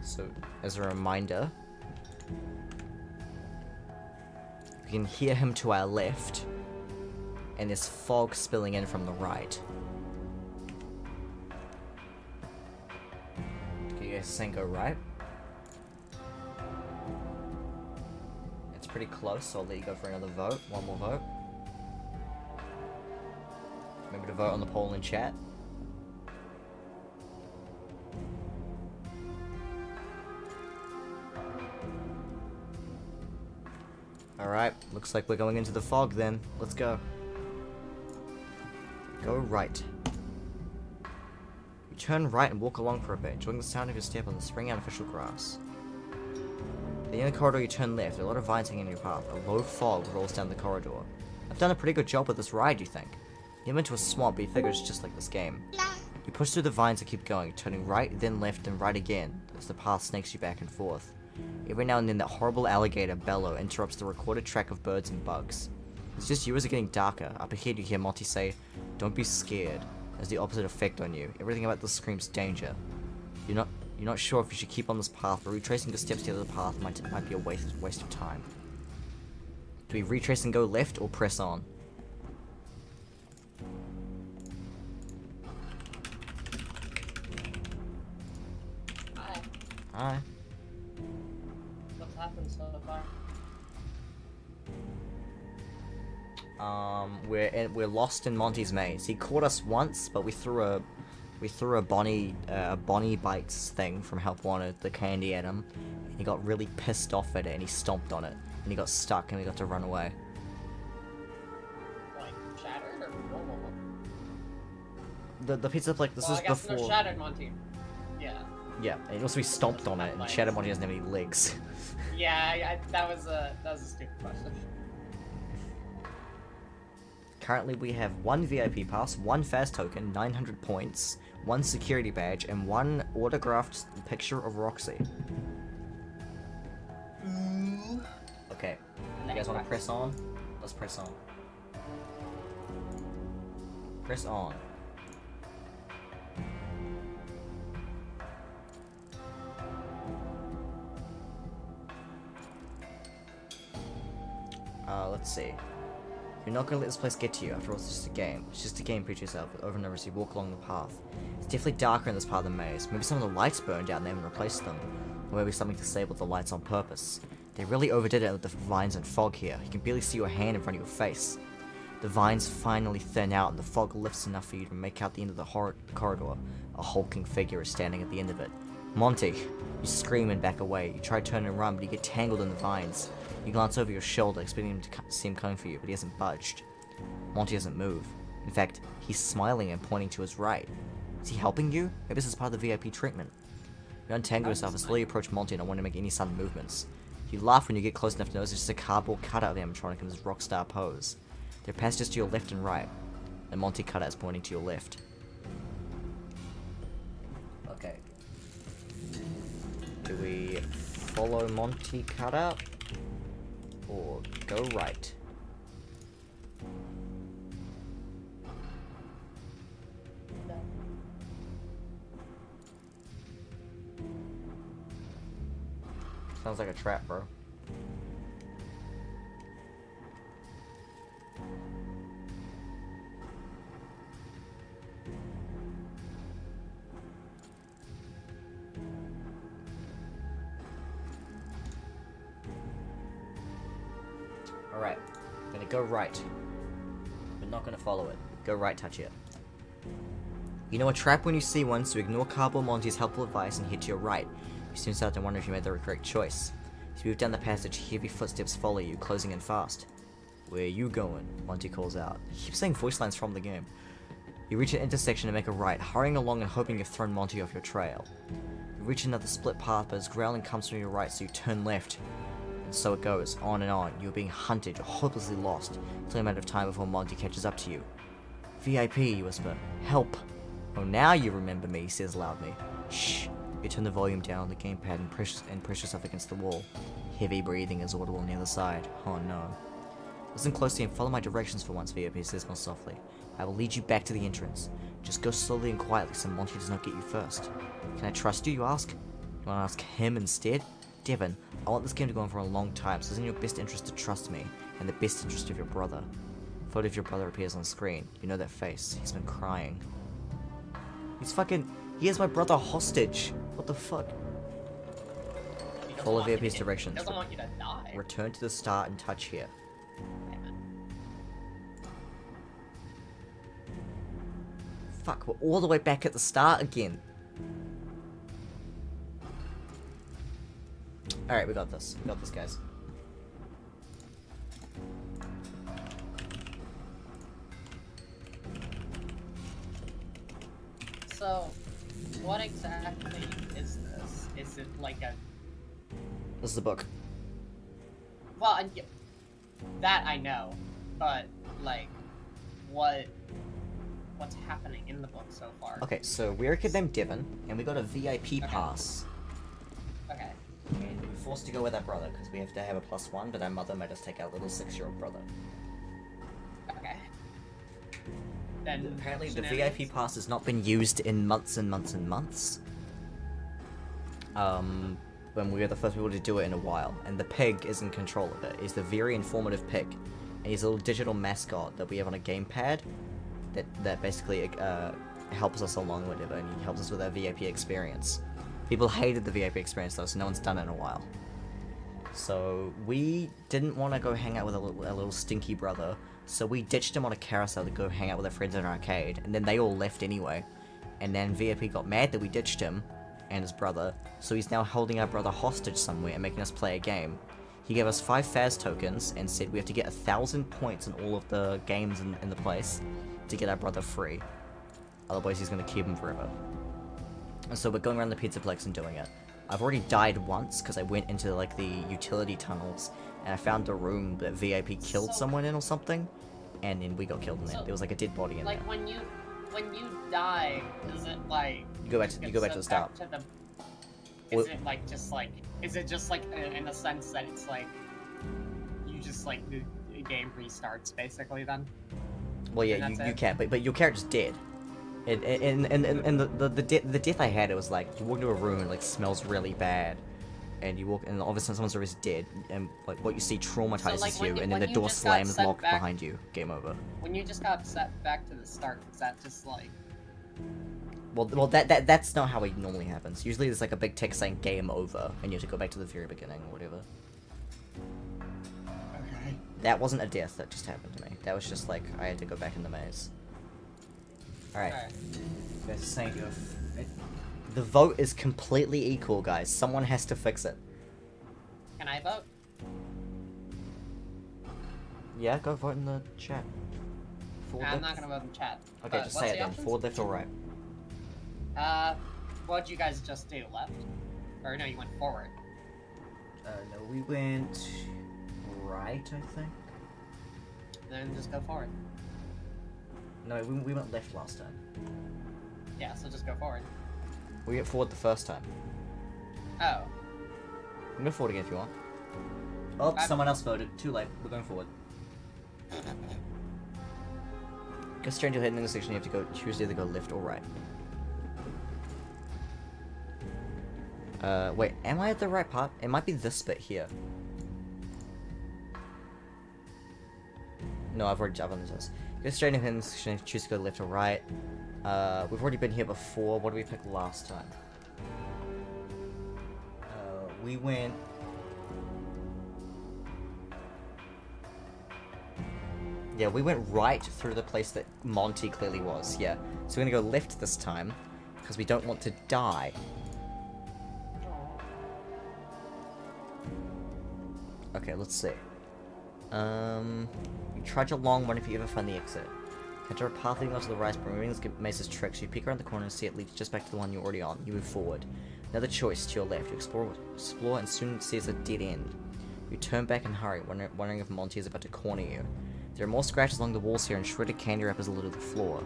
So, as a reminder, we can hear him to our left, and there's fog spilling in from the right. Okay, you guys saying go right? It's pretty close, so I'll let you go for another vote. One more vote. Remember to vote on the poll in chat. Alright, looks like we're going into the fog then. Let's go. Go right. You turn right and walk along for a bit, enjoying the sound of your step on the spring artificial grass. At the end of the corridor you turn left, there are a lot of vines hanging in your path. A low fog rolls down the corridor. I've done a pretty good job with this ride, you think? You're into a swamp, but you figure it's just like this game. You push through the vines and keep going, turning right, then left, and right again, as the path snakes you back and forth. Every now and then that horrible alligator bellow interrupts the recorded track of birds and bugs. It's just you as it's getting darker. Up ahead you hear Monty say, "Don't be scared," has the opposite effect on you. Everything about this screams danger. You're not sure if you should keep on this path, but retracing the steps to the other path might be a waste of time. Do we retrace and go left or press on? Hi. Hi. What's happened so far? We're lost in Monty's maze. He caught us once, but we threw a Bonnie Bites thing from Help Wanted, the candy at him, and he got really pissed off at it, and he stomped on it, and he got stuck, and we got to run away. Like, shattered or normal? The Pizzaplex, this Well, is I guess before... no shattered Monty. Yeah. Yeah, and also we stomped on it, and Shattered Monty doesn't have any legs. Yeah, that was a stupid question. Currently we have 1 VIP pass, 1 fast token, 900 points, 1 security badge, and 1 autographed picture of Roxy. Okay, you guys want to press on? Let's press on. Press on. let's see. You're not gonna let this place get to you. After all, it's just a game. It's just a game. Preach yourself over and over as you walk along the path. It's definitely darker in this part of the maze. Maybe some of the lights burned out and they haven't replaced them. Or maybe something disabled the lights on purpose. They really overdid it with the vines and fog here. You can barely see your hand in front of your face. The vines finally thin out and the fog lifts enough for you to make out the end of the corridor. A hulking figure is standing at the end of it. Monty! You scream and back away. You try to turn and run, but you get tangled in the vines. You glance over your shoulder, expecting him to see him coming for you, but he hasn't budged. Monty doesn't move. In fact, he's smiling and pointing to his right. Is he helping you? Maybe this is part of the VIP treatment. You untangle yourself and slowly approach Monty and don't want to make any sudden movements. You laugh when you get close enough to notice it's just a cardboard cutout of the animatronic in his rockstar pose. There are passages to your left and right. The Monty cutout is pointing to your left. Okay. Do we follow Monty cutout? Or go right? Sounds like a trap, bro. Alright, I'm gonna go right. We're not gonna follow it. Go right, touch it. You know a trap when you see one, so ignore Cardboard Monty's helpful advice and head to your right. You soon start to wonder if you made the correct choice. As you move down the passage, heavy footsteps follow you, closing in fast. Where you going? Monty calls out. He keeps saying voice lines from the game. You reach an intersection and make a right, hurrying along and hoping you've thrown Monty off your trail. You reach another split path, but his growling comes from your right, so you turn left. And so it goes, on and on. You're being hunted, you're hopelessly lost. It's only a matter of time before Monty catches up to you. VIP, you whisper. Help! Oh, now you remember me, he says loudly. Shh. You turn the volume down on the gamepad and press yourself against the wall. Heavy breathing is audible on the other side. Oh no. Listen closely and follow my directions for once, VIP says more softly. I will lead you back to the entrance. Just go slowly and quietly so Monty does not get you first. Can I trust you, you ask? You want to ask him instead? Devon, I want this game to go on for a long time, so it's in your best interest to trust me, and the best interest of your brother. A photo of your brother appears on screen. You know that face. He's been crying. He has my brother hostage. What the fuck? Follow VIP's directions. He doesn't want you to die. Return to the start and touch here. Fuck, we're all the way back at the start again. Alright, we got this. We got this, guys. So, what exactly is this? Is it like a... This is the book. Well, that I know, but, like, what's happening in the book so far? Okay, so we're a kid named Devon, and we got a VIP pass. Okay. And we're forced to go with our brother, because we have to have a +1, but our mother made us take our little 6-year-old brother. Okay. Then Apparently the VIP pass has not been used in months and months and months. When we were the first people to do it in a while, and the pig is in control of it. He's the very informative pig, and he's a little digital mascot that we have on a gamepad that basically helps us along whatever, and he helps us with our VIP experience. People hated the VIP experience though, so no one's done it in a while. So we didn't want to go hang out with a little stinky brother, so we ditched him on a carousel to go hang out with our friends in an arcade, and then they all left anyway. And then VIP got mad that we ditched him and his brother, so he's now holding our brother hostage somewhere and making us play a game. He gave us 5 Faz tokens and said we have to get 1,000 points in all of the games in the place to get our brother free. Otherwise he's going to keep him forever. And so we're going around the Pizzaplex and doing it. I've already died once because I went into like the utility tunnels and I found a room that VIP killed someone in or something, and then we got killed in there. There was like a dead body in there. Like when you die, is it like You go back to the start. Is it like just like in the sense that it's like you just like the game restarts basically then? Well, yeah, you can't, but your character's dead. And the death I had, it was like you walk into a room and it like smells really bad, and you walk, and all of a sudden someone's already dead, and like what you see traumatizes like, you, and then when the you door just got slams sent locked back- behind you. Game over. When you just got set back to the start, is that just like... Well, that's not how it normally happens. Usually there's like a big text saying game over, and you have to go back to the very beginning or whatever. Okay. That wasn't a death that just happened to me. That was just like, I had to go back in the maze. Alright. Okay. Guys are saying the vote is completely equal, guys. Someone has to fix it. Can I vote? Yeah, go vote in the chat. Forward I'm left? not gonna vote in chat. Okay, But just what's say the it then. options? Forward, left, or right? What'd you guys just do? Left? Or no, you went forward. No, we went right, I think. Then just go forward. No, we went left last time. Yeah, so just go forward. We went forward the first time. Oh. We can go forward again if you want. Oh, someone else voted. Too late. We're going forward. Go straight into the head intersection. You have to go choose to either go left or right. Wait, am I at the right part? It might be this bit here. No, I've already done this. Go straight into the intersection. Choose to go left or right. We've already been here before. What did we pick last time? We went... Yeah, we went right through the place that Monty clearly was, yeah. So we're gonna go left this time, because we don't want to die. Okay, let's see. You trudge along, wondering if you ever find the exit. Enter a path leading onto the right, but removing this maze's tricks. You peek around the corner and see it leads just back to the one you're already on. You move forward. Another choice to your left. You explore and soon sees a dead end. You turn back and hurry, wondering if Monty is about to corner you. There are more scratches along the walls here and shredded candy wrappers litter the floor.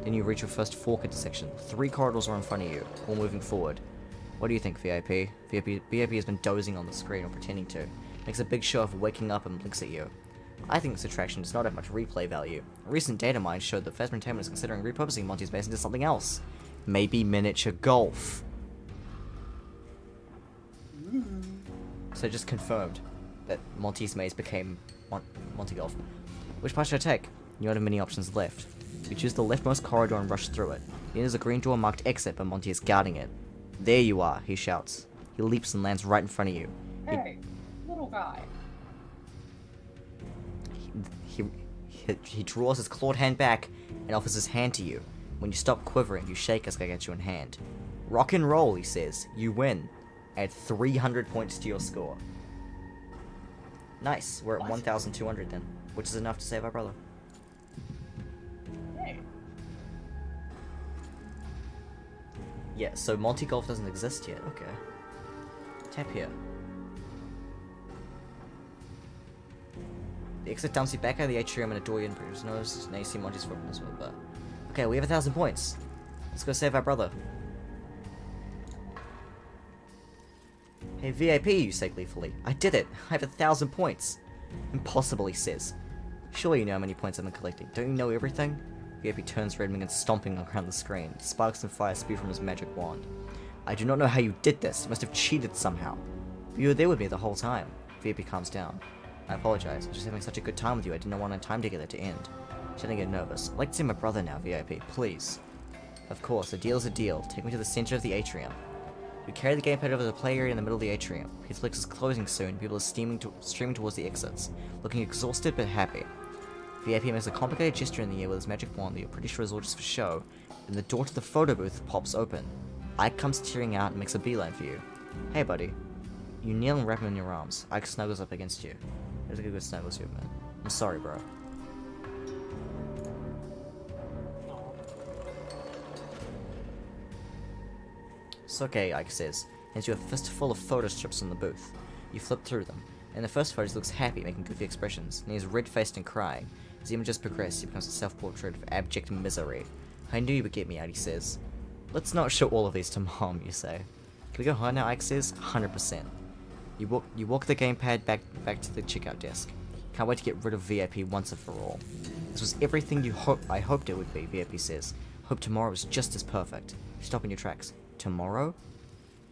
Then you reach your first fork intersection. 3 corridors are in front of you, all moving forward. What do you think, VIP? VIP has been dozing on the screen or pretending to. Makes a big show of waking up and blinks at you. I think this attraction does not have much replay value. A recent data mine showed that Fazbear Entertainment is considering repurposing Monty's Maze into something else. Maybe miniature golf. So just confirmed that Monty's Maze became Monty Golf. Which part should I take? You don't have many options left. You choose the leftmost corridor and rush through it. There's a green door marked exit, but Monty is guarding it. There you are, he shouts. He leaps and lands right in front of you. Hey, little guy. He draws his clawed hand back and offers his hand to you. When you stop quivering, you shake as I get you in hand. Rock and roll, he says. You win. Add 300 points to your score. Nice. We're at 1,200 then, which is enough to save our brother. Hey. Yeah, so Monty Golf doesn't exist yet. Okay. Tap here. The exit dumps you back out of the atrium and a door you didn't previously notice. Now you see Monty's footprint as well, but... Okay, we have 1,000 points. Let's go save our brother. Hey VIP, you say gleefully. I did it! I have 1,000 points! Impossible, he says. Surely you know how many points I've been collecting. Don't you know everything? VIP turns red and begins stomping around the screen. Sparks and fire spew from his magic wand. I do not know how you did this. You must have cheated somehow. But you were there with me the whole time. VIP calms down. I apologize. I was just having such a good time with you. I didn't want our time together to end. Starting to get nervous. I'd like to see my brother now, VIP. Please. Of course, a deal is a deal. Take me to the center of the atrium. We carry the gamepad over to the play area in the middle of the atrium. Pizzaplex is closing soon. People are streaming towards the exits, looking exhausted but happy. VIP makes a complicated gesture in the air with his magic wand that you're pretty sure is all just for show, and the door to the photo booth pops open. Ike comes tearing out and makes a beeline for you. Hey, buddy. You kneel and wrap him in your arms. Ike snuggles up against you. There's a good snuggles you, man. I'm sorry, bro. It's okay, Ike says, hands you a fistful of photo strips from the booth. You flip through them. In the first photo, he looks happy, making goofy expressions, and he's red-faced and crying. As the images progress, he becomes a self-portrait of abject misery. I knew you would get me out, he says. Let's not show all of these to Mom, you say. Can we go home now, Ike says? 100%. You walk the gamepad back to the checkout desk. Can't wait to get rid of VIP once and for all. This was everything I hoped it would be, VIP says. Hope tomorrow is just as perfect. Stop in your tracks. Tomorrow?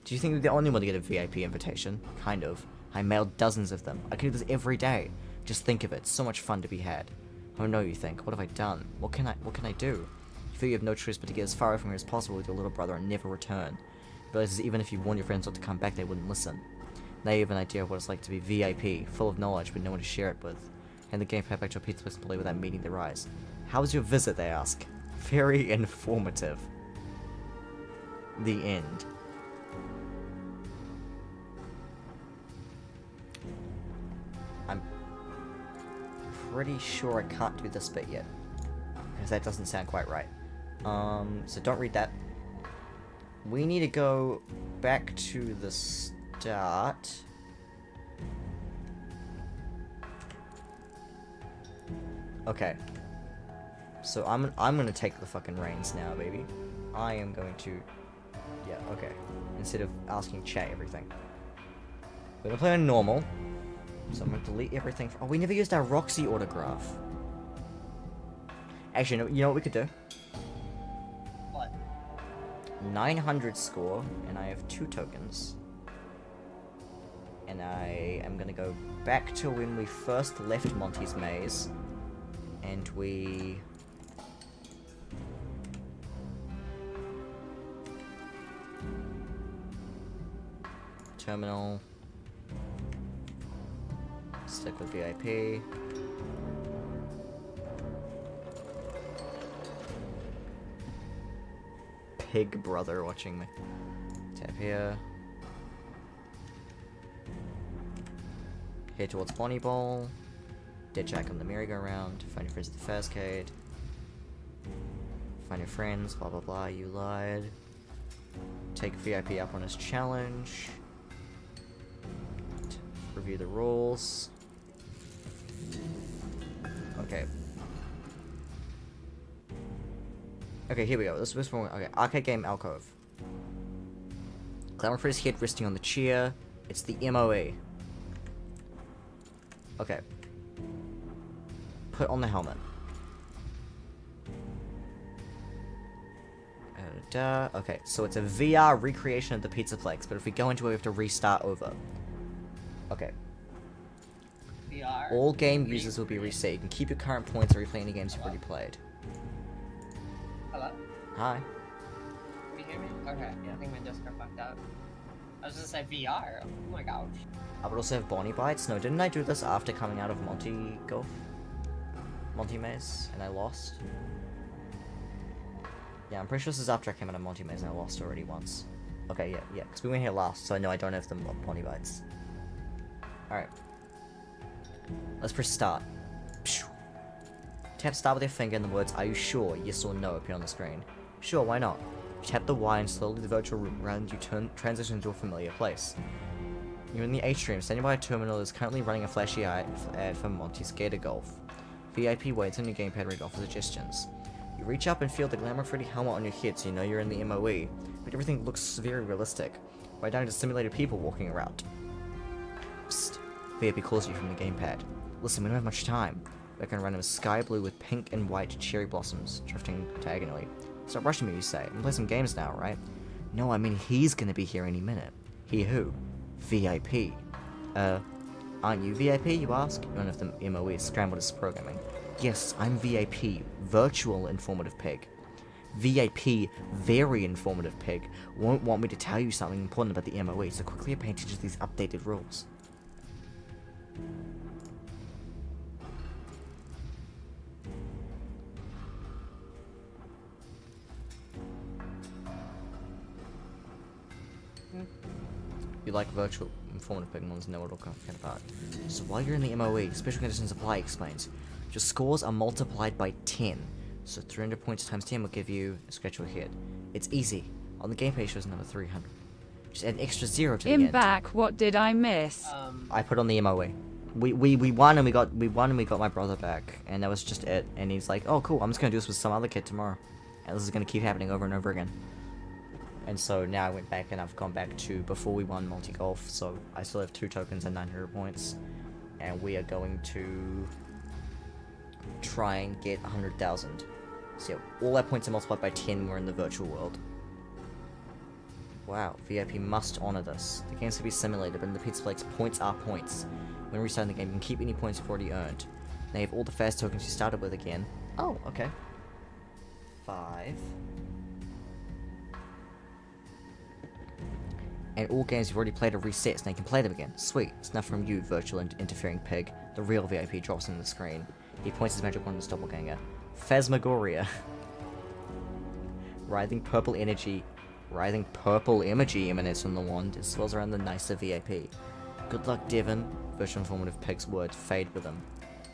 Do you think you're the only one to get a VIP invitation? Kind of. I mailed dozens of them. I can do this every day. Just think of it. So much fun to be had. Oh no, you think. What have I done? What can I do? You feel you have no choice but to get as far away from here as possible with your little brother and never return. You realize even if you warn your friends not to come back, they wouldn't listen. Now you have an idea of what it's like to be VIP, full of knowledge but no one to share it with. Hand the gamepad back to a Pizzaplex employee without meeting their eyes. How was your visit, they ask. Very informative. The end. I'm pretty sure I can't do this bit yet. Because that doesn't sound quite right. So don't read that. We need to go back to the start. Okay. So I'm gonna take the fucking reins now, baby. I am going to... Yeah, okay. Instead of asking chat everything. We're gonna play on normal. So I'm gonna delete everything. Oh, we never used our Roxy autograph. Actually, no, you know what we could do? What? 900 score, and I have 2 tokens. And I am gonna go back to when we first left Monty's Maze. And we... Terminal. Stick with VIP. Pig brother watching me. Tap here. Head towards Bonnie Bowl. Dead Jack on the merry-go-round. Find your friends at the Fazcade. Find your friends, blah blah blah, you lied. Take VIP up on his challenge. Review the rules. Okay. Okay, here we go. This one. Okay, arcade game alcove. Glamour for his head resting on the chair. It's the MOE. Okay. Put on the helmet. Okay, so it's a VR recreation of the Pizzaplex, but if we go into it, we have to restart over. Okay. VR. All game users will be reset. You can keep your current points or replay any games you've already played. Hello? Hi. Can you hear me? Okay, I think my Discord fucked up. I was just say VR. Oh my gosh. I would also have Bonnie Bites. No, didn't I do this after coming out of Monty Golf? Monty Maze, and I lost? Yeah, I'm pretty sure this is after I came out of Monty Maze and I lost already once. Okay, yeah, because we went here last, so I know I don't have the Bonnie Bites. Alright. Let's press start. Tap start with your finger and the words, "Are you sure?" Yes or no appear on the screen. Sure, why not? Tap the Y and slowly the virtual room around you transition into a familiar place. You're in the atrium, standing by a terminal that is currently running a flashy ad for Monty Skater Golf. VIP waits on your gamepad ready to offer suggestions. You reach up and feel the glamour Freddy helmet on your head so you know you're in the MOE, but everything looks very realistic. Right down to simulated people walking around. Psst. VIP calls you from the gamepad. Listen, we don't have much time. We're gonna run a sky blue with pink and white cherry blossoms drifting diagonally. Stop rushing me, you say. I'm gonna play some games now, right? No, I mean he's gonna be here any minute. He who? VIP. Aren't you VIP, you ask? None of them MOE scrambled his programming. Yes, I'm VIP. Virtual Informative Pig. VIP, very informative pig, won't want me to tell you something important about the MOE, so quickly pay attention to these updated rules. You like virtual informative pig ones, know what it'll come about. So while you're in the MOE, special conditions apply, explains. Your scores are multiplied by 10. So 300 points times 10 will give you a scratch or hit. It's easy. On the game page shows number 300. Just add an extra 0 to the end. Back, what did I miss? I put on the MOE. We won and we got my brother back, and that was just it. And he's like, oh cool, I'm just gonna do this with some other kid tomorrow, and this is gonna keep happening over and over again. And so now I went back and I've gone back to before we won multi golf, so I still have 2 tokens and 900 points, and we are going to try and get 100,000. So yeah, all our points are multiplied by 10. We're in the virtual world. Wow, VIP must honor this. The game's to be simulated, but in the Pizzaplex, points are points. When restarting the game, you can keep any points you've already earned. Now you have all the fast tokens you started with again. Oh, okay. 5. And all games you've already played are reset, so now you can play them again. Sweet. It's enough from you, virtual interfering pig. The real VIP drops into the screen. He points his magic wand at his doppelganger. Phasmagoria. Writhing purple energy emanates from the wand. It swirls around the nicer VIP. Good luck, Devon. Virtual informative pig's words fade with him.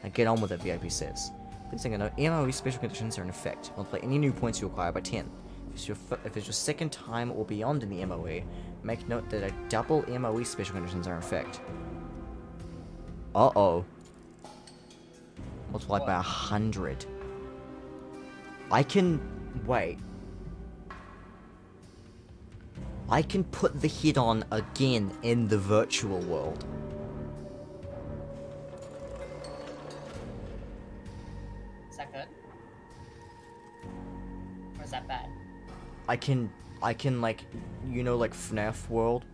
Now get on with it, VIP says. Please take a note, MOE special conditions are in effect. Multiply any new points you acquire by 10. If it's your second time or beyond in the MOE, make note that a double MOE special conditions are in effect. Uh-oh. Multiplied by 100. I can... wait. I can put the hit on again in the virtual world. Is that good? Or is that bad? I can like, you know, like FNAF world,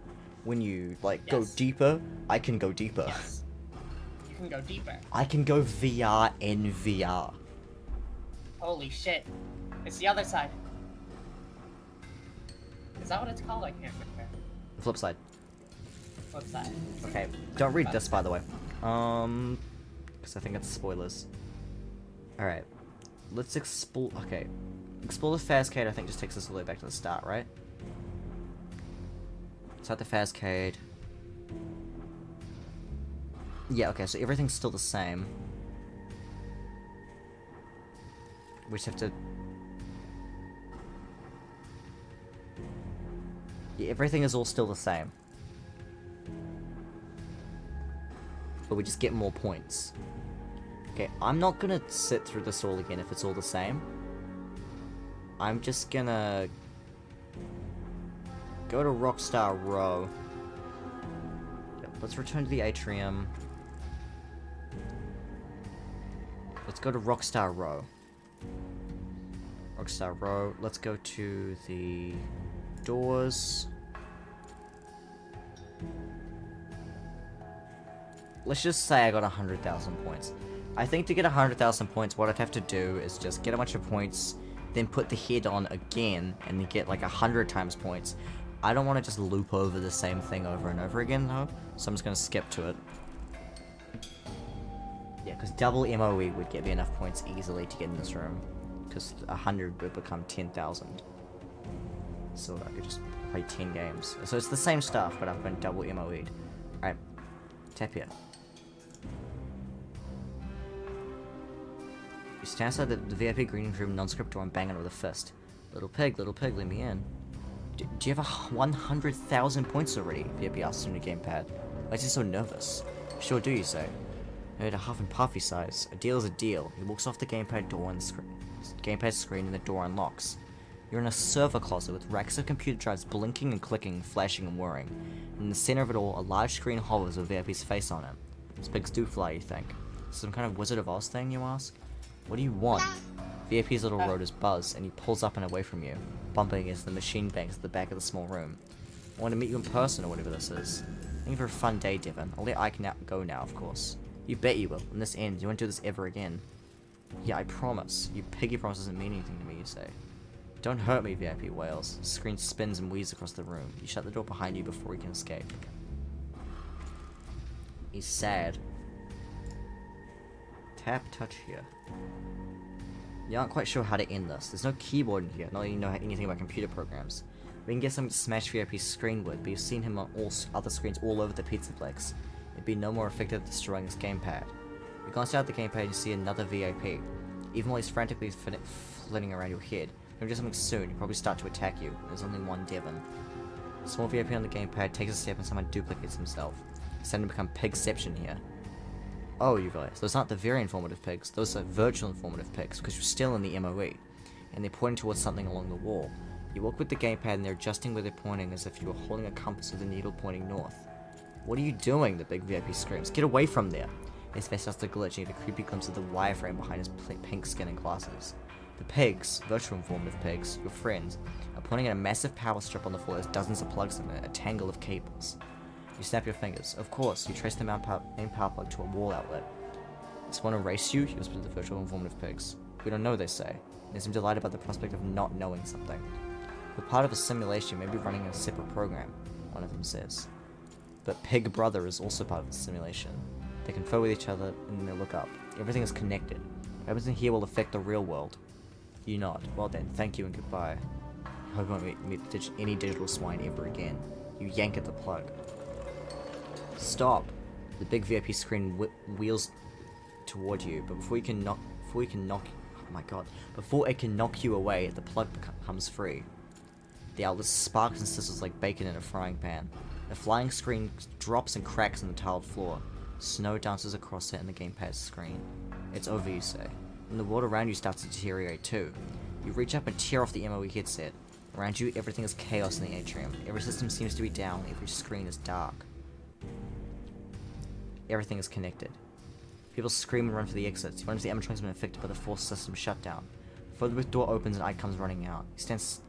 when you like go deeper, I can go deeper. Yes. You can go deeper. I can go VR in VR. Holy shit. It's the other side. Is that what it's called? I can't remember. Flip side. Flip side. Okay, don't read this, by the way. Because I think it's spoilers. Alright. Let's explore... okay. Explore the Fazcade, I think, just takes us all the way back to the start, right? Start the Fazcade. Yeah, okay, so everything's still the same. We just have to... yeah, everything is all still the same. But we just get more points. Okay, I'm not gonna sit through this all again if it's all the same. I'm just gonna... go to Rockstar Row. Yep, let's return to the atrium. Let's go to Rockstar Row. Rockstar Row. Let's go to the doors. Let's just say I got 100,000 points. I think to get 100,000 points, what I'd have to do is just get a bunch of points, then put the head on again, and then get like 100 times points. I don't want to just loop over the same thing over and over again, though, so I'm just going to skip to it. Yeah, because double MOE would get me enough points easily to get in this room, because 100 would become 10,000. So I could just play 10 games. So it's the same stuff, but I've been double MOE'd. Alright, tap here. You stand outside the VIP greeting room non-script door and bang it with a fist. Little pig, let me in. Do you have 100,000 points already? VIP asks on your gamepad. Why is he so nervous? Sure do, you say. I heard a huff and puff, he sighs. A deal is a deal. He walks off the gamepad door and the gamepad screen and the door unlocks. You're in a server closet with racks of computer drives blinking and clicking, flashing and whirring. In the center of it all, a large screen hovers with VIP's face on it. These pigs do fly, you think. Some kind of Wizard of Oz thing, you ask? What do you want? VIP's little rotors buzz, and he pulls up and away from you, bumping against the machine banks at the back of the small room. I want to meet you in person, or whatever this is. Thank you for a fun day, Devon. I'll let Ike go now, of course. You bet you will. When this ends, you won't do this ever again. Yeah, I promise. You piggy promise doesn't mean anything to me, you say. Don't hurt me, VIP wails. The screen spins and weaves across the room. You shut the door behind you before he can escape. He's sad. Tap touch here. You aren't quite sure how to end this. There's no keyboard in here, not that you know anything about computer programs. We can get something to smash VIP's screen with, but you've seen him on all other screens all over the Pizzaplex. It'd be no more effective at destroying his gamepad. You glance out at the gamepad and you see another VIP. Even while he's frantically flitting around your head, you'll do something soon, he'll probably start to attack you. There's only one Devon. The small VIP on the gamepad takes a step and someone duplicates himself. It's starting to become pigception here. Oh, you guys, those aren't the very informative pigs, those are virtual informative pigs, because you're still in the MOE, and they're pointing towards something along the wall. You walk with the gamepad and they're adjusting where they're pointing as if you were holding a compass with the needle pointing north. What are you doing? The big VIP screams. Get away from there! His face starts to glitch and you get a creepy glimpse of the wireframe behind his pink skin and glasses. The pigs, virtual informative pigs, your friends, are pointing at a massive power strip on the floor. There's dozens of plugs in it, a tangle of cables. You snap your fingers. Of course, you trace the main power plug to a wall outlet. Does one erase you? You whisper to the virtual informative pigs. We don't know, they say. They seem delighted by the prospect of not knowing something. We're part of a simulation, maybe running a separate program, one of them says. But Pig Brother is also part of the simulation. They confer with each other, and then they look up. Everything is connected. What happens in here will affect the real world. You nod. Well then, thank you and goodbye. I hope I won't meet any digital swine ever again. You yank at the plug. Stop! The big VIP screen wheels toward you, but before it can knock you away, the plug becomes free. The outlet sparks and sizzles like bacon in a frying pan. The flying screen drops and cracks on the tiled floor. Snow dances across it in the gamepad screen. It's over, you say. And the world around you starts to deteriorate too. You reach up and tear off the MOE headset. Around you, everything is chaos in the atrium. Every system seems to be down, every screen is dark. Everything is connected. People scream and run for the exits. You wonder if the animatronics have been affected by the forced system shutdown. The photobooth door opens and Ike comes running out. He stands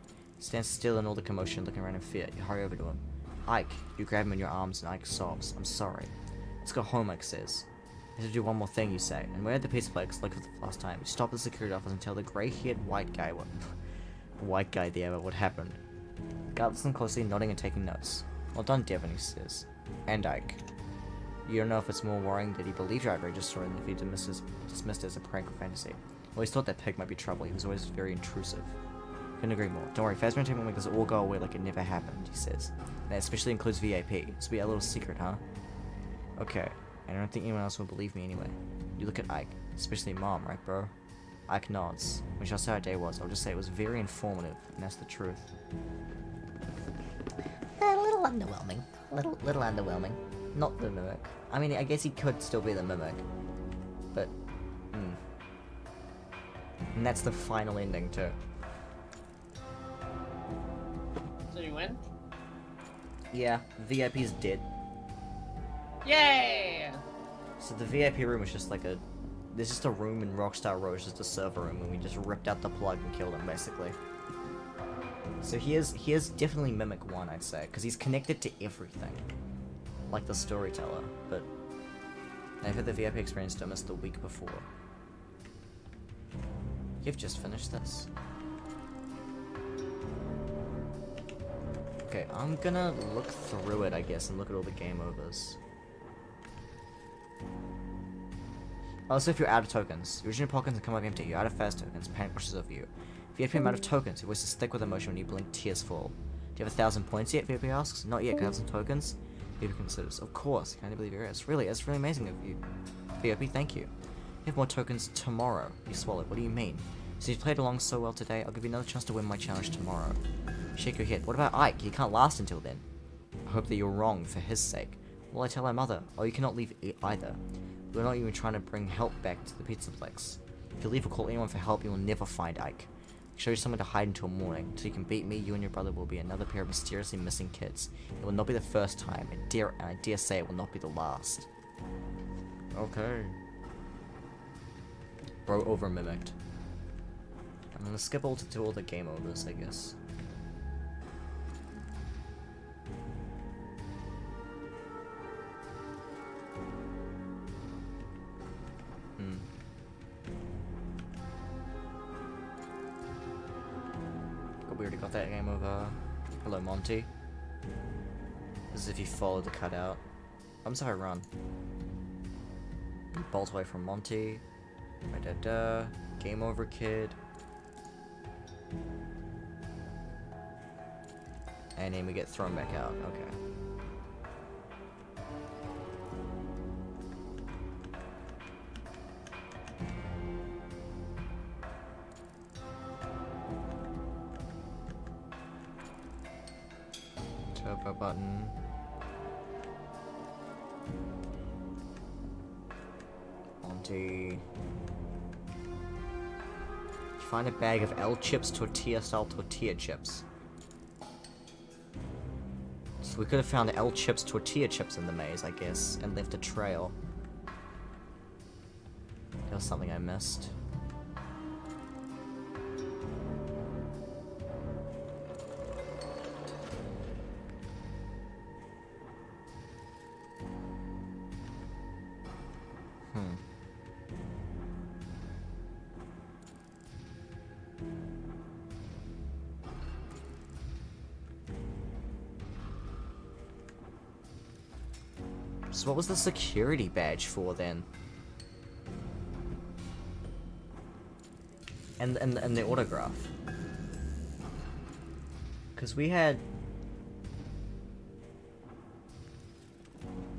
still in all the commotion, looking around in fear. You hurry over to him. Ike, you grab him in your arms and Ike sobs. I'm sorry. Let's go home, Ike says. I have to do one more thing, you say. And we're at the Pizzaplex, like for the last time. You stop at the security office and tell the grey-haired white guy what happened. The guard listens closely, nodding and taking notes. Well done, Devon, he says. And Ike. You don't know if it's more worrying that he believed your outrageous story than if he dismissed it as a prank or fantasy. Well, he thought that Pig might be trouble. He was always very intrusive. Couldn't agree more. Don't worry, Fazbear Entertainment will make this all go away like it never happened, he says. And that especially includes VIP. This will be a little secret, huh? Okay. And I don't think anyone else will believe me anyway. You look at Ike. Especially Mom, right, bro? Ike nods. When shall I say how our day was, I'll just say it was very informative, and that's the truth. A little underwhelming. Little underwhelming. Not the Mimic. I mean, I guess he could still be the Mimic. But, And that's the final ending, too. So you win? Yeah, VIP's dead. Yay! So the VIP room was just like there's just a room in Rockstar Row, just a server room, and we just ripped out the plug and killed him, basically. So he is definitely Mimic 1, I'd say, because he's connected to everything. Like the storyteller, but I've had the VIP experience almost the week before. You've just finished this. Okay, I'm gonna look through it, I guess, and look at all the game overs. Also, if you're out of tokens, your original tokens come up empty. You're out of fast tokens, panic rushes over you. VIP amount of tokens, your voice is thick with emotion when you blink, tears fall. Do you have 1,000 points yet? VIP asks. Not yet, can I have some tokens? VIP considers. Of course, I can't believe you're asked. Really, that's really amazing of you. VIP, thank you. You have more tokens tomorrow. You swallowed. What do you mean? So you played along so well today, I'll give you another chance to win my challenge tomorrow. Shake your head. What about Ike? He can't last until then. I hope that you're wrong for his sake. Will I tell my mother? Oh, you cannot leave either. We're not even trying to bring help back to the Pizzaplex. If you leave or call anyone for help, you will never find Ike. I'll show you somewhere to hide until morning. Until you can beat me, you and your brother will be another pair of mysteriously missing kids. It will not be the first time, and I dare say it will not be the last. Okay. Bro over mimicked. I'm gonna skip all to all the game overs, I guess. We already got that game over. Hello, Monty. This is if you follow the cutout. What happens if I run? Bolt away from Monty. Da-da-da. Game over, kid. And then we get thrown back out. Okay. Turbo button. Monty. Find a bag of L chips, tortilla-style tortilla chips. So we could have found L chips, tortilla chips in the maze, I guess, and left a trail. There was something I missed. So what was the security badge for then? And the autograph. Because we had...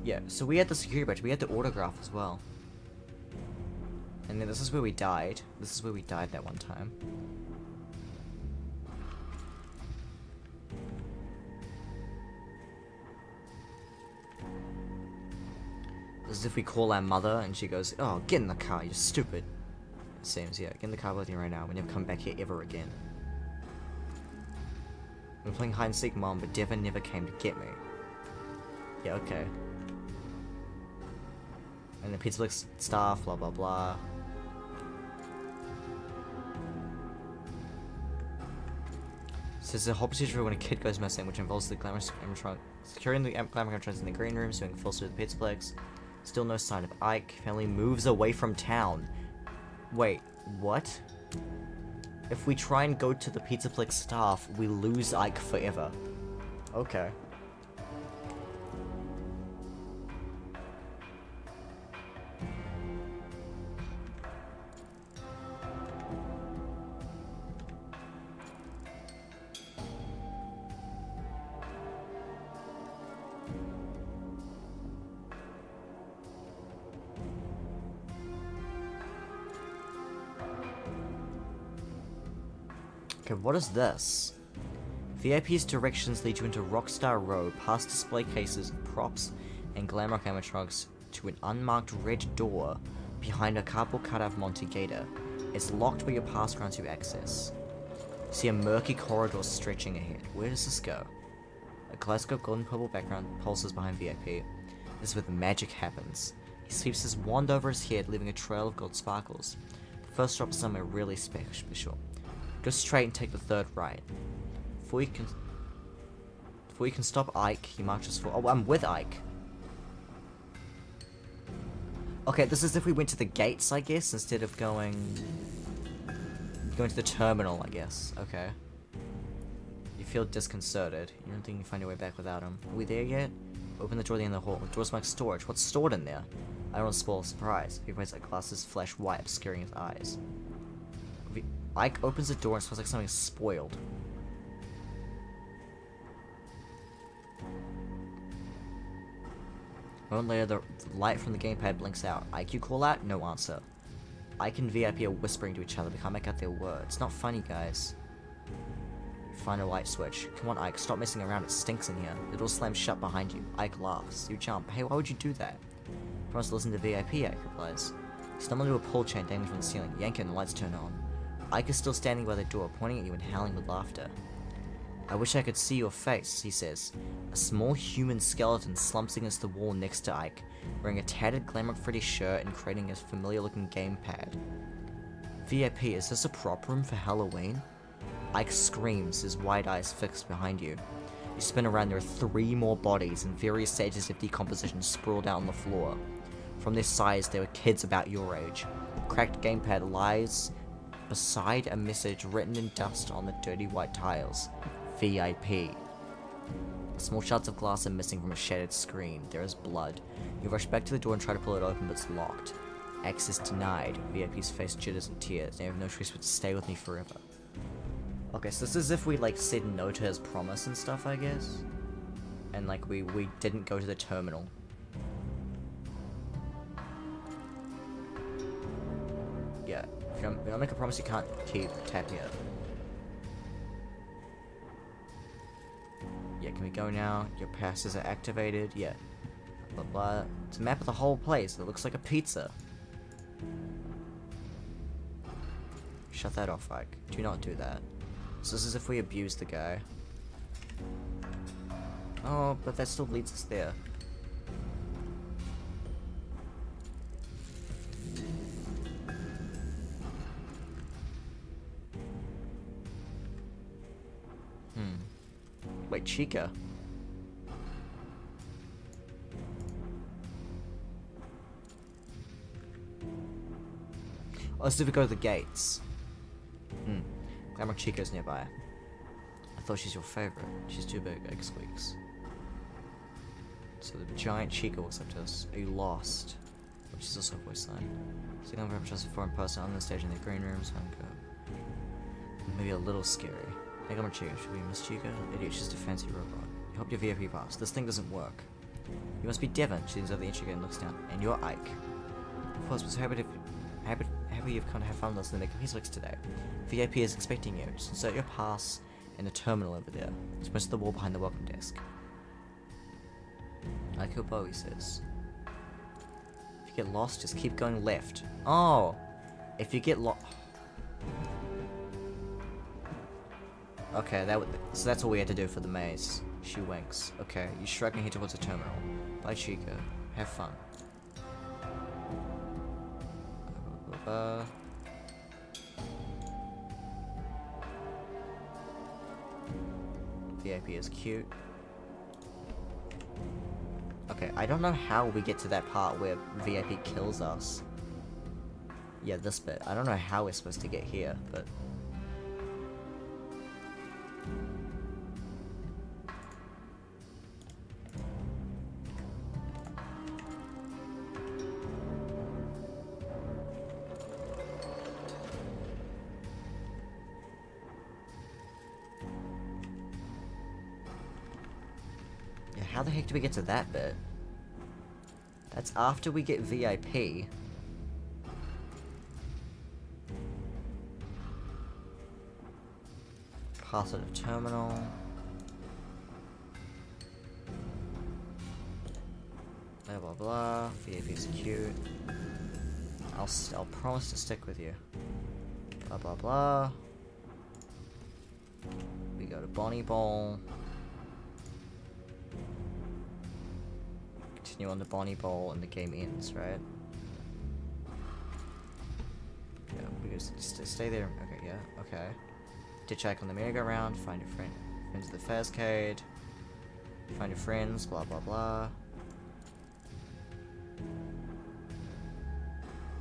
Yeah, so we had the security badge, we had the autograph as well. And then this is where we died. This is where we died that one time. As if we call our mother and she goes, "Oh, get in the car, you're stupid." It seems, yeah. Get in the car with me right now. We never come back here ever again. We're playing hide and seek, Mom, but Devon never came to get me. Yeah, okay. And the Pizzaplex staff, blah blah blah. So there's a whole procedure when a kid goes missing, which involves the glamorous animatronic securing the glamour animatronics in the green room, doing full suit of the Pizzaplex. Still no sign of Ike. Family moves away from town. Wait, what? If we try and go to the Pizzaplex staff, we lose Ike forever. Okay. Okay, what is this? VIP's directions lead you into Rockstar Row, past display cases, props, and glamrock animatronics to an unmarked red door behind a cardboard cutout of Monty Gator. It's locked but your pass grants you access. See a murky corridor stretching ahead. Where does this go? A kaleidoscope golden purple background pulses behind VIP. This is where the magic happens. He sweeps his wand over his head, leaving a trail of gold sparkles. The first drop is somewhere really special. Go straight and take the third right. Before you can stop Ike, he marches for. Oh, I'm with Ike. Okay, this is if we went to the gates, I guess, instead of going to the terminal, I guess. Okay. You feel disconcerted. You don't think you can find your way back without him. Are we there yet? Open the door at the end of the hall. The door's marked storage. What's stored in there? I don't want to spoil the surprise. He opens like glasses flash white, obscuring his eyes. Ike opens the door and smells like something spoiled. A moment later, the light from the gamepad blinks out. Ike, you call out? No answer. Ike and VIP are whispering to each other. They can't make out their words. Not funny, guys. You find a light switch. Come on, Ike. Stop messing around. It stinks in here. The door slams shut behind you. Ike laughs. You jump. Hey, why would you do that? Promise to listen to VIP, Ike replies. You stumble into a pull chain dangling from the ceiling. Yank it and the lights turn on. Ike is still standing by the door, pointing at you and howling with laughter. I wish I could see your face, he says. A small human skeleton slumps against the wall next to Ike, wearing a tattered Glamrock Freddy shirt and creating a familiar-looking gamepad. VIP, is this a prop room for Halloween? Ike screams, his wide eyes fixed behind you. You spin around, there are 3 more bodies in various stages of decomposition sprawled out on the floor. From their sides, there were kids about your age. The cracked gamepad lies beside a message written in dust on the dirty white tiles. VIP. Small shards of glass are missing from a shattered screen. There is blood. You rush back to the door and try to pull it open, but it's locked. Access denied. VIP's face jitters and tears. They have no choice but to stay with me forever. Okay, so this is if we, like, said no to his promise and stuff, I guess. And, like, we didn't go to the terminal. Yeah. If you don't make a promise you can't keep, tap here. Yeah, can we go now? Your passes are activated. Yeah. Blah blah. It's a map of the whole place. It looks like a pizza. Shut that off, Ike. Do not do that. So this is if we abuse the guy. Oh, but that still leads us there. Wait, Chica? Oh, so if we go to the gates. Glamour Chica's nearby. I thought she's your favorite. She's too big, Egg Squeaks. So the giant Chica walks up to us. Are you lost? Which is also a voice line. So you come from just a foreign person on the stage in the green rooms. Maybe a little scary. Hey, come on, Chica. Should we miss Chica? Idiot, she's just a fancy robot. You helped your VIP pass. This thing doesn't work. You must be Devon. She leans over the entry gate and looks down. And you're Ike. Of course, we're so happy you've come to have fun with us in the Pizzaplex today. VIP is expecting you. Just insert your pass in the terminal over there. It's most of the wall behind the welcome desk. Like your Bowie says. If you get lost, just keep going left. Oh! If you get lost... Okay, so that's all we had to do for the maze. She winks. Okay, you shrug and head towards the terminal. Bye, Chica. Have fun. VIP is cute. Okay, I don't know how we get to that part where VIP kills us. Yeah, this bit. I don't know how we're supposed to get here, but... How the heck do we get to that bit? That's after we get VIP. Positive terminal. Blah blah blah. VIP is cute. I'll promise to stick with you. Blah blah blah. We go to Bonnie Bowl. Continue on the Bonnie Bowl and the game ends, right? Yeah, we just stay there. Okay, yeah, okay. Ditchhike on the merry-go-round, find your friends at the Fazcade, find your friends, blah blah blah.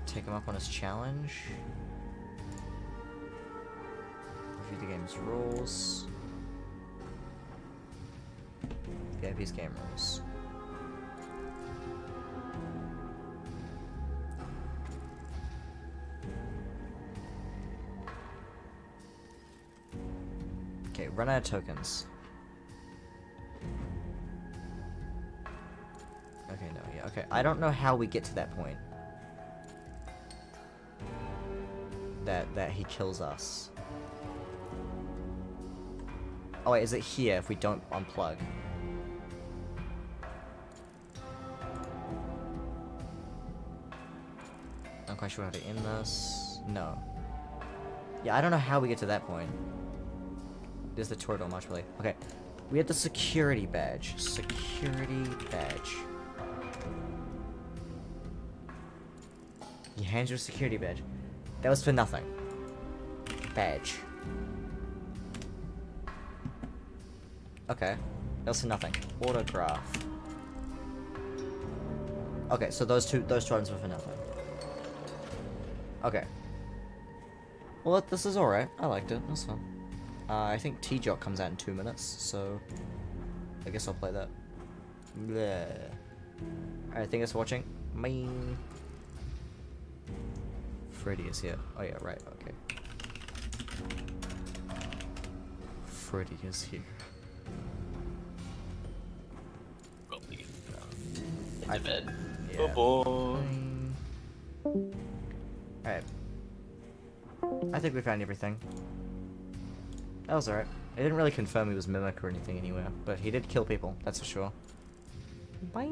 Take him up on his challenge. Review the game's rules. VIP's game rules. Okay, run out of tokens. Okay, no, yeah, okay. I don't know how we get to that point. That he kills us. Oh wait, is it here if we don't unplug? I'm quite sure how to end this. No. Yeah, I don't know how we get to that point. There's the turtle much really. Okay. We had the security badge. Security badge. He hands you a security badge. That was for nothing. Badge. Okay. That was for nothing. Autograph. Okay, so those two items were for nothing. Okay. Well, this is alright. I liked it. It was fun. I think T-Jock comes out in 2 minutes, so I guess I'll play that. Bleh. Alright, thank you for watching. Bye. Freddy is here. Oh yeah, right, okay. Freddy is here. I bed. Yeah. Oh boy. Alright. I think we found everything. That was alright. It didn't really confirm he was Mimic or anything anywhere, but he did kill people, that's for sure. Bye!